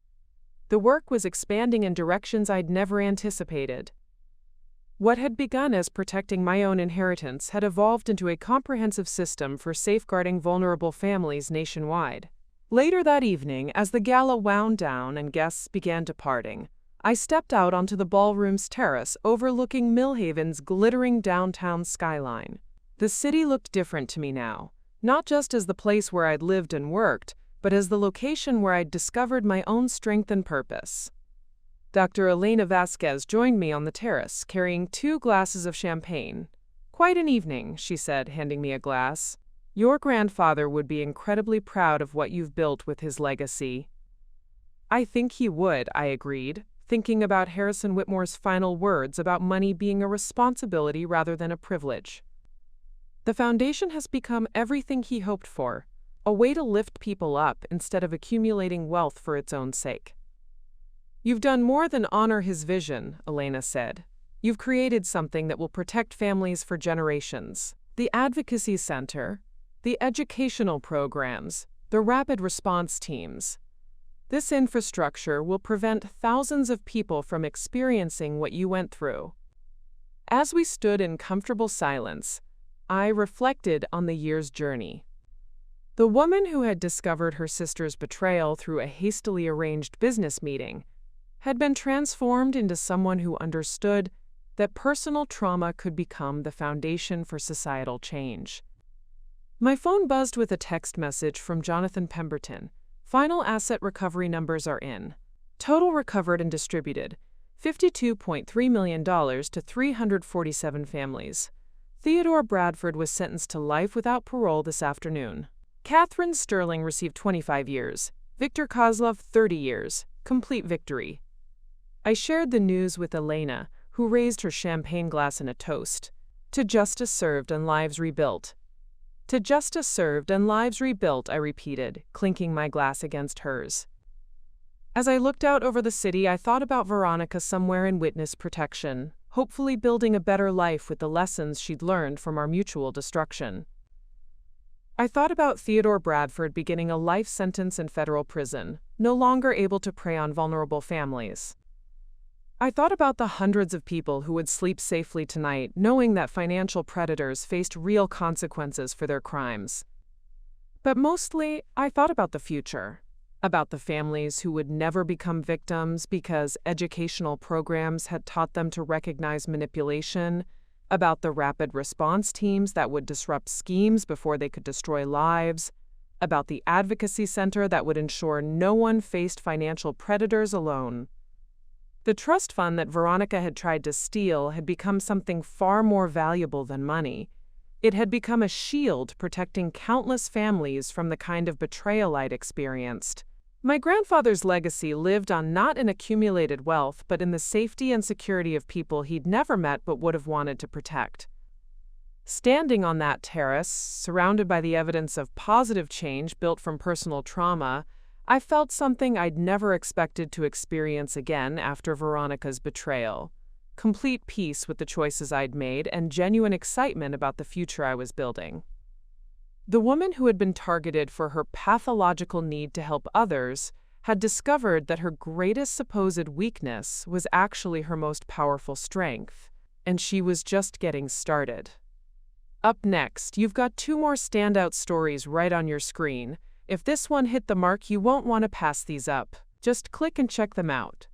The work was expanding in directions I'd never anticipated. What had begun as protecting my own inheritance had evolved into a comprehensive system for safeguarding vulnerable families nationwide. Later that evening, as the gala wound down and guests began departing, I stepped out onto the ballroom's terrace overlooking Millhaven's glittering downtown skyline. The city looked different to me now, not just as the place where I'd lived and worked, but as the location where I'd discovered my own strength and purpose. Dr. Elena Vasquez joined me on the terrace, carrying 2 glasses of champagne. "Quite an evening," she said, handing me a glass. "Your grandfather would be incredibly proud of what you've built with his legacy." "I think he would," I agreed, thinking about Harrison Whitmore's final words about money being a responsibility rather than a privilege. The Foundation has become everything he hoped for, a way to lift people up instead of accumulating wealth for its own sake. "You've done more than honor his vision," Elena said. "You've created something that will protect families for generations. The Advocacy Center, the educational programs, the rapid response teams. This infrastructure will prevent thousands of people from experiencing what you went through." As we stood in comfortable silence, I reflected on the year's journey. The woman who had discovered her sister's betrayal through a hastily arranged business meeting had been transformed into someone who understood that personal trauma could become the foundation for societal change. My phone buzzed with a text message from Jonathan Pemberton. "Final asset recovery numbers are in." Total recovered and distributed, $52.3 million to 347 families. Theodore Bradford was sentenced to life without parole this afternoon. Catherine Sterling received 25 years. Victor Kozlov, 30 years. Complete victory. I shared the news with Elena, who raised her champagne glass in a toast. To justice served and lives rebuilt. To justice served and lives rebuilt, I repeated, clinking my glass against hers. As I looked out over the city, I thought about Veronica somewhere in witness protection, hopefully building a better life with the lessons she'd learned from our mutual destruction. I thought about Theodore Bradford beginning a life sentence in federal prison, no longer able to prey on vulnerable families. I thought about the hundreds of people who would sleep safely tonight, knowing that financial predators faced real consequences for their crimes. But mostly, I thought about the future. About the families who would never become victims because educational programs had taught them to recognize manipulation, about the rapid response teams that would disrupt schemes before they could destroy lives, about the advocacy center that would ensure no one faced financial predators alone. The trust fund that Veronica had tried to steal had become something far more valuable than money. It had become a shield protecting countless families from the kind of betrayal I'd experienced. My grandfather's legacy lived on not in accumulated wealth, but in the safety and security of people he'd never met but would have wanted to protect. Standing on that terrace, surrounded by the evidence of positive change built from personal trauma, I felt something I'd never expected to experience again after Veronica's betrayal. Complete peace with the choices I'd made and genuine excitement about the future I was building. The woman who had been targeted for her pathological need to help others had discovered that her greatest supposed weakness was actually her most powerful strength, and she was just getting started. Up next, you've got 2 more standout stories right on your screen. If this one hit the mark, you won't want to pass these up. Just click and check them out.